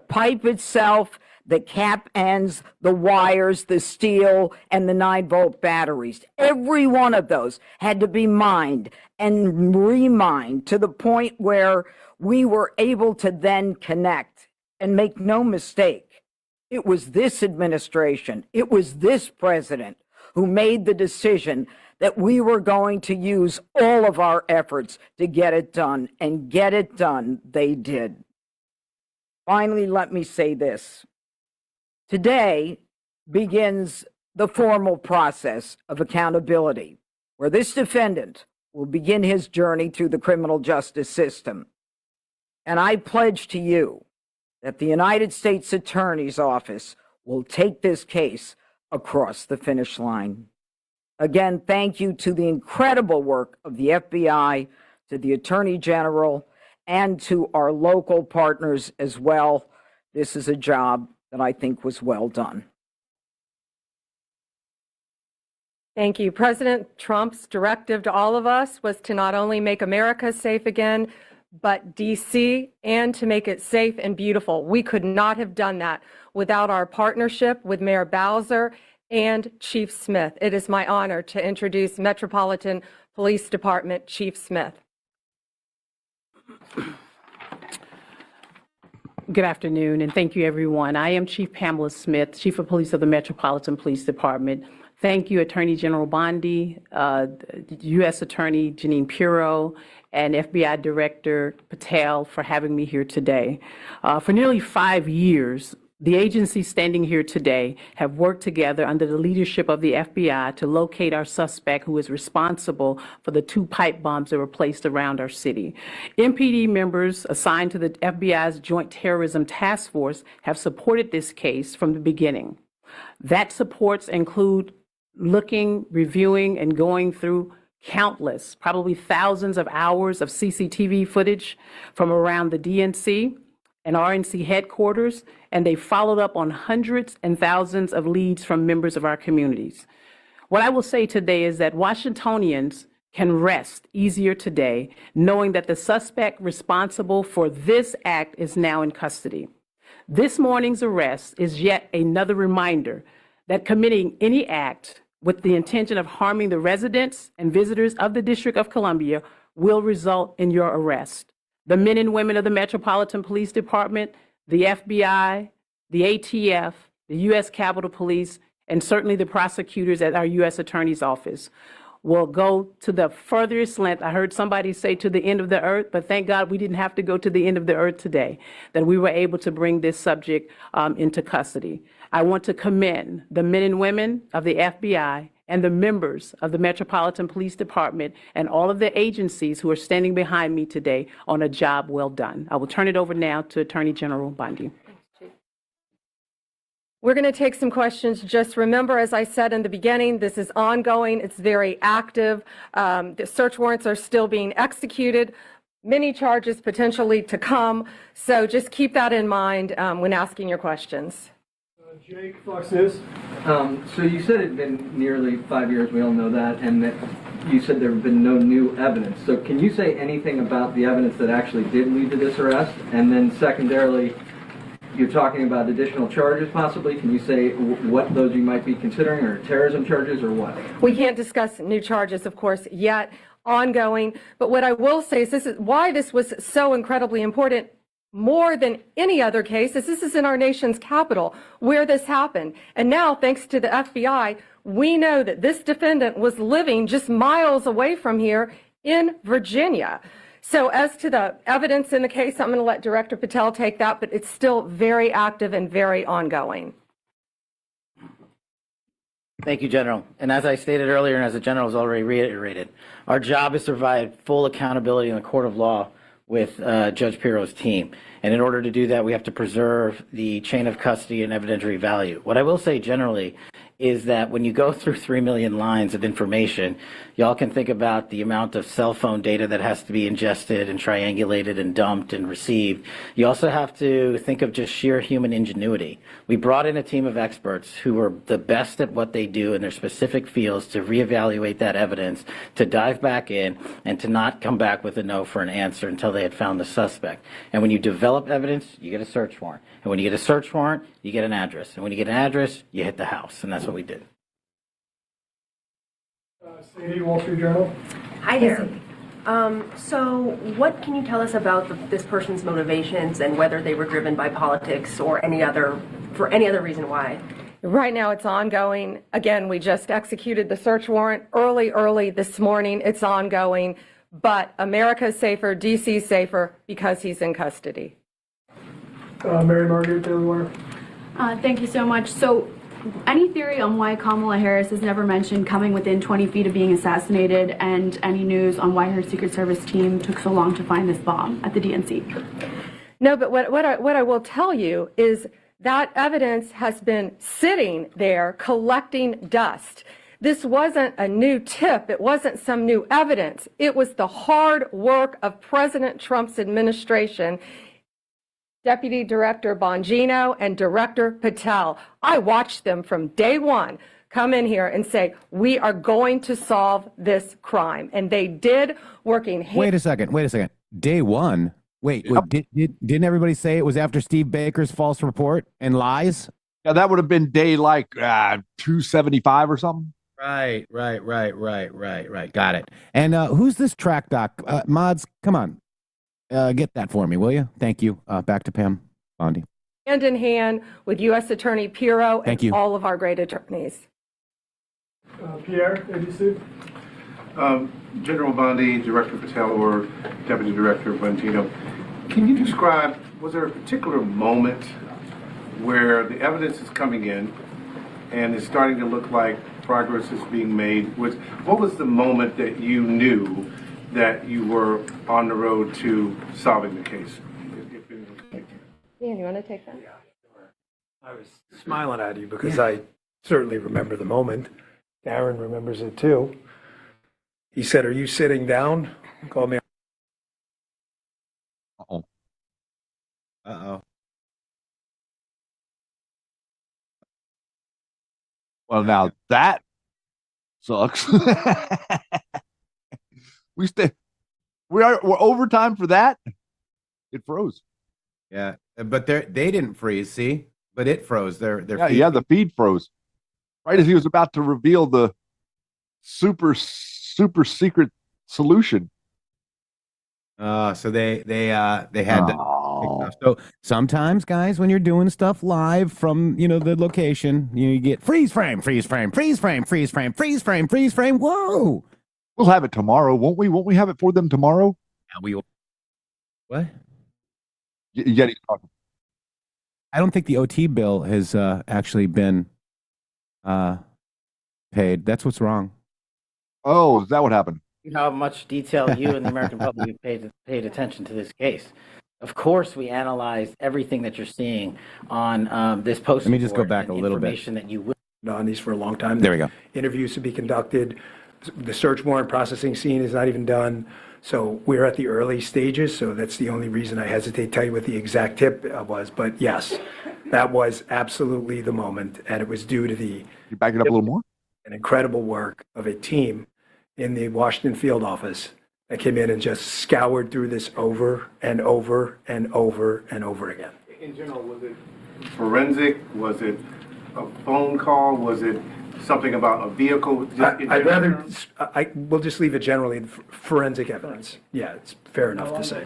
[SPEAKER 5] pipe itself, the cap ends, the wires, the steel, and the 9-volt batteries. Every one of those had to be mined and remined to the point where we were able to then connect. And make no mistake, it was this administration, it was this president who made the decision that we were going to use all of our efforts to get it done, and get it done they did. Finally, let me say this. Today begins the formal process of accountability, where this defendant will begin his journey through the criminal justice system. And I pledge to you that the United States Attorney's Office will take this case across the finish line. Again, thank you to the incredible work of the FBI, to the Attorney General, and to our local partners as well. This is a job that I think was well done.
[SPEAKER 2] Thank you. President Trump's directive to all of us was to not only make America safe again, but DC, and to make it safe and beautiful. We could not have done that without our partnership with Mayor Bowser and Chief Smith. It is my honor to introduce Metropolitan Police Department Chief Smith.
[SPEAKER 11] Good afternoon, and thank you, everyone. I am Chief Pamela Smith, Chief of Police of the Metropolitan Police Department. Thank you, Attorney General Bondi, U.S. Attorney Jeanine Pirro, and FBI Director Patel for having me here today. For nearly 5 years, the agencies standing here today have worked together under the leadership of the FBI to locate our suspect who is responsible for the 2 pipe bombs that were placed around our city. MPD members assigned to the FBI's Joint Terrorism Task Force have supported this case from the beginning. That supports include looking, reviewing, and going through countless, probably thousands of hours of CCTV footage from around the DNC and RNC headquarters, and they followed up on hundreds and thousands of leads from members of our communities. What I will say today is that Washingtonians can rest easier today knowing that the suspect responsible for this act is now in custody. This morning's arrest is yet another reminder that committing any act with the intention of harming the residents and visitors of the District of Columbia will result in your arrest. The men and women of the Metropolitan Police Department, the FBI, the ATF, the U.S. Capitol Police, and certainly the prosecutors at our U.S. Attorney's Office will go to the furthest length. I heard somebody say to the end of the earth, but thank God we didn't have to go to the end of the earth today, that we were able to bring this subject into custody. I want to commend the men and women of the FBI and the members of the Metropolitan Police Department and all of the agencies who are standing behind me today on a job well done. I will turn it over now to Attorney General Bondi.
[SPEAKER 2] We're going to take some questions. Just remember, as I said in the beginning, this is ongoing. It's very active. The search warrants are still being executed. Many charges potentially to come. So just keep that in mind when asking your questions.
[SPEAKER 12] Jake, Fox News. So you said it had been nearly 5 years, we all know that, and that you said there have been no new evidence. So can you say anything about the evidence that actually did lead to this arrest? And then secondarily, you're talking about additional charges possibly. Can you say what those you might be considering, or terrorism charges, or what?
[SPEAKER 2] We can't discuss new charges, of course, yet, ongoing. But what I will say is this is why this was so incredibly important, more than any other case, is this is in our nation's capital where this happened. And now, thanks to the FBI, we know that this defendant was living just miles away from here in Virginia. So as to the evidence in the case, I'm going to let Director Patel take that, but it's still very active and very ongoing.
[SPEAKER 10] Thank you, General. And as I stated earlier, and as the General has already reiterated, our job is to provide full accountability in the court of law with Judge Pirro's team. And in order to do that, we have to preserve the chain of custody and evidentiary value. What I will say generally is that when you go through 3 million lines of information, y'all can think about the amount of cell phone data that has to be ingested and triangulated and dumped and received. You also have to think of just sheer human ingenuity. We brought in a team of experts who were the best at what they do in their specific fields to reevaluate that evidence, to dive back in, and to not come back with a no for an answer until they had found the suspect. And when you develop evidence, you get a search warrant. And when you get a search warrant, you get an address. And when you get an address, you hit the house. And that's what we did.
[SPEAKER 13] Sadie, Wall Street Journal.
[SPEAKER 14] Hi there. So what can you tell us about this person's motivations and whether they were driven by politics or for any other reason why?
[SPEAKER 2] Right now it's ongoing. Again, we just executed the search warrant early this morning. It's ongoing. But America's safer, DC's safer because he's in custody.
[SPEAKER 13] Mary Margaret, Daily Wire.
[SPEAKER 24] Thank you so much. So, any theory on why Kamala Harris is never mentioned coming within 20 feet of being assassinated, and any news on why her Secret Service team took so long to find this bomb at the DNC?
[SPEAKER 2] No, but what I will tell you is that evidence has been sitting there collecting dust. This wasn't a new tip. It wasn't some new evidence. It was the hard work of President Trump's administration, Deputy Director Bongino and Director Patel. I watched them from day one come in here and say, we are going to solve this crime. And they did, working hand.
[SPEAKER 4] Wait a second. Day one? Wait, didn't everybody say it was after Steve Baker's false report and lies?
[SPEAKER 3] Yeah, that would have been day like 275 or something.
[SPEAKER 4] Right. Got it. And who's this track doc? Mods, come on. Get that for me, will you? Thank you. Back to Pam Bondi.
[SPEAKER 2] Hand in hand with U.S. Attorney Pirro and all of our great attorneys.
[SPEAKER 13] Pierre, ABC.
[SPEAKER 25] General Bondi, Director Patel, or Deputy Director Bongino, can you describe, was there a particular moment where the evidence is coming in and it's starting to look like progress is being made? What was the moment that you knew that you were on the road to solving the case?
[SPEAKER 2] Dan, you want to take that?
[SPEAKER 22] Yeah, sure. I was smiling at you because I certainly remember the moment. Darren remembers it too. He said, "Are you sitting down?" Called me.
[SPEAKER 4] Uh-oh.
[SPEAKER 3] Well, now that sucks. We're overtime for that. It froze.
[SPEAKER 4] Yeah, but they didn't freeze. See, but it froze.
[SPEAKER 3] The feed froze right as he was about to reveal the super secret solution.
[SPEAKER 4] So they had to. So sometimes, guys, when you're doing stuff live from the location, you get freeze frame. Whoa!
[SPEAKER 3] We'll have it tomorrow, won't we? Won't we have it for them tomorrow?
[SPEAKER 4] Yeah, we will. What?
[SPEAKER 3] Yeah, he's talking.
[SPEAKER 4] I don't think the OT bill has actually been paid. That's what's wrong.
[SPEAKER 3] Oh, is that what happened?
[SPEAKER 10] You know how much detail you and the American public have paid attention to this case. Of course, we analyzed everything that you're seeing on this post.
[SPEAKER 4] Let me just go back a little bit.
[SPEAKER 10] Information that you will.
[SPEAKER 22] On these for a long time.
[SPEAKER 4] There we go.
[SPEAKER 22] Interviews to be conducted. The search warrant processing scene is not even done. So we're at the early stages. So that's the only reason I hesitate to tell you what the exact tip was. But yes, that was absolutely the moment. And it was due to
[SPEAKER 3] You back it up a little more?
[SPEAKER 22] An incredible work of a team in the Washington field office that came in and just scoured through this over and over and over and over again.
[SPEAKER 25] In general, was it forensic? Was it a phone call? Was it something about a vehicle?
[SPEAKER 22] I'd rather, we'll just leave it generally forensic evidence. Yeah, it's fair enough to say.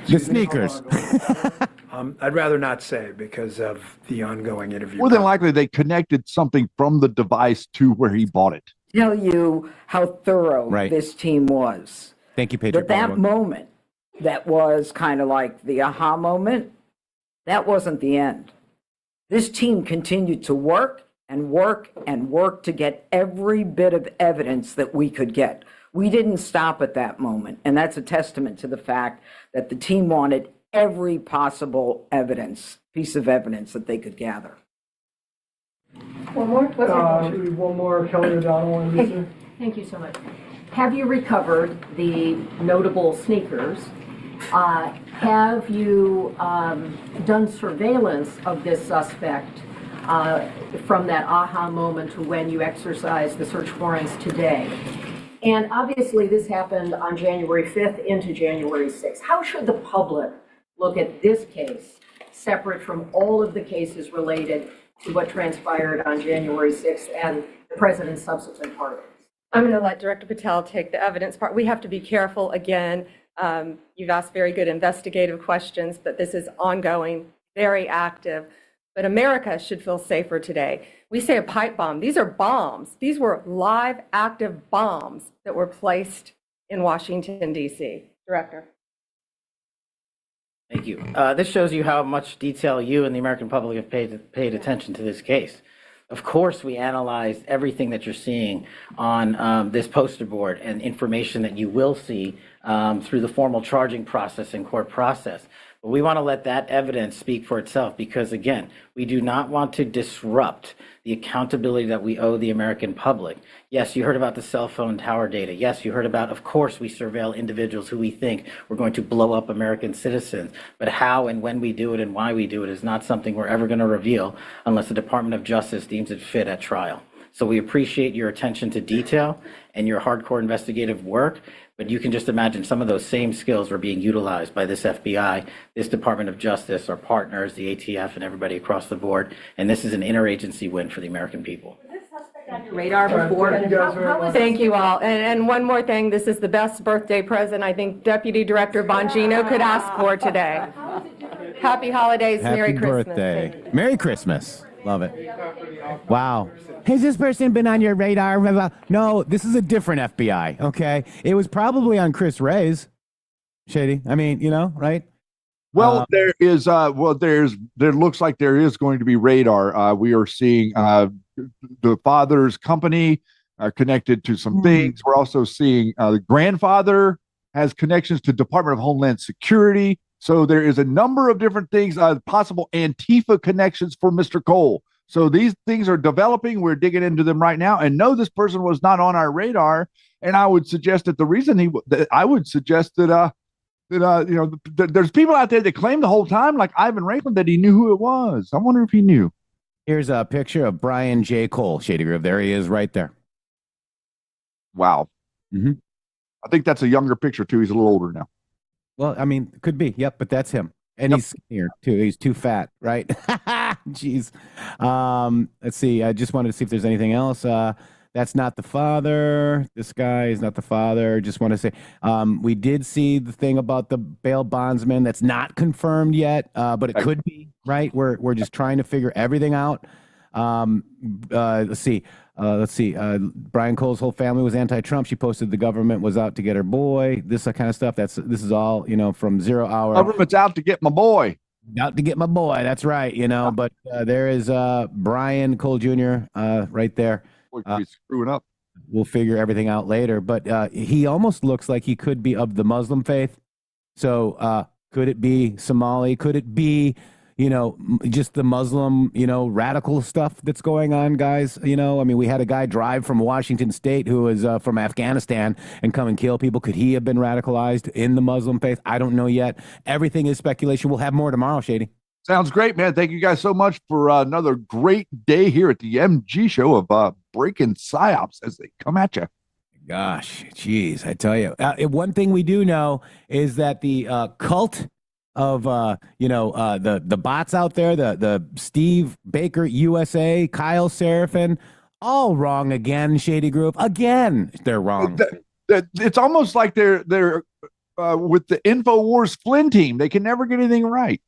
[SPEAKER 4] The sneakers.
[SPEAKER 22] I'd rather not say because of the ongoing interview.
[SPEAKER 3] More than likely, they connected something from the device to where he bought it.
[SPEAKER 5] Tell you how thorough
[SPEAKER 4] Right.
[SPEAKER 5] this team was.
[SPEAKER 4] Thank you, Patriot.
[SPEAKER 5] But that moment, that was kind of like the aha moment, that wasn't the end. This team continued to work and work and work to get every bit of evidence that we could get. We didn't stop at that moment, and that's a testament to the fact that the team wanted every possible piece of evidence that they could gather.
[SPEAKER 14] One more?
[SPEAKER 13] One more, Kelly O'Donnell and Lisa.
[SPEAKER 14] Thank you so much. Have you recovered the notable sneakers? Have you done surveillance of this suspect from that aha moment to when you exercised the search warrants today? And obviously this happened on January 5th into January 6th. How should the public look at this case separate from all of the cases related to what transpired on January 6th and the president's subsequent pardons?
[SPEAKER 2] I'm going to let Director Patel take the evidence part. We have to be careful again. You've asked very good investigative questions, but this is ongoing, very active. But America should feel safer today. We say a pipe bomb. These are bombs. These were live, active bombs that were placed in Washington, D.C. Director.
[SPEAKER 10] Thank you. This shows you how much detail you and the American public have paid attention to this case. Of course, we analyzed everything that you're seeing on this poster board and information that you will see through the formal charging process and court process. But we want to let that evidence speak for itself because, again, we do not want to disrupt the accountability that we owe the American public. Yes, you heard about the cell phone tower data. Yes, you heard about, of course, we surveil individuals who we think we're going to blow up American citizens. But how and when we do it and why we do it is not something we're ever going to reveal unless the Department of Justice deems it fit at trial. So we appreciate your attention to detail and your hardcore investigative work, but you can just imagine some of those same skills were being utilized by this FBI, this Department of Justice, our partners, the ATF, and everybody across the board. And this is an interagency win for the American people.
[SPEAKER 14] On your radar before?
[SPEAKER 2] Thank you all. And one more thing, this is the best birthday present I think Deputy Director Bongino could ask for today. Happy holidays, Merry Christmas.
[SPEAKER 4] Birthday. Merry Christmas. Love it. Wow. Has this person been on your radar? No, this is a different FBI, okay? It was probably on Chris Wray's. Shady. I mean, you know, right?
[SPEAKER 3] Well, there looks like there is going to be radar. We are seeing the father's company connected to some things. We're also seeing the grandfather has connections to Department of Homeland Security. So there is a number of different things, possible Antifa connections for Mr. Cole. So these things are developing. We're digging into them right now. And no, this person was not on our radar. And I would suggest that the reason I would suggest that there's people out there that claim the whole time, like Ivan Ranklin, that he knew who it was. I wonder if he knew.
[SPEAKER 4] Here's a picture of Brian J. Cole, Shady Groove. There he is right there.
[SPEAKER 3] Wow.
[SPEAKER 4] Mm-hmm.
[SPEAKER 3] I think that's a younger picture, too. He's a little older now.
[SPEAKER 4] Well, I mean, it could be. Yep, but that's him. And he's skinnier, too. He's too fat, right? Jeez. Let's see. I just wanted to see if there's anything else. That's not the father. This guy is not the father. Just want to say, we did see the thing about the bail bondsman. That's not confirmed yet, but it could be, right? We're just trying to figure everything out. Let's see. Brian Cole's whole family was anti-Trump. She posted the government was out to get her boy. This kind of stuff. This is all, from 0 hour.
[SPEAKER 3] Government's out to get my boy.
[SPEAKER 4] Out to get my boy. That's right. But there is Brian Cole Jr. Right there.
[SPEAKER 3] He's screwing up.
[SPEAKER 4] We'll figure everything out later. But he almost looks like he could be of the Muslim faith. So could it be Somali? Could it be, just the Muslim, radical stuff that's going on, guys? I mean, we had a guy drive from Washington State who was from Afghanistan and come and kill people. Could he have been radicalized in the Muslim faith? I don't know yet. Everything is speculation. We'll have more tomorrow, Shady.
[SPEAKER 3] Sounds great, man. Thank you guys so much for another great day here at the MG show of breaking psyops as they come at you.
[SPEAKER 4] Gosh, geez, I tell you. One thing we do know is that the cult of the bots out there, the Steve Baker USA, Kyle Seraphin, all wrong again. Shady Groove again. They're wrong.
[SPEAKER 3] It's almost like they're with the InfoWars Flynn team. They can never get anything right.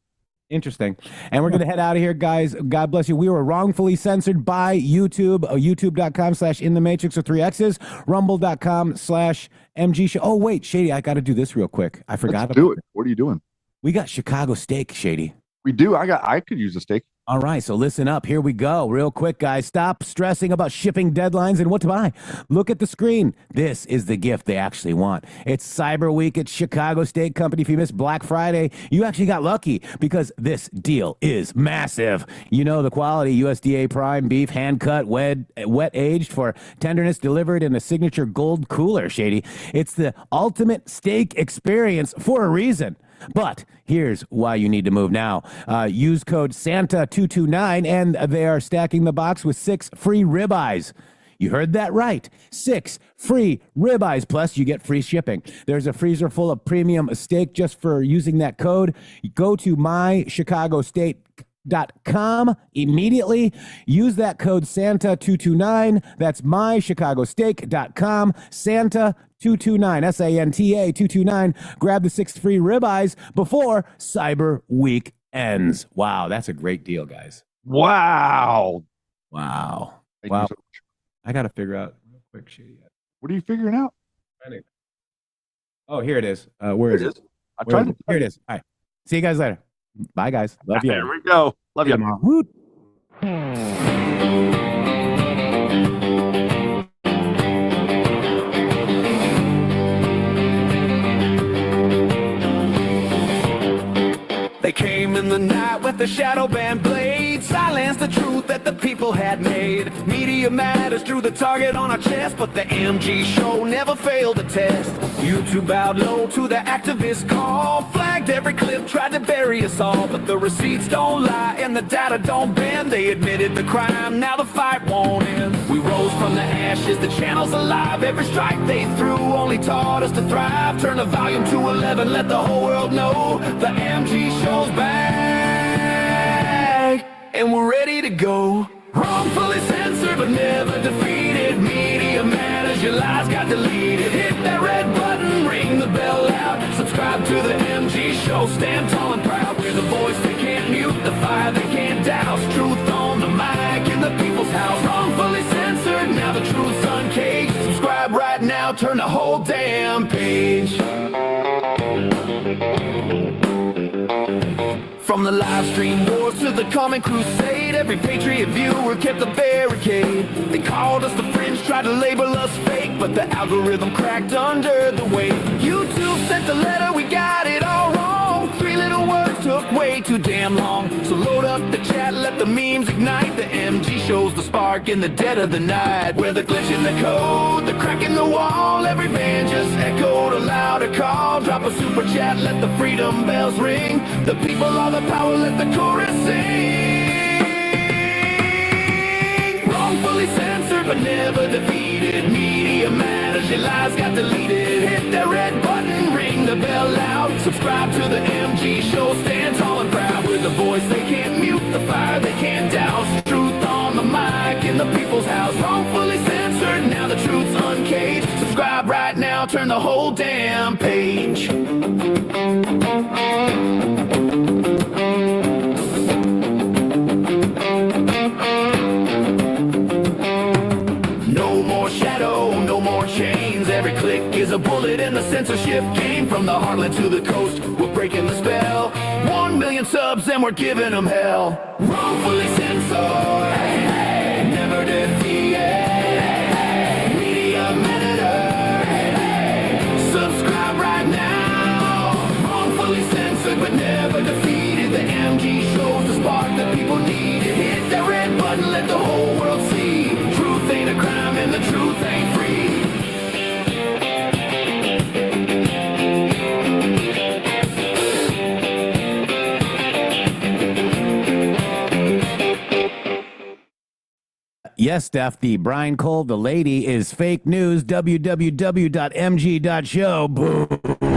[SPEAKER 4] Interesting. And we're going to head out of here, guys. God bless you. We were wrongfully censored by YouTube, youtube.com/intheMatrixxx or 3X's, rumble.com/mg.show. Oh, wait, Shady, I got to do this real quick. I forgot
[SPEAKER 3] Let's do it. What are you doing?
[SPEAKER 4] We got Chicago steak, Shady.
[SPEAKER 3] We do. I could use a steak.
[SPEAKER 4] All right, so listen up. Here we go. Real quick, guys. Stop stressing about shipping deadlines and what to buy. Look at the screen. This is the gift they actually want. It's Cyber Week at Chicago Steak Company. If you missed Black Friday, you actually got lucky because this deal is massive. You know the quality. USDA prime beef, hand-cut, wet-aged for tenderness, delivered in a signature gold cooler, Shady. It's the ultimate steak experience for a reason. But here's why you need to move now. Use code SANTA229, and they are stacking the box with 6 free ribeyes. You heard that right. 6 free ribeyes, plus you get free shipping. There's a freezer full of premium steak just for using that code. Go to mychicagosteak.com immediately. Use that code SANTA229. That's mychicagosteak.com. SANTA229, SANTA 229. Grab the 6 free ribeyes before Cyber Week ends. Wow, that's a great deal, guys.
[SPEAKER 3] Wow.
[SPEAKER 4] Wow.
[SPEAKER 3] Thank
[SPEAKER 4] Wow.
[SPEAKER 3] you so much.
[SPEAKER 4] I got to figure out real quick, Shady.
[SPEAKER 3] What are you figuring out?
[SPEAKER 4] Oh, here it is. Where is it? Here it is. All right. See you guys later. Bye, guys. Love you.
[SPEAKER 3] There we go. Love you.
[SPEAKER 4] Woot.
[SPEAKER 20] They came in the night with the shadow band blade, silenced the truth that the people had made. Media matters drew the target on our chest, but the MG show never failed the test. YouTube bowed low to the activist call, flagged every clip, tried to bury us all. But the receipts don't lie and the data don't bend. They admitted the crime, now the fight won't end. We rose from the ashes, the channel's alive. Every strike they threw only taught us to thrive. Turn the volume to 11, let the whole world know the MG show's back, and we're ready to go. Wrongfully censored but never defeated. Media matters, your lies got deleted. Hit that red button, ring the bell loud. Subscribe to the MG show, stand tall and proud. We're the voice they can't mute, the fire they can't douse. Truth on the mic in the people's house. Wrongfully censored, now the truth's uncaged. Subscribe right now, turn the whole damn page. From the live stream wars to the comment crusade, every patriot viewer kept a barricade. They called us the fringe, tried to label us fake, but the algorithm cracked under the weight. YouTube sent the letter, we got it all wrong. 3 little words took way too damn long. So load up the chat, let the memes ignite. The MG show's the spark in the dead of the night. Where the glitch in the code, the crack in the wall, every band just echoed a louder call. Drop a super chat, let the freedom bells ring. The people are the power, let the chorus sing. Wrongfully censored but never defeated. Media matters, your lies got deleted. Hit that red button, ring the bell loud. Subscribe to the MG show, stand tall and proud. We're the voice they can't mute, the fire they can't douse. Truth on the mic in the people's house. Wrongfully censored, now the truth's uncaged. Subscribe right now, turn the whole damn page. No more shadow, no more chains. Every click is a bullet and the censorship came from the heartland to the coast. We're breaking the spell. 1 million subs and we're giving them hell. Wrongfully censored, hey, hey, never defeated. Media matter, hey, hey. Subscribe right now. Wrongfully censored but never defeated. The MG shows the spark that people needed. Hit that red button, let the whole world see. Truth ain't a crime and the truth ain't free.
[SPEAKER 4] Yes, Steph, the Brian Cole, the lady, is fake news. www.mg.show. Boom.